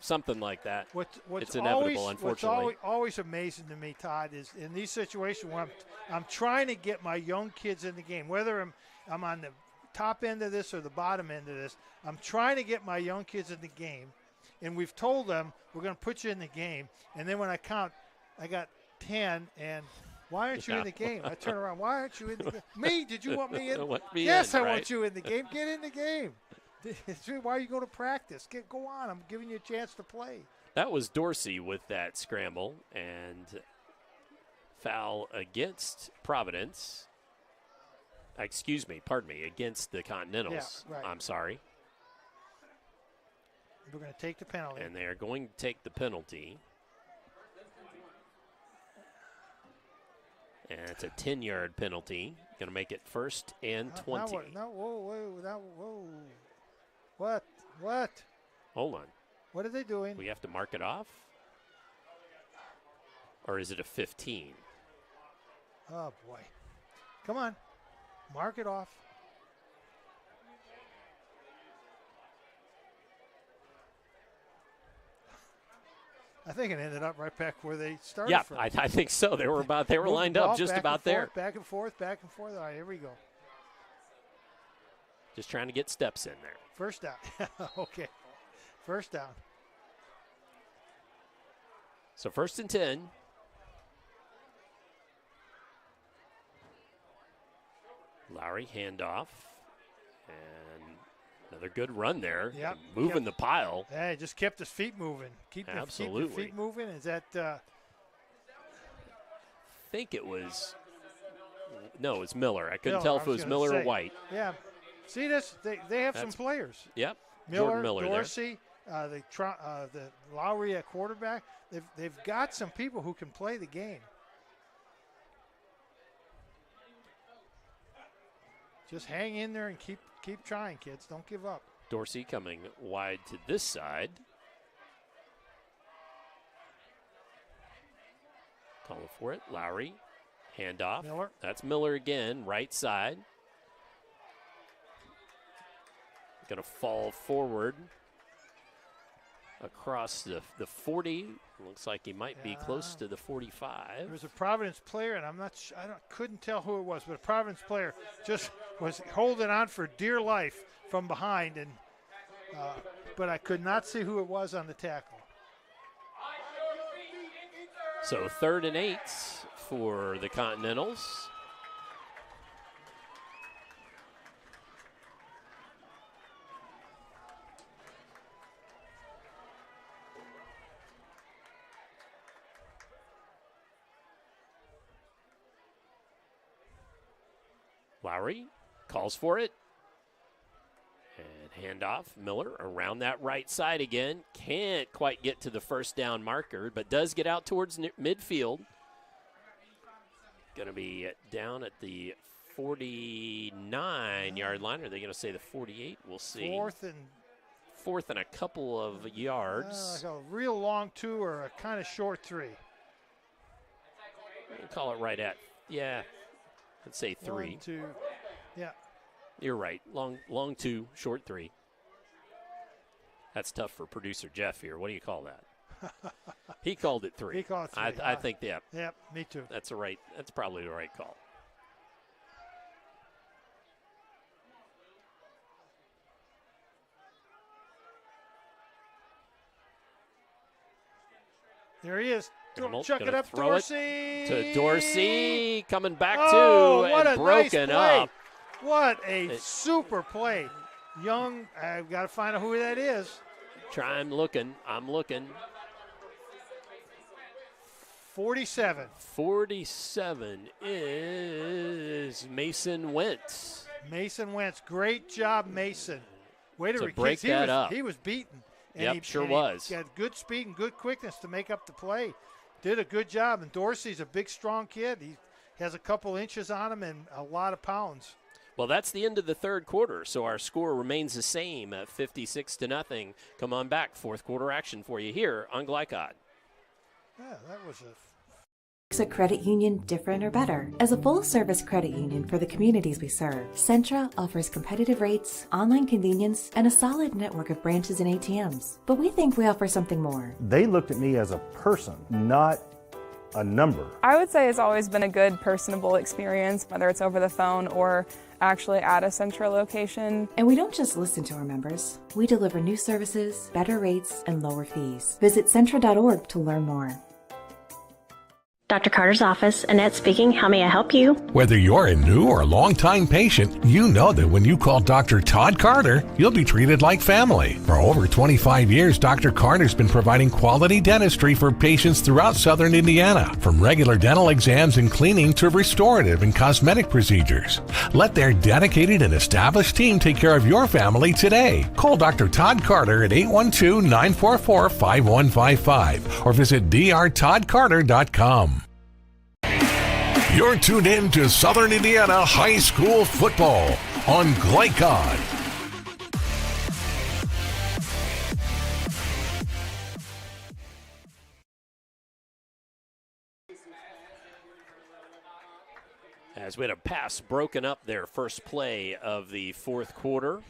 something like that. It's inevitable, unfortunately.
What's always amazing to me, Todd, is in these situations where I'm trying to get my young kids in the game, whether I'm on the top end of this or the bottom end of this, I'm trying to get my young kids in the game, and we've told them we're going to put you in the game, and then when I count, I got 10, and why aren't you in the game? I turn around, why aren't you in the game? Me? Did you want me in? Yes, I want you in the game. Get in the game. Why are you going to practice? Go on. I'm giving you a chance to play.
That was Dorsey with that scramble, and foul against Providence. Pardon me, against the Continentals.
Yeah, right.
I'm sorry.
We're going to take the penalty.
And they are going to take the penalty. And it's a 10-yard penalty. Going to make it 1st and 20.
Whoa. What?
Hold on.
What are they doing?
We have to mark it off? Or is it a 15?
Oh, boy. Come on. Mark it off. I think it ended up right back where they started.
Yeah,
from.
I think so. They were lined up just about there.
Back and forth. All right, here we go.
Just trying to get steps in there.
First down. Okay. First down.
So 1st and 10. Lowry handoff. And another good run there.
Yep.
Moving the pile.
Yeah, just kept his feet moving. Keep the feet moving. Is that
I think it was no, it's Miller. I couldn't tell if it was Miller or White.
Yeah. See this? They have some players.
Yep.
Miller,
Miller
Dorsey, the Lowry at quarterback. They've got some people who can play the game. Just hang in there and keep trying, kids. Don't give up.
Dorsey coming wide to this side. Calling for it. Lowry. Handoff.
Miller.
That's Miller again, right side. Going to fall forward across the 40. Looks like he might be close to the 45.
There was a Providence player, and couldn't tell who it was, but a Providence player just was holding on for dear life from behind, and but I could not see who it was on the tackle.
So 3rd and 8 for the Continentals. Lowry calls for it. And handoff. Miller around that right side again. Can't quite get to the first down marker, but does get out towards midfield. Going to be down at the 49-yard line. Are they going to say the 48? We'll see. Fourth and a couple of yards.
Like a real long 2 or a kind of short 3.
We'll call it right at, let's say 3.
1, 2, yeah.
You're right. Long 2, short 3. That's tough for producer Jeff here. What do you call that? He called it 3.
He called it 3.
I think, yeah.
Yep, me too.
That's probably the right call.
There he is.
Hummel
Chuck it
gonna
up,
throw
Dorsey.
it to Dorsey, coming back
What
and
a
broken
nice play.
up.
What a super play. Young, I've got to find out who that is.
I'm looking.
47.
47 is Mason Wentz.
Mason Wentz. Great job, Mason. Way to
break that up.
He was beaten. And
Yep,
he
sure
and
was.
He had good speed and good quickness to make up the play. Did a good job. And Dorsey's a big, strong kid. He has a couple inches on him and a lot of pounds.
Well, that's the end of the third quarter, so our score remains the same at 56-0. Come on back, fourth quarter action for you here on Glycod.
Yeah, that was
Makes a credit union different or better? As a full-service credit union for the communities we serve, Centra offers competitive rates, online convenience, and a solid network of branches and ATMs. But we think we offer something more.
They looked at me as a person, not a number.
I would say it's always been a good personable experience, whether it's over the phone or actually at a Centra location.
And we don't just listen to our members. We deliver new services, better rates, and lower fees. Visit Centra.org to learn more.
Dr. Carter's office, Annette speaking. How may I help you?
Whether you're a new or long-time patient, you know that when you call Dr. Todd Carter, you'll be treated like family. For over 25 years, Dr. Carter's been providing quality dentistry for patients throughout southern Indiana, from regular dental exams and cleaning to restorative and cosmetic procedures. Let their dedicated and established team take care of your family today. Call Dr. Todd Carter at 812-944-5155 or visit drtoddcarter.com. You're tuned in to Southern Indiana High School Football on Glycod.
As we had a pass broken up there, first play of the fourth quarter.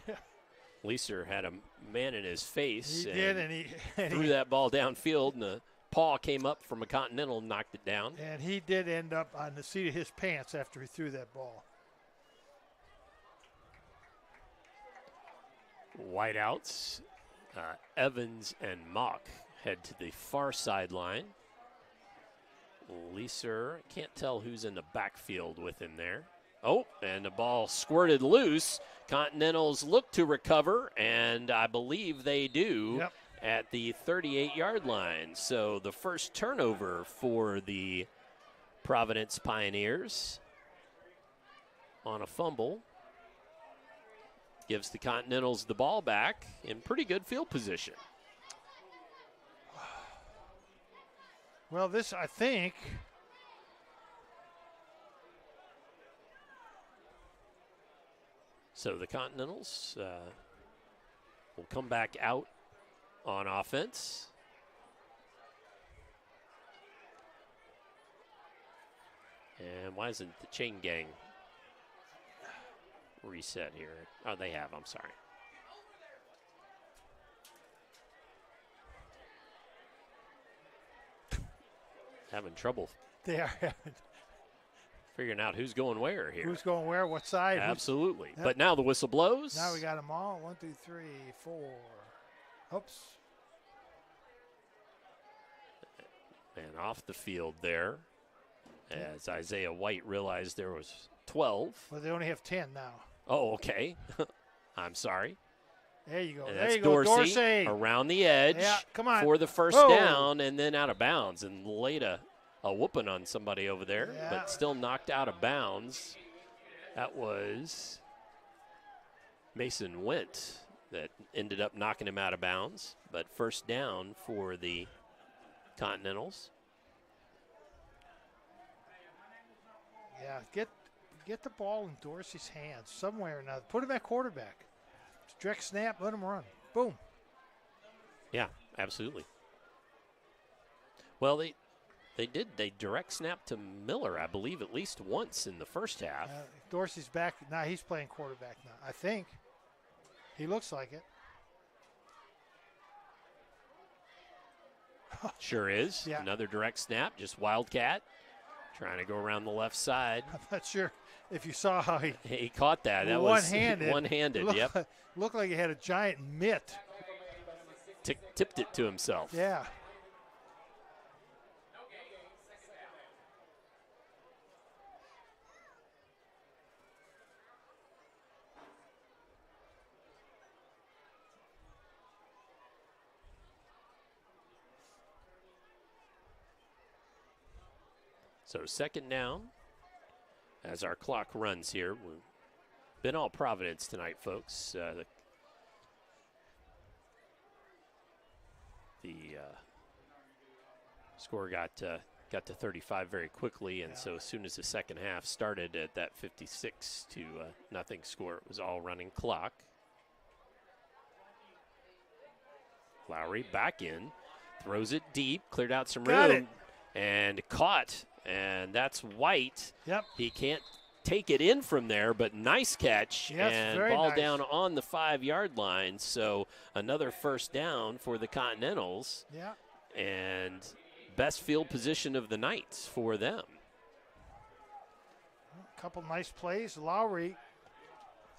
Leeser had a man in his face.
He did, and he
threw that ball downfield, and the paw came up from a Continental and knocked it down.
And he did end up on the seat of his pants after he threw that ball.
Whiteouts, Evans and Mock head to the far sideline. Leeser, can't tell who's in the backfield with him there. Oh, and the ball squirted loose. Continentals look to recover, and I believe they do.
Yep.
At the 38-yard line. So the first turnover for the Providence Pioneers on a fumble gives the Continentals the ball back in pretty good field position.
Well, this, I think,
so the Continentals will come back out on offense. And why isn't the chain gang reset here? Oh, they have, I'm sorry. Having trouble.
They are having
figuring out who's going where here.
Who's going where, what side.
Absolutely.
Yep.
But now the whistle blows.
Now we got them all. 1, 2, 3, 4. Oops.
And off the field there, as Isaiah White realized there was 12.
Well, they only have 10 now.
Oh, okay. I'm sorry.
There you go.
And
There
that's
you go, Dorsey.
Around the edge
come on.
for the first down and then out of bounds and laid a whooping on somebody over there, but still knocked out of bounds. That was Mason Wentz that ended up knocking him out of bounds, but first down for the Continentals.
Yeah, get the ball in Dorsey's hands somewhere or another. Put him at quarterback. Direct snap, let him run. Boom.
Yeah, absolutely. Well, they direct snap to Miller, I believe, at least once in the first half.
Dorsey's back. Now he's playing quarterback now, I think. He looks like it.
Sure is.
Yeah.
Another direct snap, just Wildcat. Trying to go around the left side.
I'm not sure if you saw how
he caught that. That
one-handed.
was one-handed, yep.
Looked like he had a giant mitt.
Tipped it to himself.
Yeah.
So second down as our clock runs here. We've been all Providence tonight, folks. The score got to 35 very quickly, and so as soon as the second half started at that 56 to nothing score, it was all running clock. Lowry back in, throws it deep, cleared out some room, and caught. And that's White.
Yep.
He can't take it in from there, but nice catch.
Yes,
and
very
ball
nice.
down on the 5-yard line. So another first down for the Continentals.
Yeah.
And best field position of the night for them.
A couple nice plays. Lowry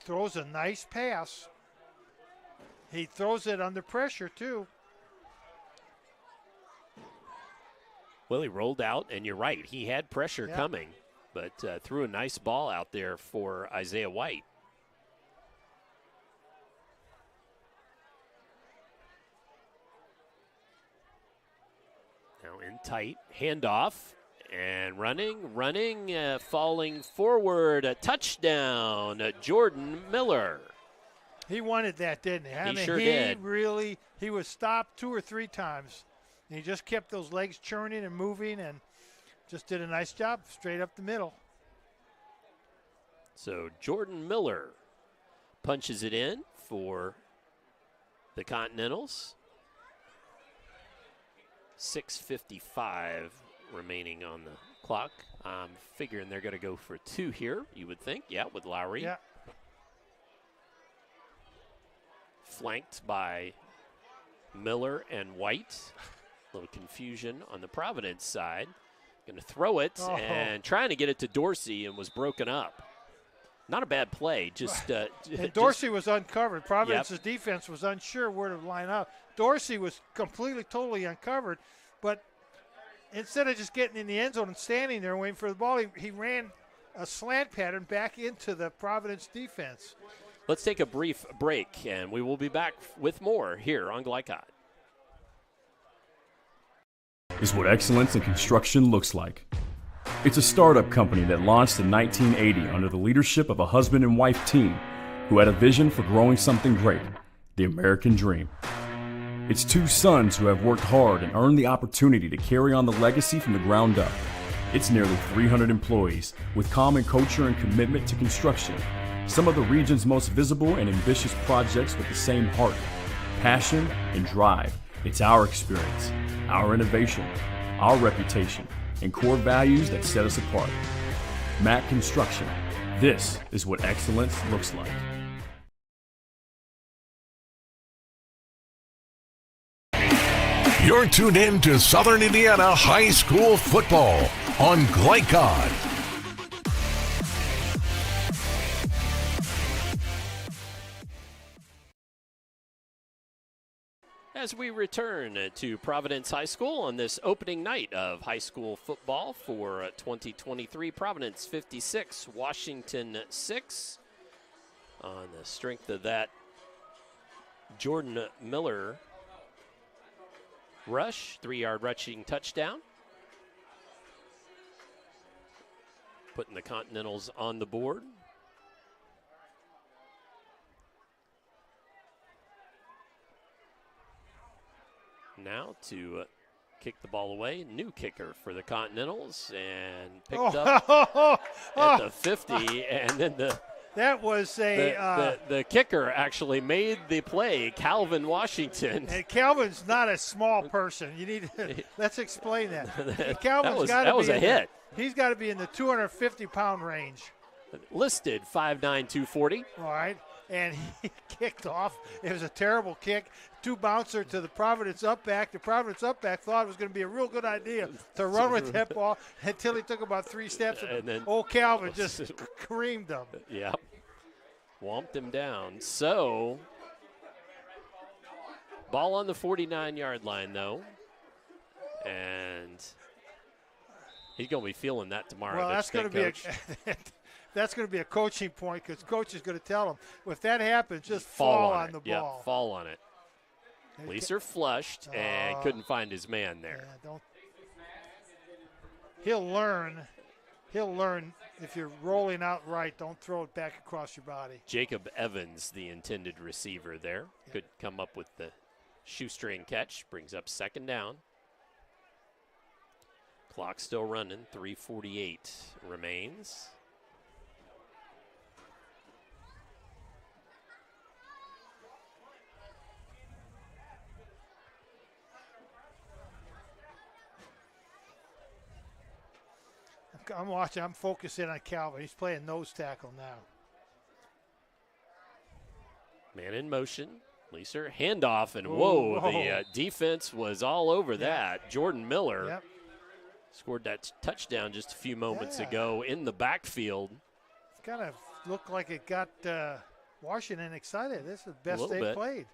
throws a nice pass. He throws it under pressure, too.
Well, he rolled out, and you're right. He had pressure coming, but threw a nice ball out there for Isaiah White. Now in tight, handoff, and running, falling forward, a touchdown, Jordan Miller.
He wanted that, didn't he? I mean,
sure did.
He was stopped 2 or 3 times. And he just kept those legs churning and moving and just did a nice job straight up the middle.
So Jordan Miller punches it in for the Continentals. 6:55 remaining on the clock. I'm figuring they're going to go for 2 here, you would think. Yeah, with Lowry.
Yeah.
Flanked by Miller and White. A little confusion on the Providence side. Going to throw it and trying to get it to Dorsey and was broken up. Not a bad play.
And Dorsey was uncovered. Providence's defense was unsure where to line up. Dorsey was totally uncovered. But instead of just getting in the end zone and standing there waiting for the ball, he ran a slant pattern back into the Providence defense.
Let's take a brief break, and we will be back with more here on Glycod.
Is what excellence in construction looks like. It's a startup company that launched in 1980 under the leadership of a husband and wife team who had a vision for growing something great, the American dream. It's 2 sons who have worked hard and earned the opportunity to carry on the legacy from the ground up. It's nearly 300 employees with common culture and commitment to construction, some of the region's most visible and ambitious projects with the same heart, passion, and drive. It's our experience, our innovation, our reputation, and core values that set us apart. Mack Construction. This is what excellence looks like.
You're tuned in to Southern Indiana High School Football on Glycod.
As we return to Providence High School on this opening night of high school football for 2023, Providence 56, Washington 6. On the strength of that Jordan Miller rush, 3-yard rushing touchdown. Putting the Continentals on the board. Now to kick the ball away, new kicker for the Continentals, and picked up at the 50, and then
that was
the kicker actually made the play, Calvin Washington.
And Calvin's not a small person. You need to, let's explain that. Calvin's
that was a hit.
He's got to be in the 250-pound range.
Listed 5'9", 240.
All right. and he kicked off. It was a terrible kick. 2 bouncer to the Providence up back. The Providence up back thought it was going to be a real good idea to run with that ball until he took about 3 steps, and then old Calvin just creamed him.
Yep. Whomped him down. So, ball on the 49-yard line, though. And he's going to be feeling that tomorrow.
Well, that's going to be that's going to be a coaching point, because coach is going to tell him, if that happens, just fall on the ball.
Yep, fall on it. Leeser flushed and couldn't find his man there.
Yeah, he'll learn if you're rolling out right, don't throw it back across your body.
Jacob Evans, the intended receiver there, could come up with the shoestring catch. Brings up 2nd down. Clock still running. 3:48 remains.
I'm watching. I'm focusing on Calvin. He's playing nose tackle now.
Man in motion. Leeser, handoff, and whoa, the defense was all over that. Jordan Miller scored that touchdown just a few moments ago in the backfield.
It kind of looked like it got Washington excited. This is the best they've played.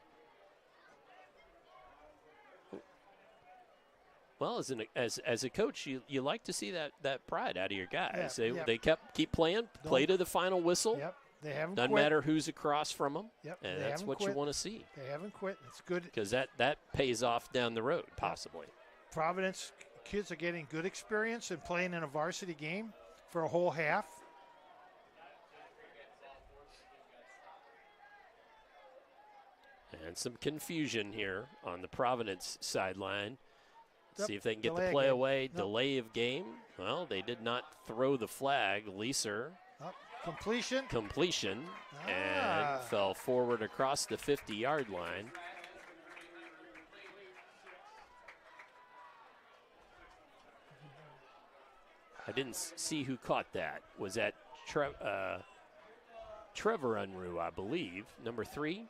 Well, as a coach, you like to see that pride out of your guys. They keep playing, play to the final whistle.
Yep, they haven't
Doesn't
quit.
matter who's across from them.
Yep,
and that's what you want to see.
They haven't quit. It's good
because that pays off down the road possibly.
Providence kids are getting good experience in playing in a varsity game for a whole half.
And some confusion here on the Providence sideline.
Yep.
See if they can get
Delay
the play
game.
away.
Nope.
Delay of game. Well, they did not throw the flag. Leeser.
Completion.
And fell forward across the 50-yard line. I didn't see who caught that. Was that Trevor Unruh, I believe, number 3?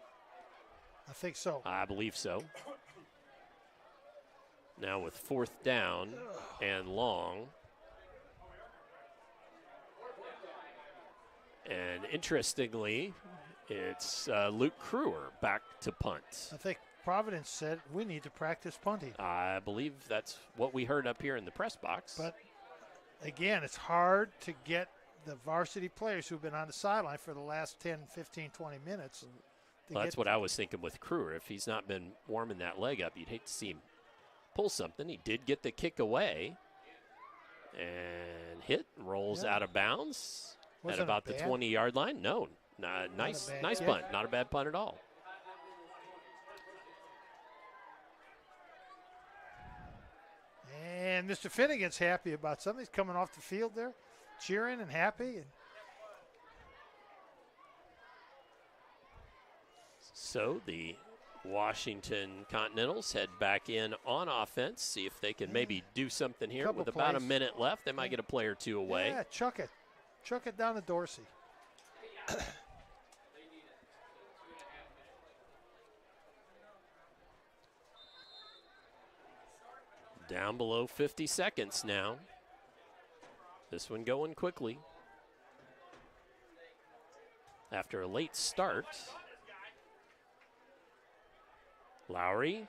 I think so.
I believe so. Now with 4th down and long. And interestingly, it's Luke Kruer back to punt.
I think Providence said we need to practice punting.
I believe that's what we heard up here in the press box.
But again, it's hard to get the varsity players who've been on the sideline for the last 10, 15, 20 minutes.
Well, that's what I was thinking with Kruer. If he's not been warming that leg up, you'd hate to see him pull something. He did get the kick away and rolls out of bounds at about the 20-yard line. No, nice punt. Not a bad punt at all.
And Mr. Finnegan's happy about something. He's coming off the field there, cheering and happy.
So the Washington Continentals head back in on offense, see if they can maybe do something here. With about a minute left, they might get a play or two away.
Yeah, chuck it. Chuck it down to Dorsey.
Down below 50 seconds now. This one going quickly. After a late start. Lowry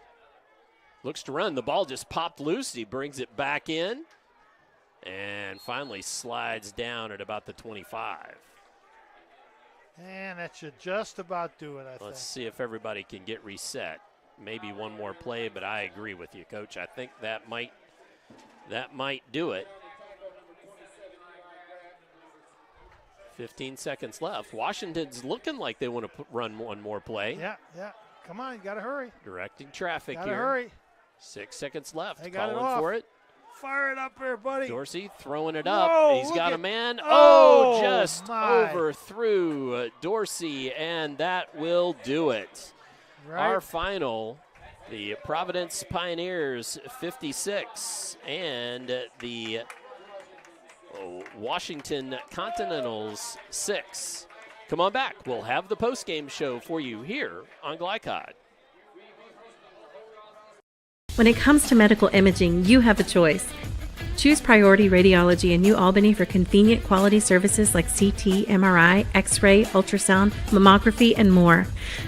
looks to run. The ball just popped loose. He brings it back in and finally slides down at about the 25.
And that should just about do it, I think.
Let's see if everybody can get reset. Maybe one more play, but I agree with you, Coach. I think that might do it. 15 seconds left. Washington's looking like they want to run one more play.
Yeah. Come on, you got to hurry.
Directing traffic
gotta
here.
Hurry.
6 seconds left.
They got
Calling for it.
Fire it up there, buddy.
Dorsey throwing it up.
Whoa,
He's got a man. Just
my.
overthrew Dorsey, and that will do it.
Right.
Our final, the Providence Pioneers 56 and the Washington Continentals 6. Come on back. We'll have the post-game show for you here on Glycod.
When it comes to medical imaging, you have a choice. Choose Priority Radiology in New Albany for convenient quality services like CT, MRI, X-ray, ultrasound, mammography, and more.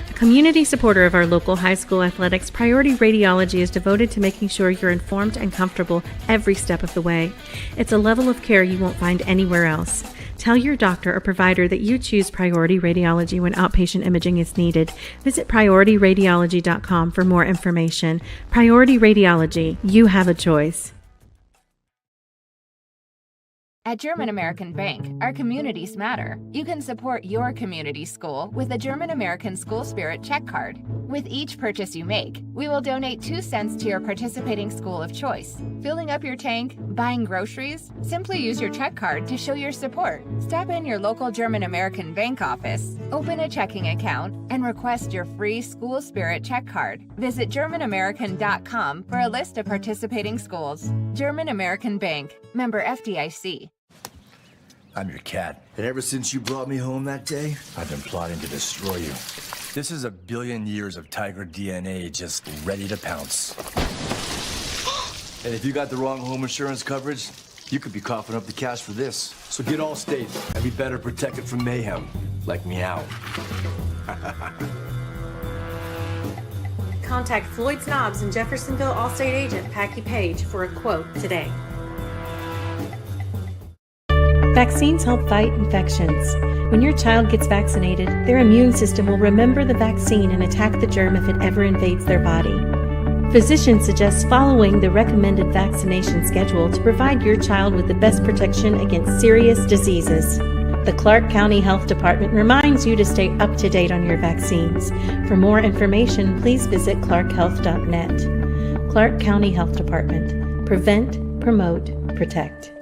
A community supporter of our local high school athletics, Priority Radiology is devoted to making sure you're informed and comfortable every step of the way. It's a level of care you won't find anywhere else. Tell your doctor or provider that you choose Priority Radiology when outpatient imaging is needed. Visit PriorityRadiology.com for more information. Priority Radiology, you have a choice.
At German American Bank, our communities matter. You can support your community school with a German American School Spirit check card. With each purchase you make, we will donate 2 cents to your participating school of choice. Filling up your tank, buying groceries? Simply use your check card to show your support. Stop in your local German American Bank office, open a checking account, and request your free School Spirit check card. Visit GermanAmerican.com for a list of participating schools. German American Bank, member FDIC.
I'm your cat. And ever since you brought me home that day, I've been plotting to destroy you. This is a billion years of tiger DNA just ready to pounce. And if you got the wrong home insurance coverage, you could be coughing up the cash for this. So get Allstate and be better protected from mayhem, like meow.
Contact Floyd Snobbs and Jeffersonville Allstate agent Packy Page for a quote today.
Vaccines help fight infections. When your child gets vaccinated, their immune system will remember the vaccine and attack the germ if it ever invades their body. Physicians suggest following the recommended vaccination schedule to provide your child with the best protection against serious diseases. The Clark County Health Department reminds you to stay up to date on your vaccines. For more information, please visit clarkhealth.net. Clark County Health Department. Prevent, promote, protect.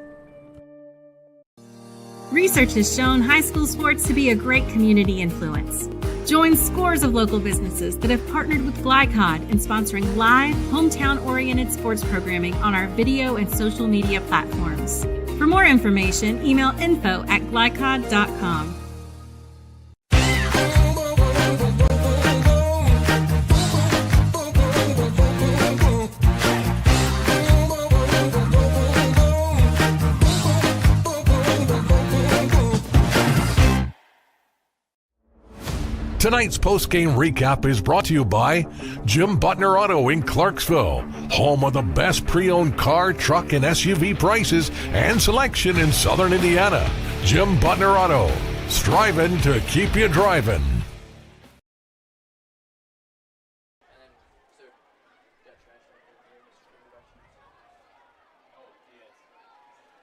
Research has shown high school sports to be a great community influence. Join scores of local businesses that have partnered with Glycod in sponsoring live, hometown-oriented sports programming on our video and social media platforms. For more information, email info@glycod.com.
Tonight's post-game recap is brought to you by Jim Butner Auto in Clarksville, home of the best pre-owned car, truck, and SUV prices and selection in Southern Indiana. Jim Butner Auto, striving to keep you driving.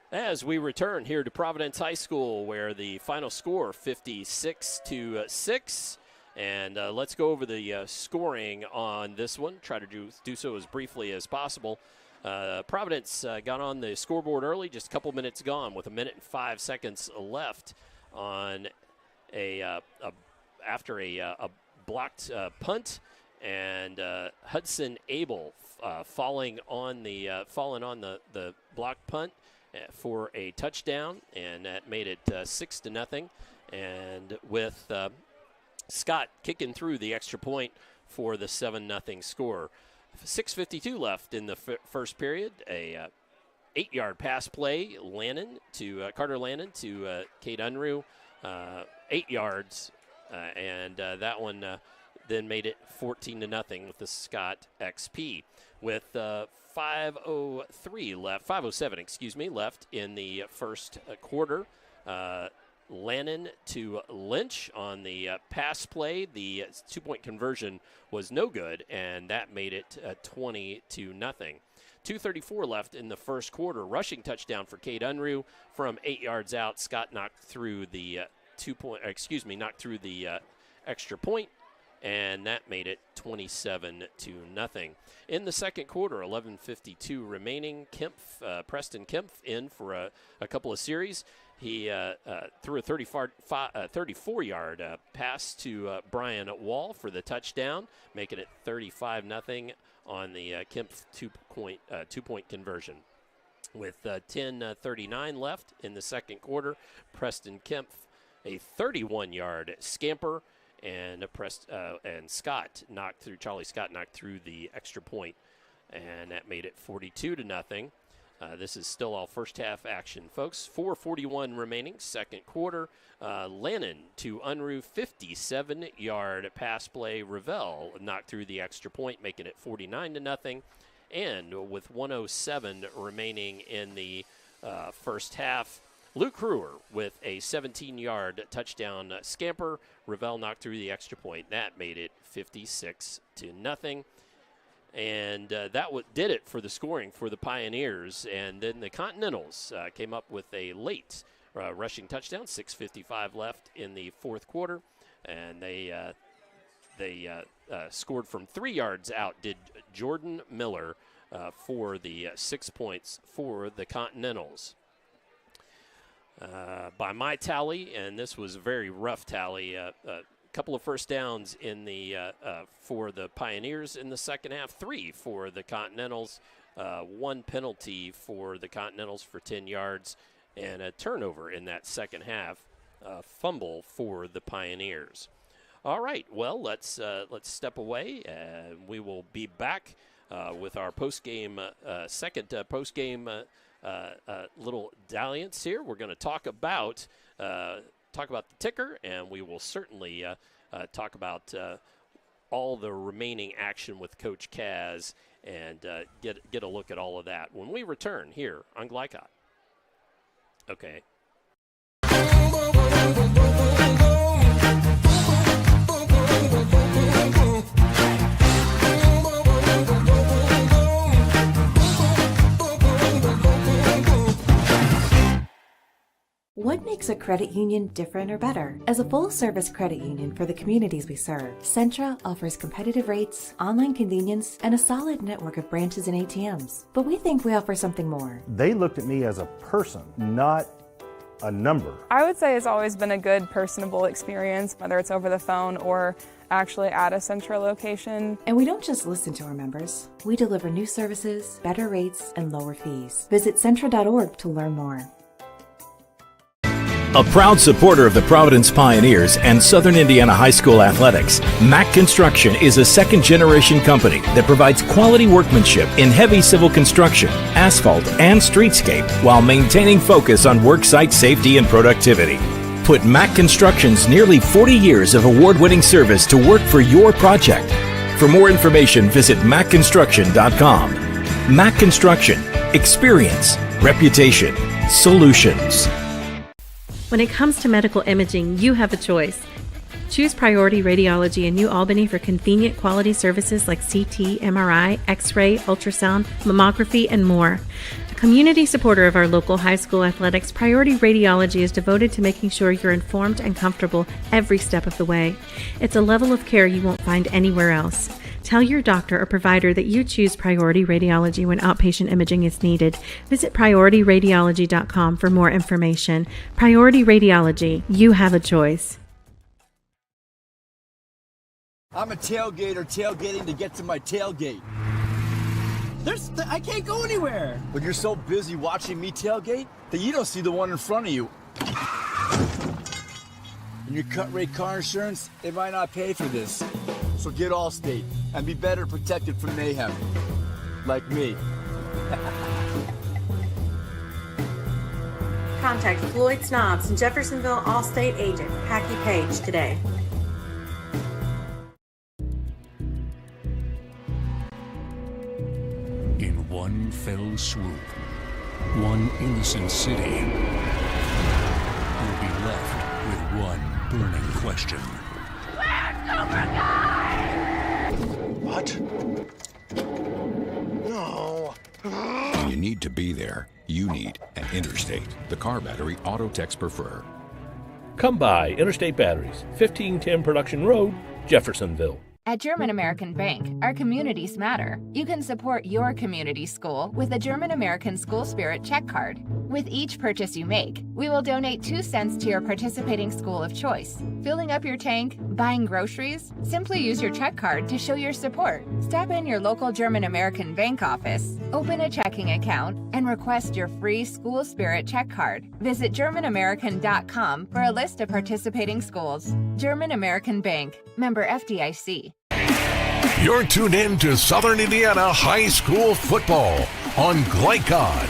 As we return here to Providence High School, where the final score 56-6. And let's go over the scoring on this one. Try to do so as briefly as possible. Providence got on the scoreboard early, just a couple minutes gone, with 1 minute and 5 seconds left on after a blocked punt, and Hudson Abel falling on the blocked punt for a touchdown, and that made it 6-0. And with Scott kicking through the extra point for the 7-0 score. 6:52 left in the first period. A 8-yard pass play, Carter Lannon to Cade Unruh, 8 yards, and that one then made it 14-0 with the Scott XP. With 5:07 left in the first quarter. Lannon to Lynch on the pass play. The 2-point conversion was no good, and that made it 20-0. 2:34 left in the first quarter. Rushing touchdown for Cade Unruh from 8 yards out. Scott knocked through the extra point, and that made it 27-0. In the second quarter, 11:52 remaining. Preston Kempf in for a couple of series. He threw a 34-yard pass to Brian Wall for the touchdown, making it 35-0 on the Kempf two-point conversion. With 10:39 left in the second quarter, Preston Kempf a 31-yard scamper, and Charlie Scott knocked through the extra point, and that made it 42-0. This is still all first half action, folks. 4:41 remaining, second quarter. Lannon to Unruh, 57-yard pass play. Ravel knocked through the extra point, making it 49-0. And with 1:07 remaining in the first half, Luke Kruer with a 17-yard touchdown scamper. Ravel knocked through the extra point. That made it 56-0. And that did it for the scoring for the Pioneers. And then the Continentals came up with a late rushing touchdown, 6:55 left in the fourth quarter. And they scored from 3 yards out, did Jordan Miller for the 6 points for the Continentals. By my tally, and this was a very rough tally, couple of first downs in the for the Pioneers in the second half, 3 for the Continentals, 1 penalty for the Continentals for 10 yards, and a turnover in that second half, fumble for the Pioneers. All right, well, let's step away, and we will be back with our second post-game little dalliance here. We're going to talk about the ticker, and we will certainly talk about all the remaining action with Coach Kaz and get a look at all of that when we return here on Glycod. Okay.
What makes a credit union different or better? As a full-service credit union for the communities we serve, Centra offers competitive rates, online convenience, and a solid network of branches and ATMs. But we think we offer something more.
They looked at me as a person, not a number.
I would say it's always been a good personable experience, whether it's over the phone or actually at a Centra location.
And we don't just listen to our members. We deliver new services, better rates, and lower fees. Visit Centra.org to learn more.
A proud supporter of the Providence Pioneers and Southern Indiana High School athletics, Mack Construction is a second-generation company that provides quality workmanship in heavy civil construction, asphalt, and streetscape while maintaining focus on worksite safety and productivity. Put Mack Construction's nearly 40 years of award-winning service to work for your project. For more information, visit mackconstruction.com. Mack Construction. Experience. Reputation. Solutions.
When it comes to medical imaging, you have a choice. Choose Priority Radiology in New Albany for convenient quality services like CT, MRI, X-ray, ultrasound, mammography, and more. A community supporter of our local high school athletics, Priority Radiology is devoted to making sure you're informed and comfortable every step of the way. It's a level of care you won't find anywhere else. Tell your doctor or provider that you choose Priority Radiology when outpatient imaging is needed. Visit PriorityRadiology.com for more information. Priority Radiology. You have a choice.
I'm a tailgater tailgating to get to my tailgate. I can't go anywhere. But you're so busy watching me tailgate that you don't see the one in front of you. And your cut rate car insurance, they might not pay for this. So get Allstate and be better protected from mayhem. Like me.
Contact Floyd Snobs and Jeffersonville Allstate agent Packy Page today.
In one fell swoop, one innocent city will be left with one burning question.
Where's Cobra Kai?
What? No. When you need to be there, you need an Interstate, the car battery auto techs prefer.
Come by Interstate Batteries, 1510 Production Road, Jeffersonville.
At German American Bank, our communities matter. You can support your community school with a German American School Spirit check card. With each purchase you make, we will donate 2 cents to your participating school of choice. Filling up your tank, buying groceries? Simply use your check card to show your support. Stop in your local German American Bank office, open a checking account, and request your free School Spirit check card. Visit GermanAmerican.com for a list of participating schools. German American Bank, member FDIC.
You're tuned in to Southern Indiana High School Football on Glycod.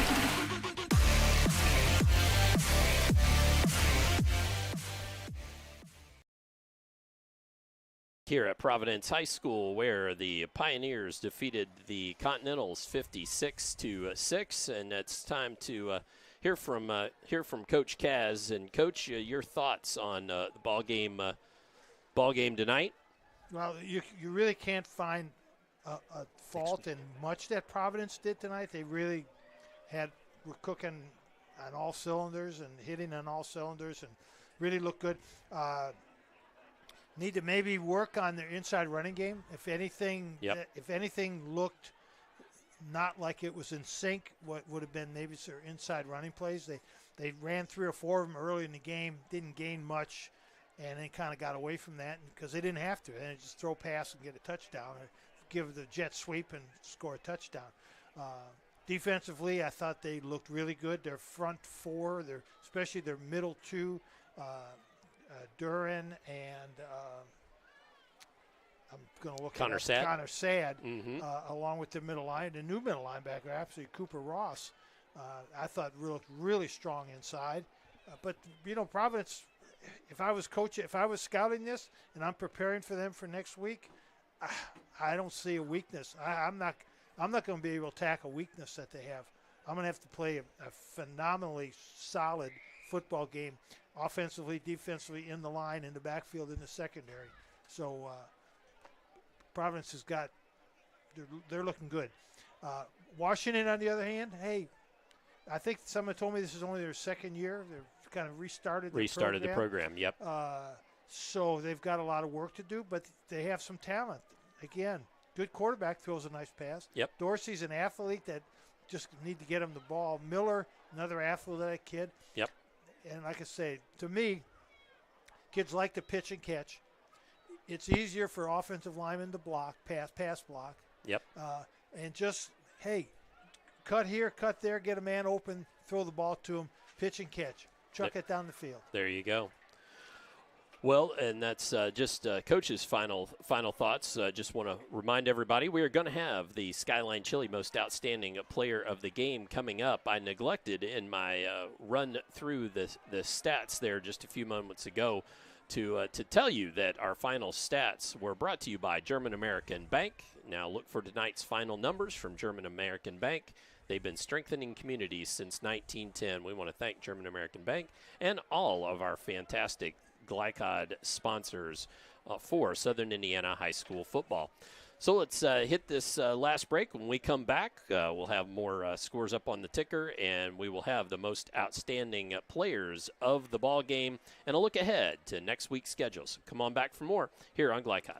Here at Providence High School, where the Pioneers defeated the Continentals 56-6, and it's time to hear from Coach Kaz. And Coach, your thoughts on the ball game tonight? Well,
you really can't find a fault in much that Providence did tonight. They really were cooking on all cylinders and hitting on all cylinders and really looked good. Need to maybe work on their inside running game. If anything looked not like it was in sync, what would have been maybe their inside running plays. They ran 3 or 4 of them early in the game, didn't gain much, and then kind of got away from that because they didn't have to. They just throw pass and get a touchdown, or give the jet sweep and score a touchdown. Defensively, I thought they looked really good. Their front 4, especially their middle 2, Duran and I'm going to look
Connor
at
Sad,
along with the new middle linebacker, actually Cooper Ross. I thought looked really strong inside. But Providence, if I was scouting this and I'm preparing for them for next week, I don't see a weakness. I'm not going to be able to tackle a weakness that they have. I'm going to have to play a phenomenally solid football game, offensively, defensively, in the line, in the backfield, in the secondary. So Providence has they're looking good. Washington, on the other hand, hey, I think someone told me this is only their second year. They've kind of restarted
the program, yep.
So they've got a lot of work to do, but they have some talent. Again, good quarterback, throws a nice pass.
Yep.
Dorsey's an athlete that just need to get him the ball. Miller, another athletic kid.
Yep.
And like I say, to me, kids like to pitch and catch. It's easier for offensive linemen to block, pass block.
Yep.
And just, hey, cut here, cut there, get a man open, throw the ball to him, pitch and catch. Chuck it down the field.
There you go. Well, and that's just Coach's final thoughts. Just want to remind everybody we are going to have the Skyline Chili Most Outstanding Player of the Game coming up. I neglected in my run through the stats there just a few moments ago to tell you that our final stats were brought to you by German American Bank. Now look for tonight's final numbers from German American Bank. They've been strengthening communities since 1910. We want to thank German American Bank and all of our fantastic Glycod sponsors for Southern Indiana High School football. So let's hit this last break. When we come back, we'll have more scores up on the ticker, and we will have the most outstanding players of the ball game and a look ahead to next week's schedules. Come on back for more here on Glycod.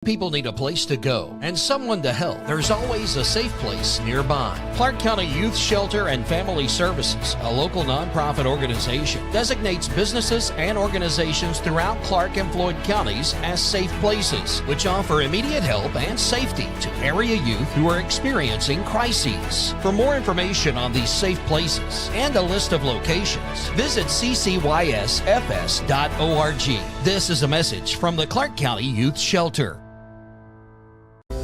People need a place to go and someone to help. There's always a safe place nearby. Clark County Youth Shelter and Family Services, a local nonprofit organization, designates businesses and organizations throughout Clark and Floyd counties as safe places, which offer immediate help and safety to area youth who are experiencing crises. For more information on these safe places and a list of locations, visit ccysfs.org. This is a message from the Clark County Youth Shelter.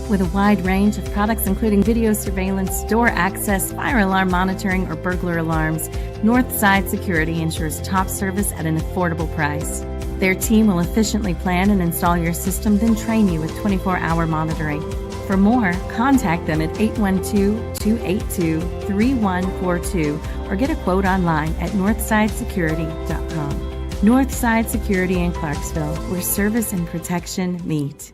With a wide range of products including video surveillance, door access, fire alarm monitoring, or burglar alarms, Northside Security ensures top service at an affordable price. Their team will efficiently plan and install your system, then train you with 24-hour monitoring. For more, contact them at 812-282-3142 or get a quote online at northsidesecurity.com. Northside Security in Clarksville, where service and protection meet.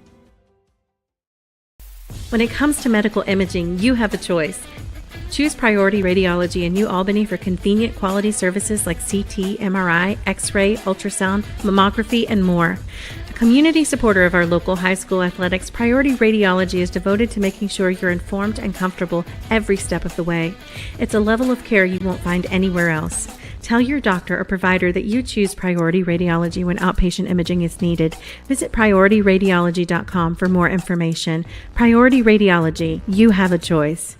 When it comes to medical imaging, you have a choice. Choose Priority Radiology in New Albany for convenient quality services like CT, MRI, X-ray, ultrasound, mammography, and more. A community supporter of our local high school athletics, Priority Radiology is devoted to making sure you're informed and comfortable every step of the way. It's a level of care you won't find anywhere else. Tell your doctor or provider that you choose Priority Radiology when outpatient imaging is needed. Visit PriorityRadiology.com for more information. Priority Radiology, you have a choice.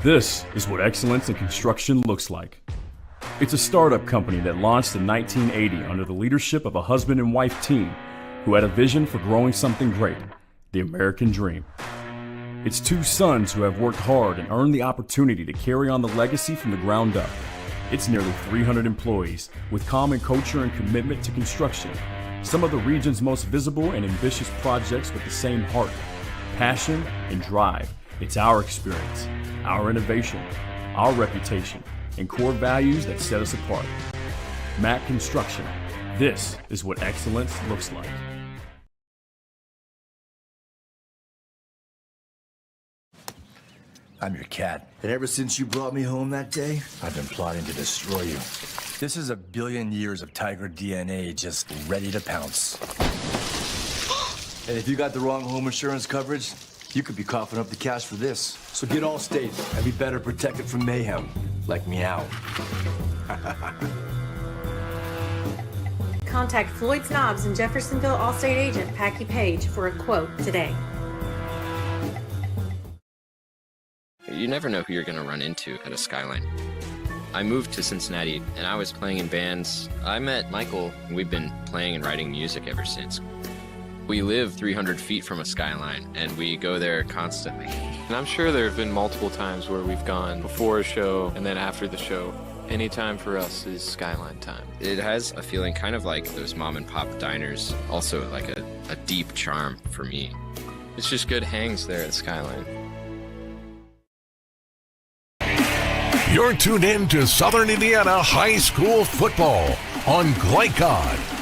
This is what excellence in construction looks like. It's a startup company that launched in 1980 under the leadership of a husband and wife team who had a vision for growing something great, the American dream. It's two sons who have worked hard and earned the opportunity to carry on the legacy from the ground up. It's nearly 300 employees with common culture and commitment to construction. Some of the region's most visible and ambitious projects with the same heart, passion, and drive. It's our experience, our innovation, our reputation, and core values that set us apart. Mack Construction. This is what excellence looks like.
I'm your cat. And ever since you brought me home that day, I've been plotting to destroy you. This is a billion years of tiger DNA just ready to pounce. And if you got the wrong home insurance coverage, you could be coughing up the cash for this. So get Allstate and be better protected from mayhem, like meow.
Contact Floyd Snobs and Jeffersonville Allstate agent Packy Page for a quote today.
You never know who you're going to run into at a Skyline. I moved to Cincinnati and I was playing in bands. I met Michael and we've been playing and writing music ever since. We live 300 feet from a Skyline and we go there constantly.
And I'm sure there have been multiple times where we've gone before a show and then after the show. Any time for us is Skyline time.
It has a feeling kind of like those mom and pop diners, also like a deep charm for me.
It's just good hangs there at Skyline.
You're tuned in to Southern Indiana High School Football on Glycod.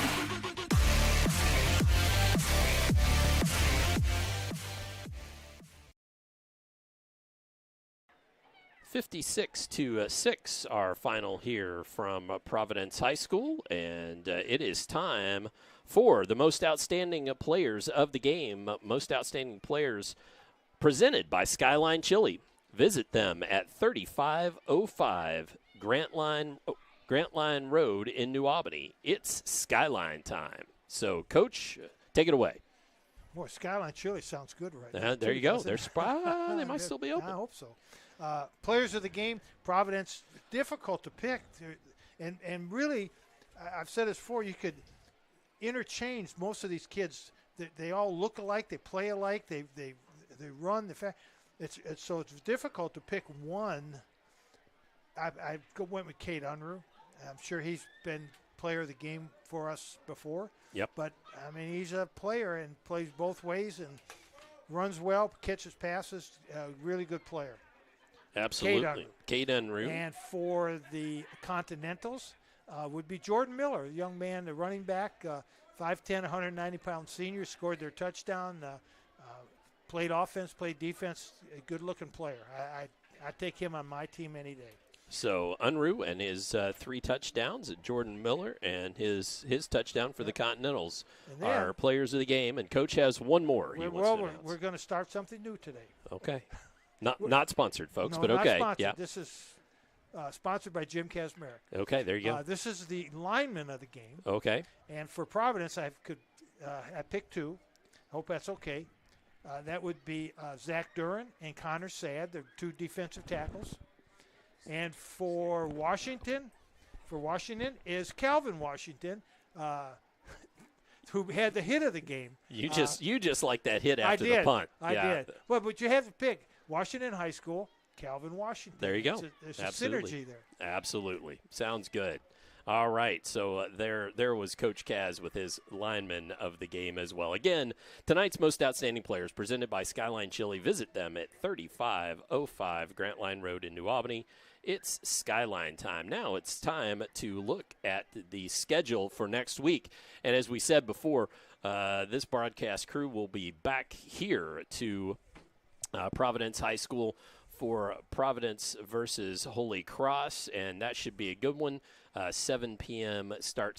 (56-6), our final here from Providence High School, and it is time for the most outstanding players of the game. Most outstanding players presented by Skyline Chili. Visit them at 3505 Grant Line Road in New Albany. It's Skyline time. So, Coach, take it away.
Boy, Skyline Chili sounds good right now.
There you go. They're they might still be open.
I hope so. Players of the game, Providence, difficult to pick. And really, I've said this before, you could interchange most of these kids. They all look alike. They play alike. They run. It's difficult to pick one. I went with Cade Unruh. I'm sure he's been player of the game for us before.
Yep.
But, I mean, he's a player and plays both ways and runs well, catches passes, really good player.
Absolutely. Cade Unruh.
And for the Continentals would be Jordan Miller, a young man, the running back, 5'10", 190-pound senior, scored their touchdown, played offense, played defense, a good-looking player. I take him on my team any day.
So Unruh and his 3 touchdowns, Jordan Miller and his touchdown for the Continentals are players of the game. And Coach has one more.
We're going to start something new today.
Okay. Not sponsored, folks,
no,
but okay.
Not sponsored.
Yeah.
This is sponsored by Jim Kazmarek.
Okay, there you go.
This is the lineman of the game.
Okay.
And for Providence, I picked 2. Hope that's okay. That would be Zach Duran and Connor Sadd. They're 2 defensive tackles. And for Washington is Calvin Washington, who had the hit of the game.
You just like that hit after the punt.
I did. Well, but you have to pick Washington High School, Calvin Washington.
There you go.
There's a synergy there.
Absolutely. Sounds good. All right, so there was Coach Kaz with his lineman of the game as well. Again, tonight's most outstanding players presented by Skyline Chili. Visit them at 3505 Grant Line Road in New Albany. It's Skyline time. Now it's time to look at the schedule for next week. And as we said before, this broadcast crew will be back here to Providence High School for Providence versus Holy Cross, and that should be a good one. 7 p.m. start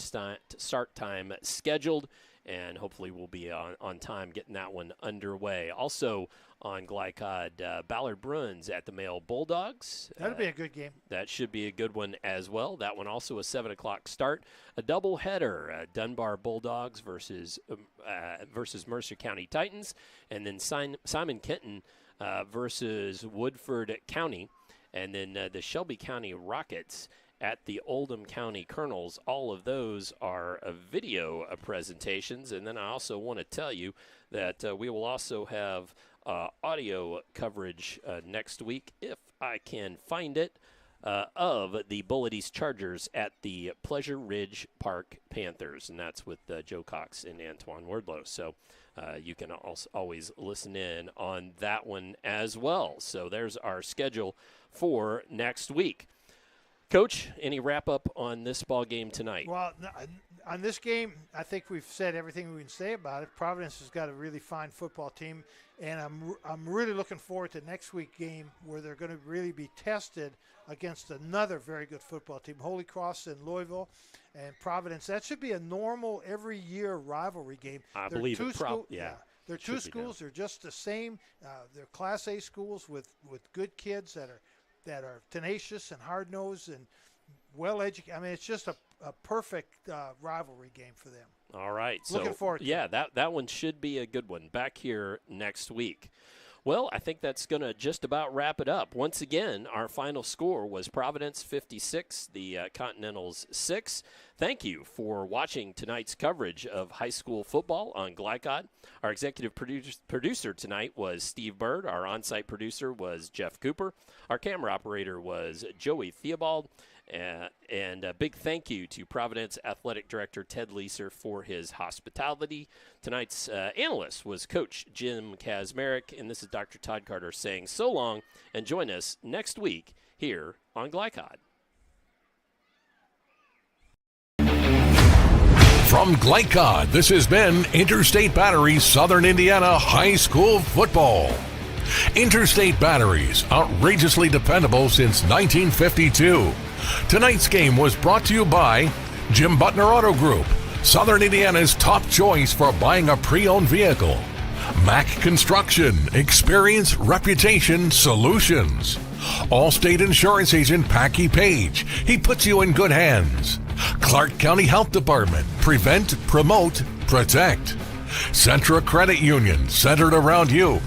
time scheduled, and hopefully we'll be on time getting that one underway. Also on Glycod, Ballard Bruins at the Male Bulldogs.
That'll be a good game.
That should be a good one as well. That one also a 7 o'clock start. A doubleheader, Dunbar Bulldogs versus Mercer County Titans, and then Simon Kenton versus Woodford County, and then the Shelby County Rockets at the Oldham County Colonels. All of those are video presentations. And then I also want to tell you that we will also have audio coverage next week, if I can find it, of the Bullet East Chargers at the Pleasure Ridge Park Panthers. And that's with Joe Cox and Antoine Wardlow. So you can also always listen in on that one as well. So there's our schedule for next week. Coach, any wrap-up on this ball game tonight?
Well, on this game, I think we've said everything we can say about it. Providence has got a really fine football team, and I'm really looking forward to next week's game where they're going to really be tested against another very good football team, Holy Cross in Louisville and Providence. That should be a normal every-year rivalry game.
I believe it.
They're two schools. They're just the same. They're Class A schools with good kids that are tenacious and hard-nosed and well-educated. I mean, it's just a perfect rivalry game for them.
All right.
Looking forward to it.
Yeah, that one should be a good one. Back here next week. Well, I think that's going to just about wrap it up. Once again, our final score was Providence 56, the Continentals 6. Thank you for watching tonight's coverage of high school football on Glycod. Our executive producer tonight was Steve Bird. Our on-site producer was Jeff Cooper. Our camera operator was Joey Theobald. And a big thank you to Providence Athletic Director Ted Leeser for his hospitality. Tonight's analyst was Coach Jim Kazmarek, and this is Dr. Todd Carter saying so long, and join us next week here on Glycod.
From Glycod, this has been Interstate Batteries Southern Indiana High School Football. Interstate Batteries, outrageously dependable since 1952. Tonight's game was brought to you by Jim Butner Auto Group, Southern Indiana's top choice for buying a pre-owned vehicle. Mack Construction, experience, reputation, solutions. Allstate Insurance Agent Packy Page, he puts you in good hands. Clark County Health Department, prevent, promote, protect. Centra Credit Union, centered around you.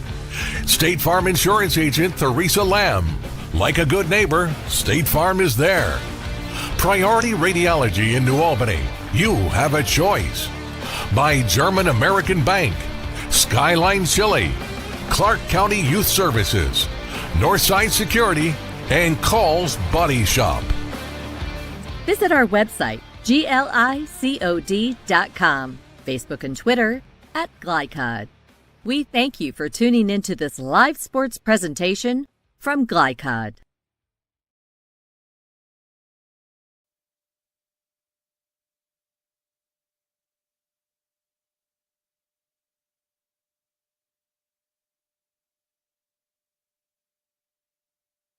State Farm Insurance Agent Theresa Lamb. Like a good neighbor, State Farm is there. Priority Radiology in New Albany. You have a choice. By German American Bank, Skyline Chili, Clark County Youth Services, Northside Security, and Call's Body Shop.
Visit our website, glicod.com, Facebook and Twitter @Glycod. We thank you for tuning into this live sports presentation from Glycod.